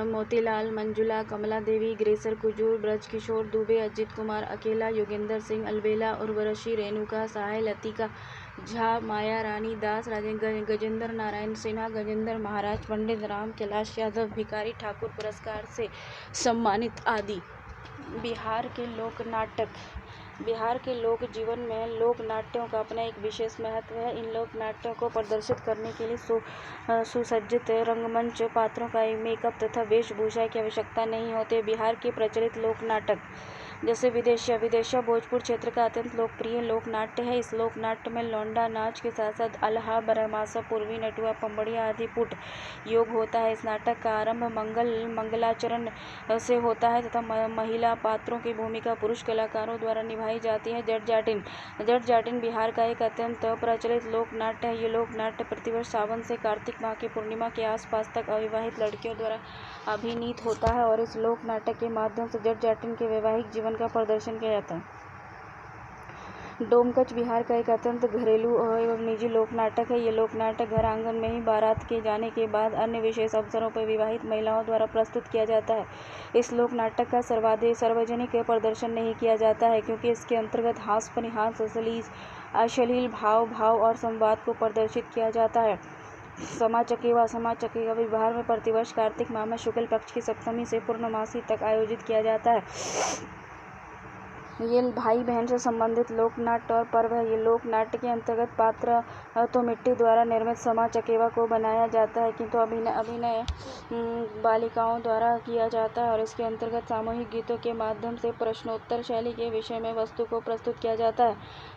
मोतीलाल, मंजुला, कमला देवी, ग्रेसर कुजूर, ब्रजकिशोर दुबे, अजित कुमार अकेला, योगेंद्र सिंह अलबेला, उर्वशी, रेणुका सहाय, लतिका झा, माया रानी दास, गजेंद्र नारायण सिन्हा, गजेंद्र महाराज, पंडित राम कैलाश यादव, भिखारी ठाकुर पुरस्कार से सम्मानित आदि। बिहार के लोक नाटक। बिहार के लोक जीवन में लोक नाट्यों का अपना एक विशेष महत्व है। इन लोक नाट्यों को प्रदर्शित करने के लिए सुसज्जित रंगमंच, पात्रों का मेकअप तथा वेशभूषा की आवश्यकता नहीं होती। बिहार के प्रचलित लोक नाटक जैसे विदेशिया भोजपुर क्षेत्र का अत्यंत लोकप्रिय लोक नाट्य है। इस लोक नाट्य में लौंडा नाच के साथ साथ अल्हा, बरहमासा, पूर्वी नटुआ, पंबड़िया आदि पुट योग होता है। इस नाटक का आरंभ मंगलाचरण से होता है तथा महिला पात्रों की भूमिका पुरुष कलाकारों द्वारा निभाई जाती है। जट जाटिन बिहार का एक अत्यंत प्रचलित लोक नाट्य है। ये लोक नाट्य प्रतिवर्ष सावन से कार्तिक माह की पूर्णिमा के आसपास तक अविवाहित लड़कियों द्वारा अभिनीत होता है और इस लोक नाटक के माध्यम से जट जाटिन के वैवाहिक जीवन का प्रदर्शन किया जाता है। डोमकच बिहार का एक अत्यंत घरेलू एवं निजी लोक नाटक है। ये लोक नाटक घर आंगन में ही बारात के जाने के बाद अन्य विशेष अवसरों पर विवाहित महिलाओं द्वारा प्रस्तुत किया जाता है। इस लोक नाटक का सार्वजनिक प्रदर्शन नहीं किया जाता है क्योंकि इसके अंतर्गत हास्य, परिहास, अश्लील भाव और संवाद को प्रदर्शित किया जाता है। समा चकेवा बिहार में प्रतिवर्ष कार्तिक माह में शुक्ल पक्ष की सप्तमी से पूर्णमासी तक आयोजित किया जाता है। ये भाई बहन से संबंधित लोक नाट्य और पर्व है। ये लोक नाट्य के अंतर्गत पात्र तो मिट्टी द्वारा निर्मित समा चकेवा को बनाया जाता है किंतु अभिनय बालिकाओं द्वारा किया जाता है और इसके अंतर्गत सामूहिक गीतों के माध्यम से प्रश्नोत्तर शैली के विषय में वस्तु को प्रस्तुत किया जाता है।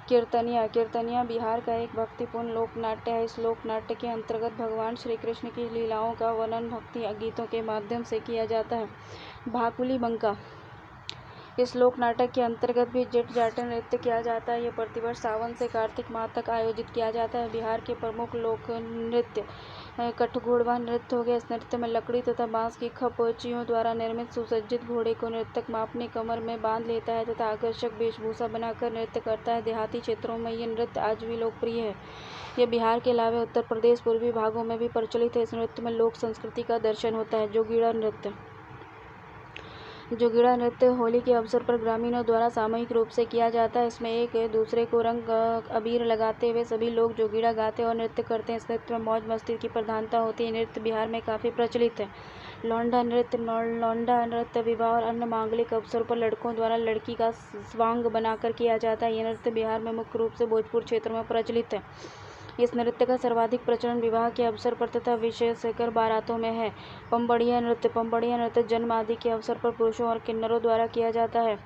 कीर्तनिया बिहार का एक भक्तिपूर्ण लोक नाट्य है। इस लोक नाट्य के अंतर्गत भगवान श्री कृष्ण की लीलाओं का वर्णन भक्ति गीतों के माध्यम से किया जाता है। भाकुली बंका। इस लोक नाटक के अंतर्गत भी जट जाटिन नृत्य किया जाता है। ये प्रतिवर्ष सावन से कार्तिक माह तक आयोजित किया जाता है। बिहार के प्रमुख लोक नृत्य कठघोड़वा नृत्य हो गया। इस नृत्य में लकड़ी तथा बांस की खपचियों द्वारा निर्मित सुसज्जित घोड़े को नर्तक अपने कमर में बांध लेता है तथा आकर्षक वेशभूषा बनाकर नृत्य करता है। देहाती क्षेत्रों में ये नृत्य आज भी लोकप्रिय है। यह बिहार के अलावा उत्तर प्रदेश पूर्वी भागों में भी प्रचलित है। इस नृत्य में लोक संस्कृति का दर्शन होता है। जोगीड़ा नृत्य होली के अवसर पर ग्रामीणों द्वारा सामूहिक रूप से किया जाता है। इसमें एक दूसरे को रंग अबीर लगाते हुए सभी लोग जोगीड़ा गाते और नृत्य करते हैं। इस नृत्य में मौज मस्ती की प्रधानता होती है। नृत्य बिहार में काफ़ी प्रचलित है। लौंडा नृत्य विवाह और अन्य मांगलिक अवसर पर लड़कों द्वारा लड़की का स्वांग बनाकर किया जाता है। यह नृत्य बिहार में मुख्य रूप से भोजपुर क्षेत्र में प्रचलित है। इस नृत्य का सर्वाधिक प्रचलन विवाह के अवसर पर तथा विशेषकर बारातों में है। पंबड़िया नृत्य जन्म आदि के अवसर पर पुरुषों और किन्नरों द्वारा किया जाता है।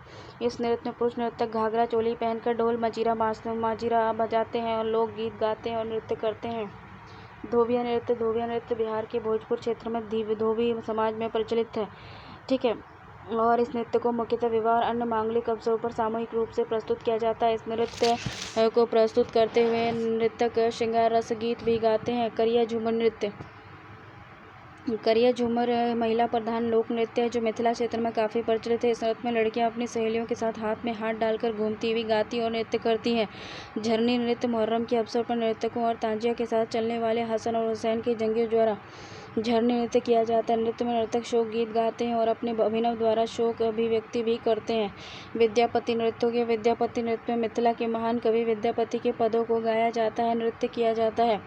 इस नृत्य में पुरुष नर्तक घाघरा चोली पहनकर ढोल माजीरा बजाते हैं और लोक गीत गाते हैं और नृत्य करते हैं। धोबिया नृत्य बिहार के भोजपुर क्षेत्र में धोबी समाज में प्रचलित है। ठीक है, और इस नृत्य को मुख्यतः विवाह और अन्य मांगलिक अवसरों पर सामूहिक रूप से प्रस्तुत किया जाता है। इस नृत्य को प्रस्तुत करते हुए नृतक श्रृंगार रस गीत भी गाते हैं। करिया झूमर महिला प्रधान लोक नृत्य है जो मिथिला क्षेत्र में काफ़ी प्रचलित है। इस नृत्य में लड़कियां अपनी सहेलियों के साथ हाथ में हाथ डालकर घूमती हुई गाती और नृत्य करती हैं। झरनी नृत्य मुहर्रम के अवसर पर नर्तकों और ताजिया के साथ चलने वाले हसन और हुसैन के जंगियों द्वारा झरने नृत्य किया जाता है। नृत्य में नर्तक शोक गीत गाते हैं और अपने अभिनव द्वारा शोक अभिव्यक्ति भी करते हैं। विद्यापति नृत्यों के विद्यापति नृत्य में मिथिला के महान कवि विद्यापति के पदों को गाया जाता है, नृत्य किया जाता है।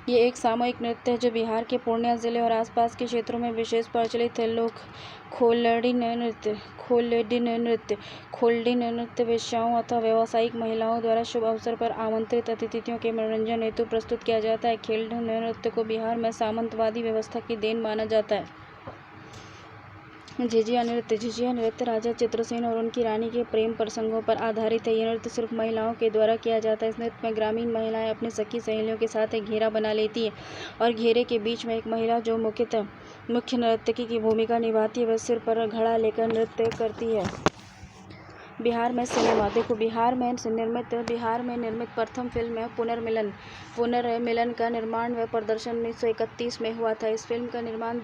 ये एक सामूहिक नृत्य है जो बिहार के पूर्णिया जिले और आसपास के क्षेत्रों में विशेष प्रचलित है। लोग खोल्डिन नृत्य वेश्याओं अथवा व्यावसायिक महिलाओं द्वारा शुभ अवसर पर आमंत्रित अतिथियों के मनोरंजन हेतु प्रस्तुत किया जाता है। खोल्डिन नृत्य को बिहार में सामंतवादी व्यवस्था की देन माना जाता है। झिझिया नृत्य राजा चित्रसेन और उनकी रानी के प्रेम प्रसंगों पर आधारित है। यह नृत्य सिर्फ महिलाओं के द्वारा किया जाता है। इस नृत्य में ग्रामीण महिलाएं अपनी सखी सहेलियों के साथ एक घेरा बना लेती हैं और घेरे के बीच में एक महिला जो मुख्य नर्तकी की भूमिका निभाती है वह सिर पर घड़ा लेकर नृत्य करती है। बिहार में सिनेमा देखो, बिहार में निर्मित प्रथम फिल्म है पुनर्मिलन का निर्माण व प्रदर्शन 1931 में हुआ था। इस फिल्म का निर्माण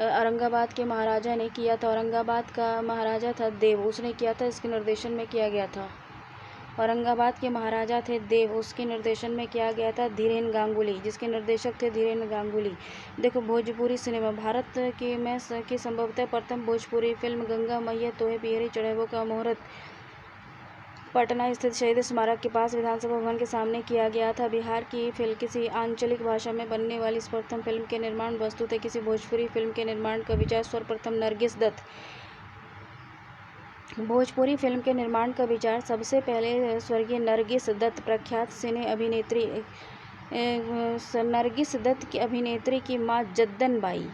औरंगाबाद के महाराजा ने किया था। औरंगाबाद का महाराजा था देव, उसने किया था। इसके निर्देशन में किया गया था। औरंगाबाद के महाराजा थे देव, उसके निर्देशन में किया गया था धीरेन गांगुली, जिसके निर्देशक थे धीरेन गांगुली। देखो, भोजपुरी सिनेमा भारत की संभवतः प्रथम भोजपुरी फिल्म गंगा मैया तोहे पियरी चढ़ैबो का मुहूर्त पटना स्थित शहीद स्मारक के पास विधानसभा भवन के सामने किया गया था। बिहार की फिल्म किसी आंचलिक भाषा में बनने वाली इस प्रथम फिल्म के निर्माण वस्तुतः किसी भोजपुरी फिल्म के निर्माण का विचार सर्वप्रथम नरगिस दत्त भोजपुरी फिल्म के निर्माण का विचार सबसे पहले स्वर्गीय नरगिस दत्त प्रख्यात सिने अभिनेत्री नरगिस दत्त की अभिनेत्री की मां जद्दन बाई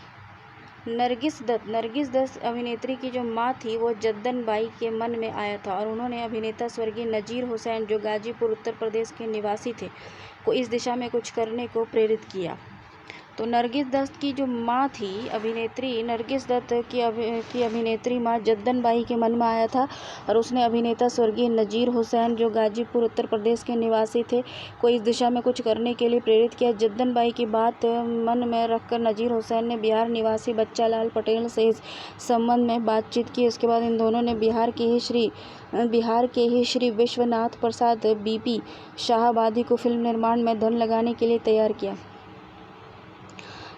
नरगिस दत्त अभिनेत्री की जो मां थी वो जद्दन बाई के मन में आया था और उन्होंने अभिनेता स्वर्गीय नजीर हुसैन जो गाजीपुर उत्तर प्रदेश के निवासी थे को इस दिशा में कुछ करने को प्रेरित किया। तो नरगिस दत्त की जो माँ थी नरगिस दत्त की अभिनेत्री माँ जद्दन बाई के मन में आया था और उसने अभिनेता स्वर्गीय नजीर हुसैन जो गाजीपुर उत्तर प्रदेश के निवासी थे को इस दिशा में कुछ करने के लिए प्रेरित किया। जद्दन बाई की बात मन में रखकर नजीर हुसैन ने बिहार निवासी बच्चालाल पटेल से इस संबंध में बातचीत की। इसके बाद इन दोनों ने बिहार के ही श्री विश्वनाथ प्रसाद बीपी शाहाबादी को फिल्म निर्माण में धन लगाने के लिए तैयार किया।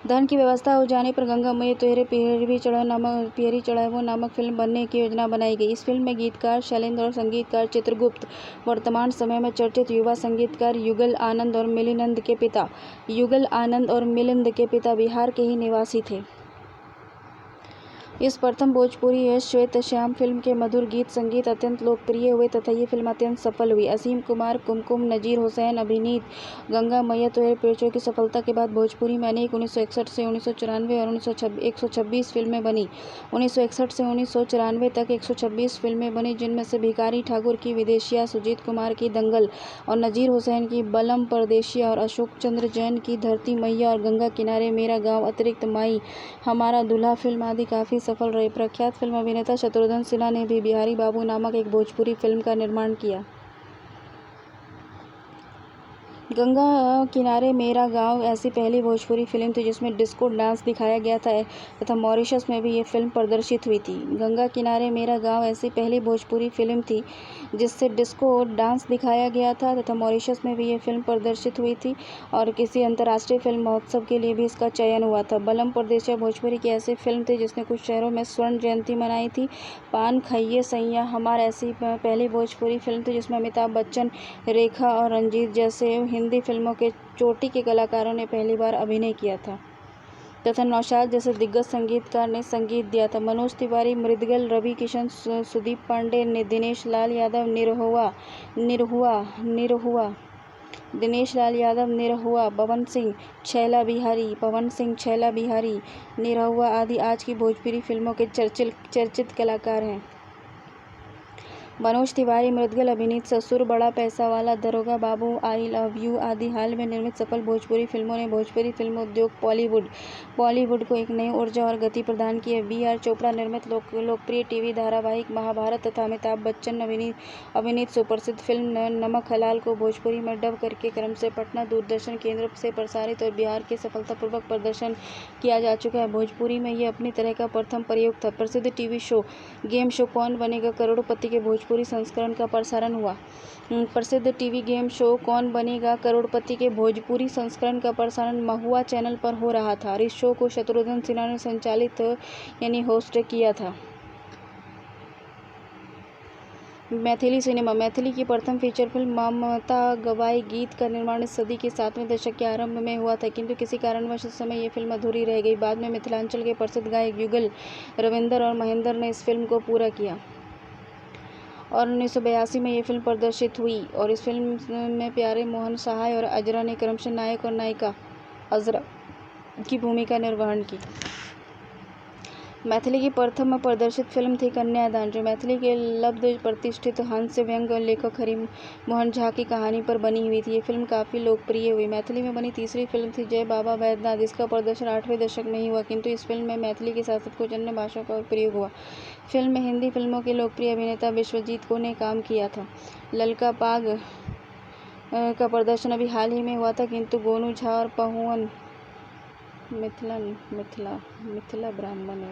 धन की व्यवस्था हो जाने पर गंगा मैया तोहे पियरी चढ़ैबो नामक फिल्म बनने की योजना बनाई गई। इस फिल्म में गीतकार शैलेंद्र और संगीतकार चित्रगुप्त वर्तमान समय में चर्चित युवा संगीतकार युगल आनंद और मिलिंद के पिता बिहार के ही निवासी थे। इस प्रथम भोजपुरी श्वेत श्याम फिल्म के मधुर गीत संगीत अत्यंत लोकप्रिय हुए तथा ये फिल्म अत्यंत सफल हुई। असीम कुमार, कुमकुम, नजीर हुसैन अभिनीत गंगा मैया तोहे पियरी की सफलता के बाद भोजपुरी में अनेक 1961 से 1994 और 126 फिल्में बनी। 1961 से 1994 तक 126 फिल्में बनी, जिनमें से भिखारी ठाकुर की विदेशिया, सुजीत कुमार की दंगल और नजीर हुसैन की बलम परदेशिया और अशोक चंद्र जैन की धरती मैया और गंगा किनारे मेरा गाँव अतिरिक्त माई हमारा दूल्हा फिल्म आदि काफ़ी सफल रही। प्रख्यात फिल्म अभिनेता शत्रुघ्न सिन्हा ने भी बिहारी बाबू नामक एक भोजपुरी फिल्म का निर्माण किया। गंगा किनारे मेरा गांव ऐसी पहली भोजपुरी फिल्म थी जिसमें डिस्को डांस दिखाया गया था तथा मॉरिशस में भी ये फिल्म प्रदर्शित हुई थी। गंगा किनारे मेरा गांव ऐसी पहली भोजपुरी फिल्म थी जिससे डिस्को डांस दिखाया गया था तथा मॉरिशस में भी ये फिल्म प्रदर्शित हुई थी और किसी अंतर्राष्ट्रीय फिल्म महोत्सव के लिए भी इसका चयन हुआ था। बलम परदेशिया भोजपुरी की ऐसी फिल्म थी जिसने कुछ शहरों में स्वर्ण जयंती मनाई थी। पान खइये सैया हमार ऐसी पहली भोजपुरी फिल्म थी जिसमें अमिताभ बच्चन, रेखा और रंजीत जैसे हिंदी फिल्मों के चोटी के कलाकारों ने पहली बार अभिनय किया था तथा नौशाद जैसे दिग्गज संगीतकार ने संगीत दिया था। मनोज तिवारी मृदगल, रवि किशन, सुदीप पांडे ने दिनेश लाल यादव निरहुआ, पवन सिंह छैला बिहारी निरहुआ आदि आज की भोजपुरी फिल्मों के चर्चित कलाकार हैं। मनोज तिवारी मृदगल अभिनीत ससुर, बड़ा पैसा वाला, दरोगा बाबू, आई लव यू आदि हाल में निर्मित सफल भोजपुरी फिल्मों ने भोजपुरी फिल्म उद्योग बॉलीवुड को एक नई ऊर्जा और गति प्रदान की है। बी.आर. चोपड़ा निर्मित लोकप्रिय टीवी धारावाहिक महाभारत तथा अमिताभ बच्चन अभिनीत सुप्रसिद्ध फिल्म नमक हलाल को भोजपुरी में डब करके क्रम से पटना दूरदर्शन केंद्र से प्रसारित और बिहार के सफलतापूर्वक प्रदर्शन किया जा चुका है। भोजपुरी में यह अपनी तरह का प्रथम प्रयोग था। प्रसिद्ध टीवी शो गेम शो कौन बनेगा करोड़पति के भोजपुरी भोजपुरी संस्करण का प्रसारण हुआ। प्रसिद्ध टीवी गेम शो कौन बनेगा करोड़पति के भोजपुरी संस्करण का प्रसारण महुआ चैनल पर हो रहा था और इस शो को शत्रुघ्न सिन्हा ने संचालित होस्ट किया था। मैथिली सिनेमा। मैथिली की प्रथम फीचर फिल्म ममता गवाई गीत का निर्माण इस सदी के 7वें दशक के आरंभ में हुआ था, किंतु किसी कारणवश उस समय ये फिल्म अधूरी रह गई। बाद में मिथिलांचल के प्रसिद्ध गायक युगल, रविंदर और महेंद्र ने इस फिल्म को पूरा किया और 1982 में ये फिल्म प्रदर्शित हुई और इस फिल्म में प्यारे मोहन सहाय और अजरा ने क्रमशः नायक और नायिका अजरा की भूमिका निर्वहन की। मैथिली की प्रथम प्रदर्शित फिल्म थी कन्यादान, जो मैथिली के लब्ध प्रतिष्ठित हास्य व्यंग लेखक हरिमोहन झा की कहानी पर बनी हुई थी। ये फिल्म काफ़ी लोकप्रिय हुई। मैथिली में बनी तीसरी फिल्म थी जय बाबा बैद्यनाथ, जिसका प्रदर्शन 8वें दशक में ही हुआ, किंतु इस फिल्म में मैथिली के साथ साथ कुछ अन्य भाषाओं का प्रयोग हुआ। फिल्म में हिंदी फिल्मों के लोकप्रिय अभिनेता विश्वजीत को ने काम किया था। ललका पाग का प्रदर्शन अभी हाल ही में हुआ था, किंतु गोनू झा और पहुअन मिथिला ब्राह्मण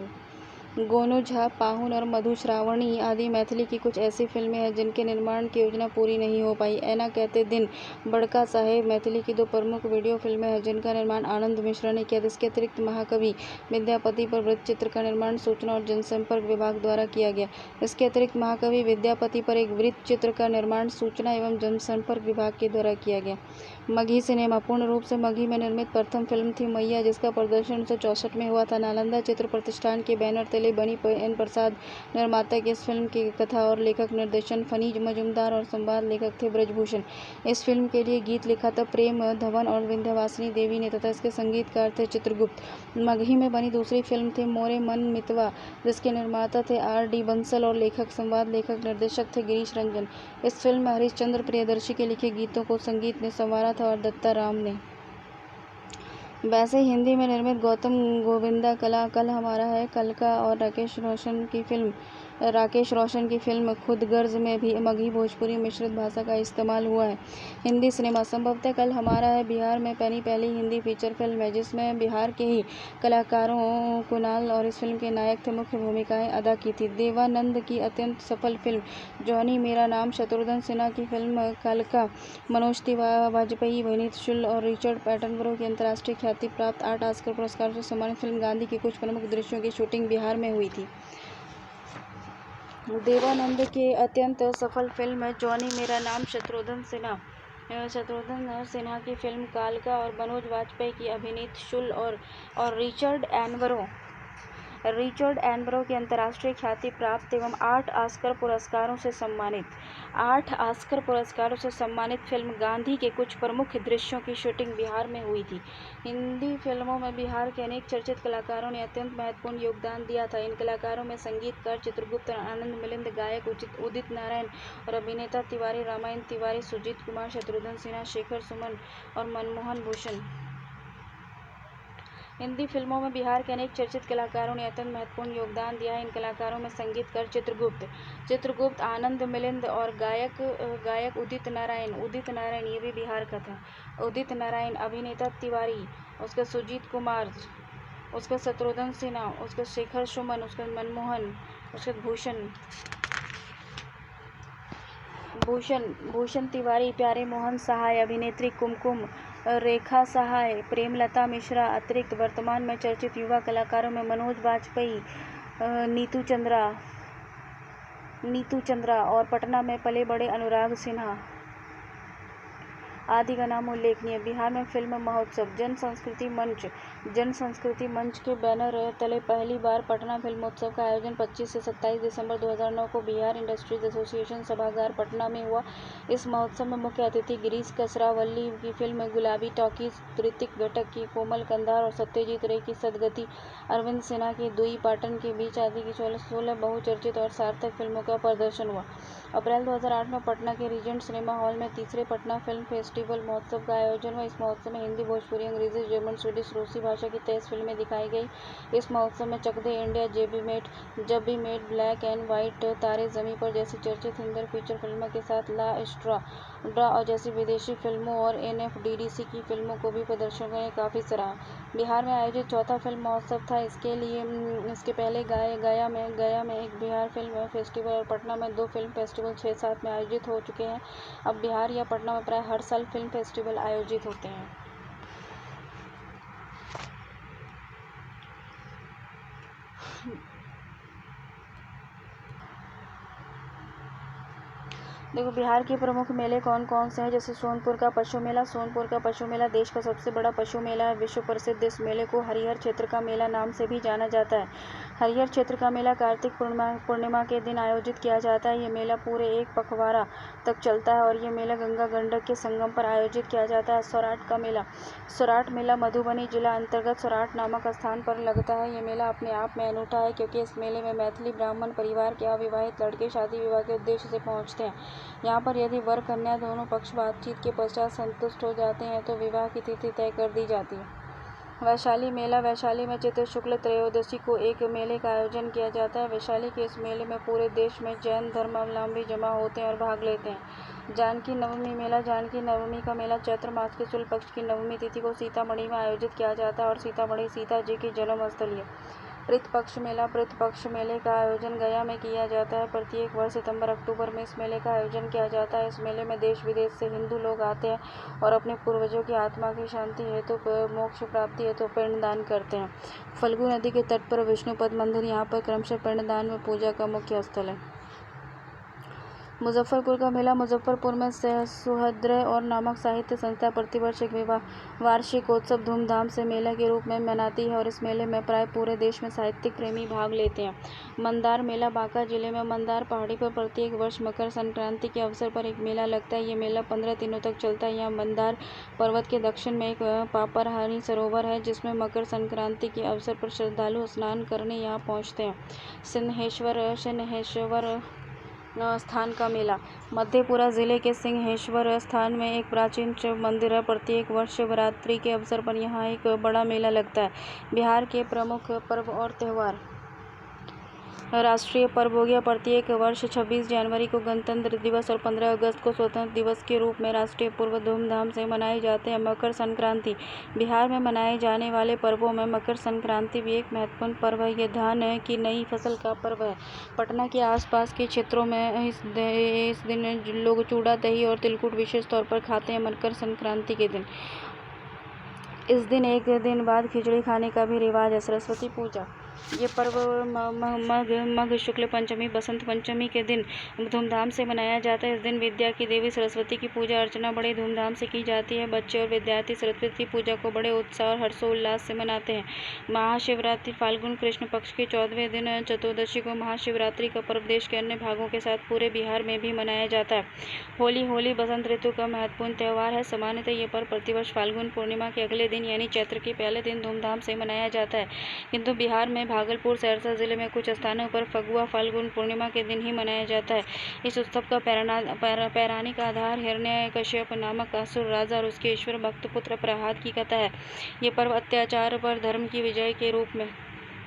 गोनू झा, पाहुन और मधु श्रावणी आदि मैथिली की कुछ ऐसी फिल्में हैं जिनके निर्माण की योजना पूरी नहीं हो पाई। ऐना कहते दिन, बड़का साहेब मैथिली की 2 प्रमुख वीडियो फिल्में हैं जिनका निर्माण आनंद मिश्रा ने किया। इसके अतिरिक्त महाकवि विद्यापति पर वृत्त चित्र का निर्माण सूचना और जनसंपर्क विभाग द्वारा किया गया। इसके अतिरिक्त महाकवि विद्यापति पर एक वृत्त चित्र का निर्माण सूचना एवं जनसंपर्क विभाग के द्वारा किया गया। मगही सिनेमा। पूर्ण रूप से मगही में निर्मित प्रथम फिल्म थी मैया, जिसका प्रदर्शन 1964 में हुआ था। नालंदा चित्र प्रतिष्ठान के बैनर तले बनी एन प्रसाद निर्माता की इस फिल्म की कथा और लेखक निर्देशन फनीज मजुमदार और संवाद लेखक थे ब्रजभूषण। इस फिल्म के लिए गीत लिखा था प्रेम धवन और विंध्यवासिनी देवी ने तथा इसके संगीतकार थे चित्रगुप्त। मगही में बनी दूसरी फिल्म थी मोरे मन मितवा, जिसके निर्माता थे R.D. बंसल और लेखक संवाद लेखक निर्देशक थे गिरीश रंजन। इस फिल्म में हरिश्चंद्र प्रियदर्शी के लिखे गीतों को संगीत ने संवारा था और दत्ता राम ने। वैसे ही हिंदी में निर्मित गौतम गोविंदा कल हमारा है कल का और राकेश रोशन की फिल्म खुद गर्ज में भी मगही भोजपुरी मिश्रित भाषा का इस्तेमाल हुआ है। हिंदी सिनेमा। संभवतः कल हमारा है बिहार में पहली हिंदी फीचर फिल्म है जिसमें बिहार के ही कलाकारों कुणाल और इस फिल्म के नायक थे मुख्य भूमिकाएं अदा की थी। देवानंद की अत्यंत सफल फिल्म जॉनी मेरा नाम, शत्रुघ्न सिन्हा की फिल्म कालका, मनोज तिवारी, वाजपेयी, विनीत शुक्ल और रिचर्ड एटनबरो की अंतर्राष्ट्रीय ख्याति प्राप्त 8 ऑस्कर पुरस्कारों से सम्मानित फिल्म गांधी के कुछ प्रमुख दृश्यों की शूटिंग बिहार में हुई थी। देवानंद की अत्यंत सफल फिल्म जॉनी मेरा नाम, शत्रुघ्न सिन्हा की फिल्म कालका और मनोज वाजपेयी की अभिनीत शुल और रिचर्ड एटनबरो की अंतर्राष्ट्रीय ख्याति प्राप्त एवं 8 ऑस्कर पुरस्कारों से सम्मानित फिल्म गांधी के कुछ प्रमुख दृश्यों की शूटिंग बिहार में हुई थी। हिंदी फिल्मों में बिहार के अनेक चर्चित कलाकारों ने अत्यंत महत्वपूर्ण योगदान दिया था। इन कलाकारों में संगीतकार चित्रगुप्त, आनंद मिलिंद, गायक उदित नारायण और अभिनेता तिवारी रामायण तिवारी, सुजीत कुमार, शत्रुघ्न सिन्हा, शेखर सुमन और मनमोहन भूषण। हिंदी फिल्मों में बिहार के अनेक चर्चित कलाकारों ने अत्यंत महत्वपूर्ण योगदान दिया है। इन कलाकारों में संगीतकार चित्रगुप्त, आनंद मिलिंद और गायक उदित नारायण ये भी बिहार का था। उदित नारायण, अभिनेता तिवारी, उसका सुजीत कुमार, उसका शत्रुघ्न सिन्हा, उसका शेखर सुमन, उसका मनमोहन, उसका भूषण तिवारी, प्यारे मोहन सहाय, अभिनेत्री कुमकुम रेखा सहाय, प्रेमलता मिश्रा। अतिरिक्त वर्तमान में चर्चित युवा कलाकारों में मनोज वाजपेयी, नीतू चंद्रा और पटना में पले बड़े अनुराग सिन्हा आदि का नाम उल्लेखनीय। बिहार में फिल्म महोत्सव। जन संस्कृति मंच के बैनर तले पहली बार पटना फिल्मोत्सव का आयोजन 25 से 27 दिसंबर 2009 को बिहार इंडस्ट्रीज एसोसिएशन सभागार पटना में हुआ। इस महोत्सव में मुख्य अतिथि गिरीश कसरावल्ली की फिल्म गुलाबी टॉकीज, ऋतिक घटक की कोमल कंधार और सत्यजीत रे की सदगति, अरविंद सिन्हा की दुई पाटन के बीच आदि की 16 बहुचर्चित और सार्थक फिल्मों का प्रदर्शन हुआ। अप्रैल 2008 में पटना के रीजेंट सिनेमा हॉल में तीसरे पटना फिल्म फेस्टिवल महोत्सव का आयोजन हुआ। इस महोत्सव में हिंदी, भोजपुरी, अंग्रेजी, जर्मन, स्वीडिश, रूसी भाषा की 23 फिल्में दिखाई गई। इस महोत्सव में Chak De India, Jab We Met, Black and White, Taare Zameen पर जैसी चर्चित हिंदी फीचर फिल्मों के साथ ला स्ट्रा ड्रा और जैसी विदेशी फिल्मों और NFDDC की फिल्मों को भी प्रदर्शकों ने काफ़ी सराहा। बिहार में आयोजित चौथा फिल्म महोत्सव था। इसके पहले गया में एक बिहार फिल्म फेस्टिवल और पटना में 2 फिल्म फेस्टिवल 6-7 में आयोजित हो चुके हैं। अब बिहार या पटना में प्राय हर साल फिल्म फेस्टिवल आयोजित होते हैं। देखो, बिहार के प्रमुख मेले कौन कौन से हैं। जैसे सोनपुर का पशु मेला। सोनपुर का पशु मेला देश का सबसे बड़ा पशु मेला है। विश्व प्रसिद्ध इस मेले को हरिहर क्षेत्र का मेला नाम से भी जाना जाता है। हरिहर क्षेत्र का मेला कार्तिक पूर्णिमा के दिन आयोजित किया जाता है। ये मेला पूरे 1 पखवाड़ा तक चलता है और ये मेला गंगा गंडक के संगम पर आयोजित किया जाता है। सौराठ का मेला। सौराठ मेला मधुबनी जिला अंतर्गत सौराठ नामक स्थान पर लगता है। ये मेला अपने आप में अनूठा है क्योंकि इस मेले में मैथिली ब्राह्मण परिवार के अविवाहित लड़के शादी विवाह के उद्देश्य से पहुंचते हैं। यहाँ पर यदि वर कन्या दोनों पक्ष बातचीत के पश्चात संतुष्ट हो जाते हैं तो विवाह की तिथि तय कर दी जाती है। वैशाली मेला। वैशाली में चैत्र शुक्ल त्रयोदशी को एक मेले का आयोजन किया जाता है। वैशाली के इस मेले में पूरे देश में जैन धर्मावलंबी जमा होते हैं और भाग लेते हैं। जानकी नवमी मेला। जानकी नवमी का मेला चैत्र मास के शुक्ल पक्ष की नवमी तिथि को सीतामढ़ी में आयोजित किया जाता है और सीतामढ़ी सीता जी की जन्म स्थली है। पितृपक्ष मेला। पितृपक्ष मेले का आयोजन गया में किया जाता है। प्रत्येक वर्ष सितंबर-अक्टूबर में इस मेले का आयोजन किया जाता है। इस मेले में देश विदेश से हिंदू लोग आते हैं और अपने पूर्वजों की आत्मा की शांति हेतु मोक्ष प्राप्ति हेतु पिंडदान करते हैं। फल्गु नदी के तट पर विष्णुपद मंदिर। यहाँ पर क्रमशः पिंडदान व पूजा का मुख्य स्थल है। मुजफ्फरपुर का मेला। मुजफ्फरपुर में सुहृदय और नामक साहित्य संस्था प्रतिवर्ष एक वार्षिकोत्सव धूमधाम से मेला के रूप में मनाती है और इस मेले में प्राय पूरे देश में साहित्यिक प्रेमी भाग लेते हैं। मंदार मेला। बांका जिले में मंदार पहाड़ी पर प्रत्येक वर्ष मकर संक्रांति के अवसर पर एक मेला लगता है। ये मेला 15 दिनों तक चलता है। यहाँ मंदार पर्वत के दक्षिण में एक पापरहानी सरोवर है जिसमें मकर संक्रांति के अवसर पर श्रद्धालु स्नान करने यहाँ पहुँचते हैं। सिंहेश्वर स्थान का मेला। मधेपुरा जिले के सिंहेश्वर स्थान में एक प्राचीन शिव मंदिर है। प्रत्येक वर्ष शिवरात्रि के अवसर पर यहाँ एक बड़ा मेला लगता है। बिहार के प्रमुख पर्व और त्यौहार। राष्ट्रीय पर्व हो गया। प्रत्येक वर्ष 26 जनवरी को गणतंत्र दिवस और 15 अगस्त को स्वतंत्रता दिवस के रूप में राष्ट्रीय पर्व धूमधाम से मनाए जाते हैं। मकर संक्रांति। बिहार में मनाए जाने वाले पर्वों में मकर संक्रांति भी एक महत्वपूर्ण पर्व है। ये धान की नई फसल का पर्व है। पटना के आसपास के क्षेत्रों में इस दिन लोग चूड़ा, दही और तिलकुट विशेष तौर पर खाते हैं। मकर संक्रांति के दिन इस दिन एक दिन बाद खिचड़ी खाने का भी रिवाज है। सरस्वती पूजा। ये पर्व मघ शुक्ल पंचमी बसंत पंचमी के दिन धूमधाम से मनाया जाता है। इस दिन विद्या की देवी सरस्वती की पूजा अर्चना बड़े धूमधाम से की जाती है। बच्चे और विद्यार्थी सरस्वती पूजा को बड़े उत्साह और हर्षोल्लास से मनाते हैं। महाशिवरात्रि। फाल्गुन कृष्ण पक्ष के 14वें दिन चतुर्दशी को महाशिवरात्रि का पर्व देश के अन्य भागों के साथ पूरे बिहार में भी मनाया जाता है। होली बसंत ऋतु का महत्वपूर्ण त्यौहार है। सामान्यतः ये पर्व प्रतिवर्ष फाल्गुन पूर्णिमा के अगले दिन यानी चैत्र के पहले दिन धूमधाम से मनाया जाता है, किंतु बिहार में भागलपुर, सहरसा जिले में कुछ स्थानों पर फगुआ फाल्गुन पूर्णिमा के दिन ही मनाया जाता है। इस उत्सव का पौराणिक आधार हिरण्यकश्यप नामक असुर राजा और उसके ईश्वर भक्त पुत्र प्रहलाद की कथा है। ये पर्व अत्याचार पर धर्म की विजय के रूप में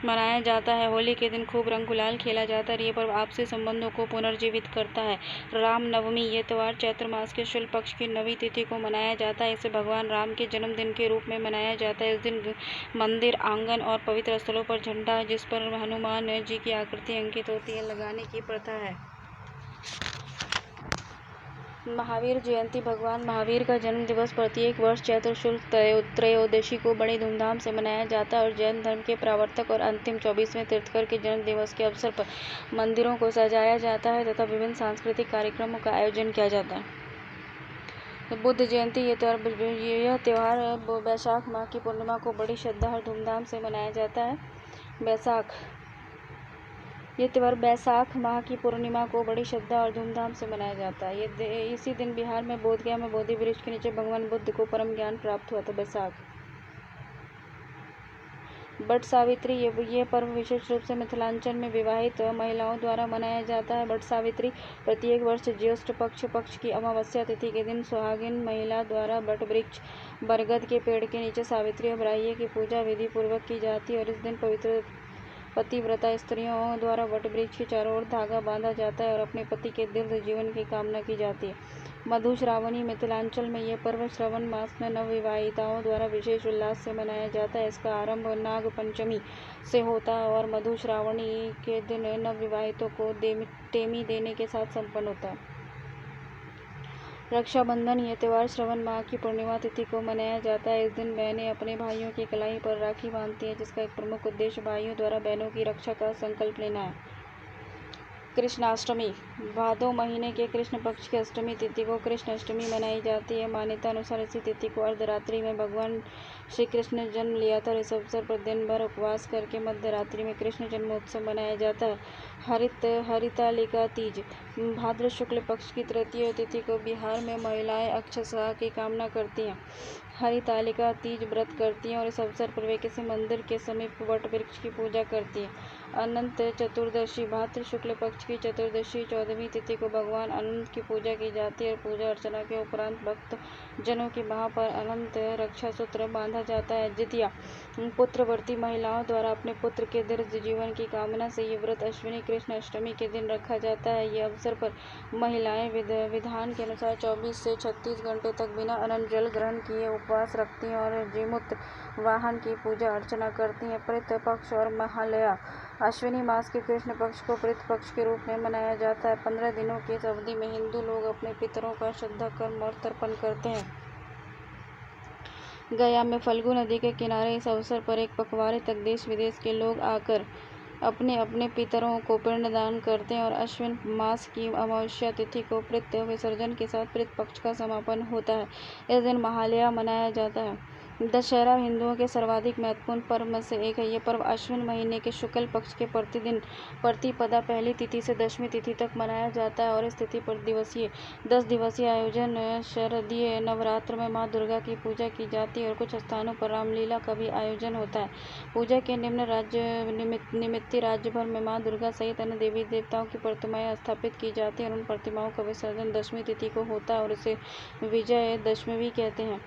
मनाया जाता है। होली के दिन खूब रंग गुलाल खेला जाता है। ये पर्व आपसी संबंधों को पुनर्जीवित करता है। राम नवमी। ये त्यौहार चैत्र मास के शुक्ल पक्ष की नवी तिथि को मनाया जाता है। इसे भगवान राम के जन्मदिन के रूप में मनाया जाता है। इस दिन मंदिर, आंगन और पवित्र स्थलों पर झंडा जिस पर हनुमान जी की आकृति अंकित होती है लगाने की प्रथा है। महावीर जयंती। भगवान महावीर का जन्म दिवस प्रत्येक वर्ष चैत्र शुक्ल त्रयोदशी को बड़े धूमधाम से मनाया जाता है और जैन धर्म के प्रवर्तक और अंतिम 24वें तीर्थंकर के जन्म दिवस के अवसर पर मंदिरों को सजाया जाता है तथा विभिन्न सांस्कृतिक कार्यक्रमों का आयोजन किया जाता है। बुद्ध जयंती। यह त्यौहार वैशाख माह की पूर्णिमा को बड़ी श्रद्धा और धूमधाम से मनाया जाता है। ये त्यौहार बैसाख माह की पूर्णिमा को बड़ी श्रद्धा और धूमधाम से मनाया जाता है। इसी दिन बिहार में बोधगया में बोधि वृक्ष के नीचे भगवान बुद्ध को परम ज्ञान प्राप्त हुआ था। बैसाख। बट सावित्री। ये पर्व विशेष रूप से मिथिलांचल में विवाहित महिलाओं द्वारा मनाया जाता है। बट सावित्री प्रत्येक वर्ष ज्येष्ठ पक्ष की अमावस्या तिथि के दिन सुहागिन महिला द्वारा बट वृक्ष बरगद के पेड़ के नीचे सावित्री और ब्राह्मणी की पूजा विधि पूर्वक की जाती है और इस दिन पवित्र पतिव्रता स्त्रियों द्वारा वट वृक्ष के चारों ओर धागा बांधा जाता है और अपने पति के दीर्घ जीवन की कामना की जाती है। मधुश्रावणी मिथिलांचल में यह पर्व श्रावण मास में नवविवाहिताओं द्वारा विशेष उल्लास से मनाया जाता है। इसका आरंभ नाग पंचमी से होता है और मधुश्रावणी के दिन नवविवाहितों को टेमी देने के साथ संपन्न होता है। रक्षाबंधन यह त्यौहार श्रावण माह की पूर्णिमा तिथि को मनाया जाता है। इस दिन बहनें अपने भाइयों की कलाई पर राखी बांधती हैं, जिसका एक प्रमुख उद्देश्य भाइयों द्वारा बहनों की रक्षा का संकल्प लेना है। कृष्णाष्टमी भादो महीने के कृष्ण पक्ष की अष्टमी तिथि को कृष्ण अष्टमी मनाई जाती है। मान्यता अनुसार इसी तिथि को अर्धरात्रि में भगवान श्री कृष्ण ने जन्म लिया था और इस अवसर पर दिन भर उपवास करके मध्य रात्रि में कृष्ण जन्मोत्सव मनाया जाता है। हरितालिका तीज भाद्र शुक्ल पक्ष की तृतीय तिथि को बिहार में महिलाएं अक्षयसा की कामना करती हैं। हरितालिका तीज व्रत करती हैं और इस अवसर पर वे किसी मंदिर के समीप वट वृक्ष की पूजा करती हैं। अनंत चतुर्दशी भाद्र शुक्ल पक्ष की चतुर्दशी 14वीं तिथि को भगवान अनंत की पूजा की जाती है और पूजा अर्चना के उपरांत भक्त जनों की बाह पर अनंत रक्षा सूत्र बांधा जाता है। जितिया पुत्रवर्ती महिलाओं द्वारा अपने पुत्र के दीर्घ जीवन की कामना से ये व्रत अश्विनी कृष्ण अष्टमी के दिन रखा जाता है। ये अवसर पर महिलाएं विधान के अनुसार 24 से 36 घंटे तक बिना अन्न जल ग्रहण किए उपवास रखती हैं और जीमूत वाहन की पूजा अर्चना करती हैं। पितृ पक्ष और महालया अश्विनी मास के कृष्ण पक्ष को पितृ पक्ष के रूप में मनाया जाता है। 15 दिनों की इस अवधि में हिंदू लोग अपने पितरों का श्रद्धा कर्म और तर्पण करते हैं। गया में फल्गु नदी के किनारे इस अवसर पर एक पखवाड़े तक देश विदेश के लोग आकर अपने अपने पितरों को पिंडदान करते हैं और अश्विन मास की अमावस्या तिथि को पितृ विसर्जन के साथ पितृ पक्ष का समापन होता है। इस दिन महालया मनाया जाता है। दशहरा हिंदुओं के सर्वाधिक महत्वपूर्ण पर्व में से एक है। ये पर्व अश्विन महीने के शुक्ल पक्ष के प्रतिदिन प्रतिपदा पहली तिथि से दशमी तिथि तक मनाया जाता है और इस तिथि पर 10 दिवसीय आयोजन शारदीय नवरात्र में माँ दुर्गा की पूजा की जाती है और कुछ स्थानों पर रामलीला का भी आयोजन होता है। पूजा के निमित्त राज्य भर में माँ दुर्गा सहित अन्य देवी देवताओं की प्रतिमाएं स्थापित की जाती हैं और उन प्रतिमाओं का विसर्जन दशमी तिथि को होता है और इसे विजय दशमी भी कहते हैं।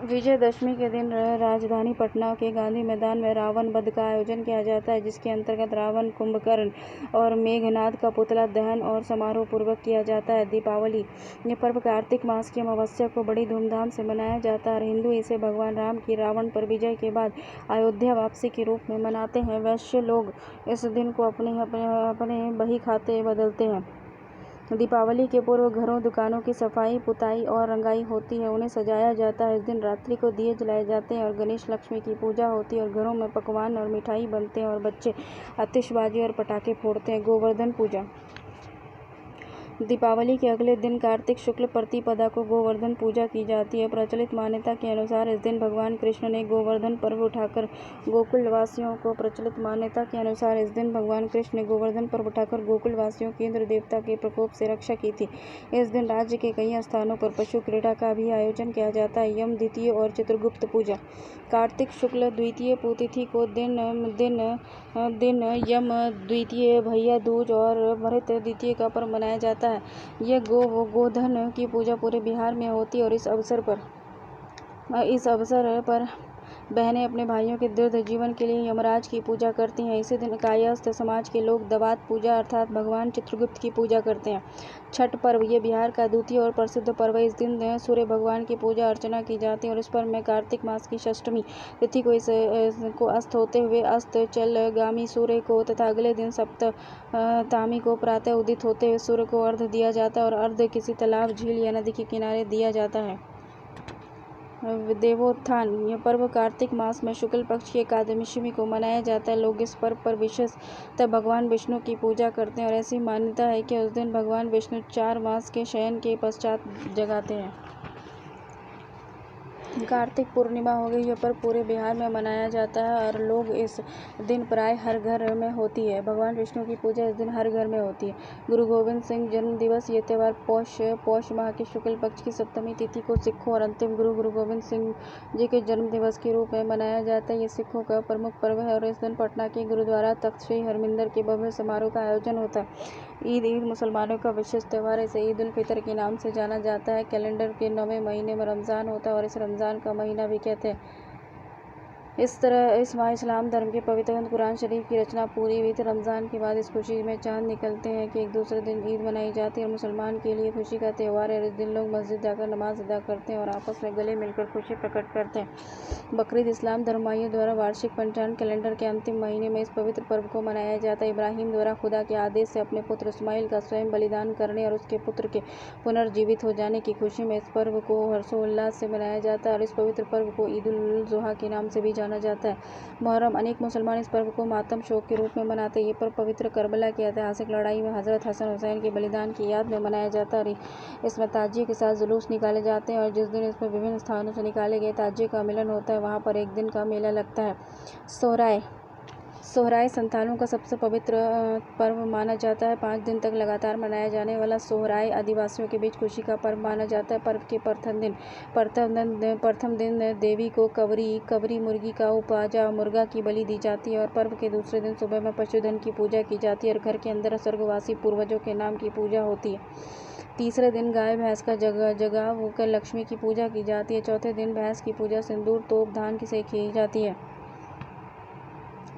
विजयदशमी के दिन राजधानी पटना के गांधी मैदान में रावण वध का आयोजन किया जाता है, जिसके अंतर्गत रावण, कुंभकर्ण और मेघनाद का पुतला दहन और समारोह पूर्वक किया जाता है। दीपावली ये पर्व कार्तिक मास की अमावस्या को बड़ी धूमधाम से मनाया जाता है और हिंदू इसे भगवान राम की रावण पर विजय के बाद अयोध्या वापसी के रूप में मनाते हैं। वैश्य लोग इस दिन को अपने बही खाते बदलते हैं। दीपावली के पूर्व घरों दुकानों की सफाई पुताई और रंगाई होती है, उन्हें सजाया जाता है। इस दिन रात्रि को दिए जलाए जाते हैं और गणेश लक्ष्मी की पूजा होती है और घरों में पकवान और मिठाई बनते हैं और बच्चे आतिशबाजी और पटाखे फोड़ते हैं। गोवर्धन पूजा दीपावली के अगले दिन कार्तिक शुक्ल प्रतिपदा को गोवर्धन पूजा की जाती है। प्रचलित मान्यता के अनुसार इस दिन भगवान कृष्ण ने गोवर्धन पर्व उठाकर गोकुलवासियों को प्रचलित मान्यता के अनुसार इस दिन भगवान कृष्ण ने गोवर्धन पर्व उठाकर गोकुलवासियों की इंद्र देवता के प्रकोप से रक्षा की थी। इस दिन राज्य के कई स्थानों पर पशु क्रीड़ा का भी आयोजन किया जाता है। यम द्वितीय और चित्रगुप्त पूजा कार्तिक शुक्ल द्वितीय तिथि को दिन यम द्वितीय, भैया दूज और भरत द्वितीय का पर्व मनाया जाता है। यह गोधन की पूजा पूरे बिहार में होती है और इस अवसर पर बहनें अपने भाइयों के दीर्घ जीवन के लिए यमराज की पूजा करती हैं। इसी दिन कायस्थ समाज के लोग दवात पूजा अर्थात भगवान चित्रगुप्त की पूजा करते हैं। छठ पर्व ये बिहार का द्वितीय और प्रसिद्ध पर्व है। इस दिन सूर्य भगवान की पूजा अर्चना की जाती है और इस पर्व में कार्तिक मास की षष्ठमी तिथि को अस्त होते हुए अस्ताचलगामी सूर्य को तथा अगले दिन सप्तमी को प्रातः उदित होते हुए सूर्य को अर्घ्य दिया जाता है और अर्घ्य किसी तालाब, झील या नदी के किनारे दिया जाता है। देवोत्थान यह पर्व कार्तिक मास में शुक्ल पक्ष की एकादशी को मनाया जाता है। लोग इस पर्व पर विशेषतः भगवान विष्णु की पूजा करते हैं और ऐसी मान्यता है कि उस दिन भगवान विष्णु 4 मास के शयन के पश्चात जगाते हैं। कार्तिक पूर्णिमा हो गई। यह पर्व पूरे बिहार में मनाया जाता है और लोग इस दिन प्राय हर घर में होती है। भगवान विष्णु की पूजा इस दिन हर घर में होती है। गुरु गोविंद सिंह जन्म दिवस ये त्यौहार पौष माह के शुक्ल पक्ष की सप्तमी तिथि को सिखों और अंतिम गुरु गोविंद सिंह जी के जन्म दिवस के रूप में मनाया जाता है। ये सिखों का प्रमुख पर्व है और इस दिन पटना के गुरुद्वारा तख्त श्री हरमिंदर के भव्य समारोह का आयोजन होता है। ईद मुसलमानों का विशेष त्यौहार है। इसे ईद उल फितर के नाम से जाना जाता है। कैलेंडर के 9वें महीने में रमज़ान होता है और इस रमज़ान का महीना भी कहते हैं। इस तरह इस माह इस्लाम धर्म के पवित्र ग्रंथ कुरान शरीफ की रचना पूरी हुई थी। रमज़ान के बाद इस खुशी में चांद निकलते हैं कि एक दूसरे दिन ईद मनाई जाती है और मुसलमान के लिए खुशी का त्यौहार है। इस दिन लोग मस्जिद जाकर नमाज अदा करते हैं और आपस में गले मिलकर खुशी प्रकट करते हैं। बकरीद इस्लाम धर्माइयों द्वारा वार्षिक पंचांग कैलेंडर के अंतिम महीने में इस पवित्र पर्व को मनाया जाता है। इब्राहिम द्वारा खुदा के आदेश से अपने पुत्र इस्माइल का स्वयं बलिदान करने और उसके पुत्र के पुनर्जीवित हो जाने की खुशी में इस पर्व को हर्षोल्लास से मनाया जाता है और इस पवित्र पर्व को ईद उल जुहा के नाम से भी जाना जाता है। मुहर्रम अनेक मुसलमान इस पर्व को मातम शोक के रूप में मनाते हैं। ये पर्व पवित्र करबला की ऐतिहासिक लड़ाई में हज़रत हसन हुसैन के बलिदान की याद में मनाया जाता है और इसमें ताजिए के साथ जुलूस निकाले जाते हैं और जिस दिन इसमें विभिन्न स्थानों से निकाले गए ताजिए का मिलन होता है वहाँ पर एक दिन का मेला लगता है। सोहराय संतालों का सबसे पवित्र पर्व माना जाता है। 5 दिन तक लगातार मनाया जाने वाला सोहराय आदिवासियों के बीच खुशी का पर्व माना जाता है। पर्व के प्रथम दिन देवी को कवरी मुर्गी का उपाजा मुर्गा की बलि दी जाती है और पर्व के दूसरे दिन सुबह में पशुधन की पूजा की जाती है और घर के अंदर स्वर्गवासी पूर्वजों के नाम की पूजा होती है। तीसरे दिन गाय भैंस का जगाव होकर लक्ष्मी की पूजा की जाती है। चौथे दिन भैंस की पूजा सिंदूर तोप धान से की जाती है।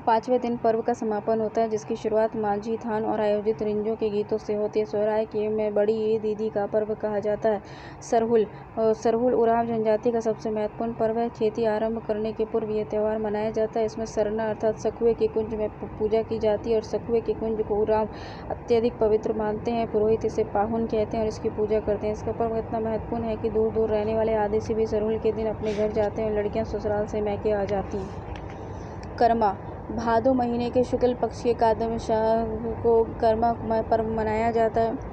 5वें दिन पर्व का समापन होता है जिसकी शुरुआत माझी थान और आयोजित रिंजों के गीतों से होती है। सोहराय के में बड़ी ईद का पर्व कहा जाता है। सरहुल उरांव जनजाति का सबसे महत्वपूर्ण पर्व है। खेती आरंभ करने के पूर्व यह त्यौहार मनाया जाता है। इसमें सरना अर्थात सखुए के कुंज में पूजा की जाती है और सखुए के कुंज को उरांव अत्यधिक पवित्र मानते हैं। पुरोहित इसे पाहुन कहते हैं और इसकी पूजा करते हैं। इसका पर्व इतना महत्वपूर्ण है कि दूर दूर रहने वाले आदिवासी भी सरहुल के दिन अपने घर जाते हैं और लड़कियाँ ससुराल से मैके आ जाती हैं। कर्मा भादो महीने के शुक्ल पक्ष के एकादशी को कर्मा पर्व मनाया जाता है।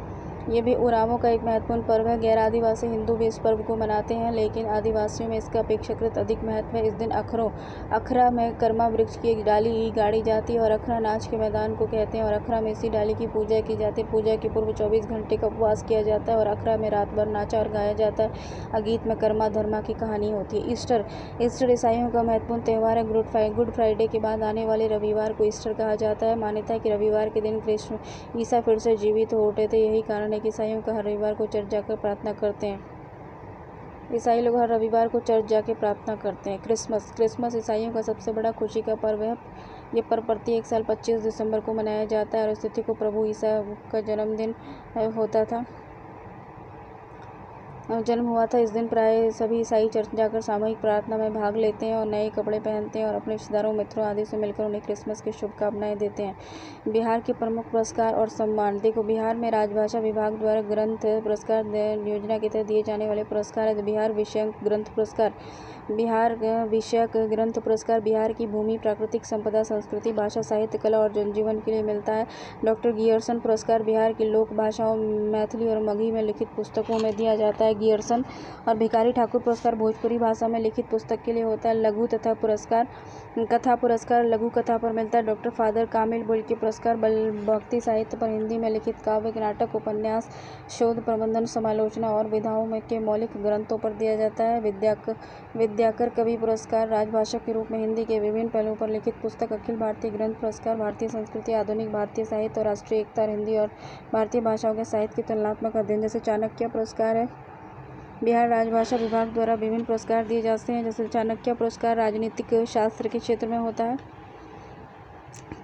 ये भी उरांवों का एक महत्वपूर्ण पर्व है। गैर आदिवासी हिंदू भी इस पर्व को मनाते हैं लेकिन आदिवासियों में इसका अपेक्षाकृत अधिक महत्व है। इस दिन अखरा में कर्मा वृक्ष की एक डाली गाड़ी जाती है और अखरा नाच के मैदान को कहते हैं और अखरा में इसी डाली की पूजा की जाती है। पूजा के पूर्व 24 घंटे का उपवास किया जाता है और अखरा में रात भर नाचा और गाया जाता है। गीत में कर्मा धर्मा की कहानी होती है। ईस्टर ईसाइयों का महत्वपूर्ण त्यौहार है। गुड फ्राइडे के बाद आने वाले रविवार को ईस्टर कहा जाता है। मान्यता है कि रविवार के दिन कृष्ण ईसा फिर से जीवित हो उठे थे। यही कारण है कि ईसाइयों का हर रविवार को चर्च जाकर प्रार्थना करते हैं। ईसाई लोग हर रविवार को चर्च जाके प्रार्थना करते हैं। क्रिसमस ईसाइयों का सबसे बड़ा खुशी का पर्व है। ये पर्व प्रत्येक साल 25 दिसंबर को मनाया जाता है और इस तिथि को प्रभु ईसा का जन्म हुआ था। इस दिन प्राय सभी ईसाई चर्च जाकर सामूहिक प्रार्थना में भाग लेते हैं और नए कपड़े पहनते हैं और अपने रिश्तेदारों मित्रों आदि से मिलकर उन्हें क्रिसमस की शुभकामनाएं देते हैं। बिहार के प्रमुख पुरस्कार और सम्मान देखो। बिहार में राजभाषा विभाग द्वारा ग्रंथ पुरस्कार योजना के तहत दिए जाने वाले पुरस्कार है। बिहार विषयक ग्रंथ पुरस्कार बिहार की भूमि प्राकृतिक संपदा संस्कृति भाषा साहित्य कला और जनजीवन के लिए मिलता है। डॉक्टर गियर्सन पुरस्कार बिहार की लोक भाषाओं मैथिली और मगही में लिखित पुस्तकों में दिया जाता है। गियर्सन और भिखारी ठाकुर पुरस्कार भोजपुरी भाषा में लिखित पुस्तक के लिए होता है। लघु कथा पुरस्कार लघु कथा पर मिलता है। डॉक्टर फादर कामिल बुल्की पुरस्कार भक्ति साहित्य पर हिंदी में लिखित काव्य नाटक उपन्यास शोध प्रबंधन समालोचना और विधाओं में के मौलिक ग्रंथों पर दिया जाता है। विद्याकर कवि पुरस्कार राजभाषा के रूप में हिंदी के विभिन्न पहलुओं पर लिखित पुस्तक। अखिल भारतीय ग्रंथ पुरस्कार भारतीय संस्कृति आधुनिक भारतीय साहित्य और राष्ट्रीय एकता और हिंदी और भारतीय भाषाओं के साहित्य की तुलनात्मक अध्ययन जैसे चाणक्य पुरस्कार है। बिहार राजभाषा विभाग द्वारा विभिन्न पुरस्कार दिए जाते हैं जैसे चाणक्य पुरस्कार राजनीतिक शास्त्र के क्षेत्र में होता है।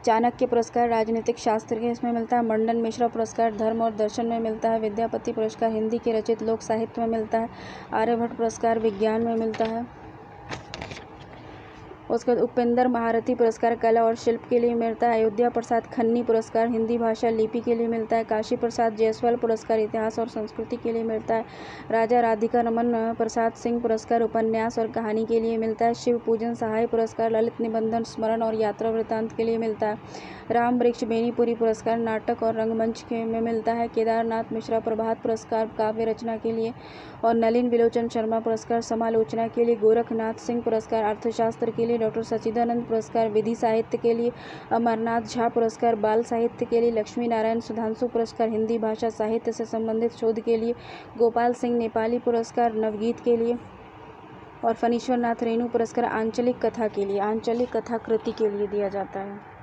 चाणक्य पुरस्कार राजनीतिक शास्त्र के इसमें मिलता है। मंडन मिश्रा पुरस्कार धर्म और दर्शन में मिलता है। विद्यापति पुरस्कार हिंदी के रचित लोक साहित्य में मिलता है। आर्यभट्ट पुरस्कार विज्ञान में मिलता है। उसके बाद उपेंद्र महारथी पुरस्कार कला और शिल्प के लिए मिलता है। अयोध्या प्रसाद खन्नी पुरस्कार हिंदी भाषा लिपि के लिए मिलता है। काशी प्रसाद जायसवाल पुरस्कार इतिहास और संस्कृति के लिए मिलता है। राजा राधिका रमन प्रसाद सिंह पुरस्कार उपन्यास और कहानी के लिए मिलता है। शिव पूजन सहाय पुरस्कार ललित निबंधन स्मरण और यात्रा वृत्तांत के लिए मिलता है। राम वृक्ष बेनीपुरी पुरस्कार नाटक और रंगमंच में मिलता है। केदारनाथ मिश्रा प्रभात पुरस्कार काव्य रचना के लिए और नलिन विलोचन शर्मा पुरस्कार समालोचना के लिए। गोरखनाथ सिंह पुरस्कार अर्थशास्त्र के लिए। डॉक्टर सच्चिदानंद पुरस्कार विधि साहित्य के लिए। अमरनाथ झा पुरस्कार बाल साहित्य के लिए। लक्ष्मी नारायण सुधांशु पुरस्कार हिंदी भाषा साहित्य से संबंधित शोध के लिए। गोपाल सिंह नेपाली पुरस्कार नवगीत के लिए और फणीश्वर नाथ रेणु पुरस्कार आंचलिक कथा कृति के लिए दिया जाता है।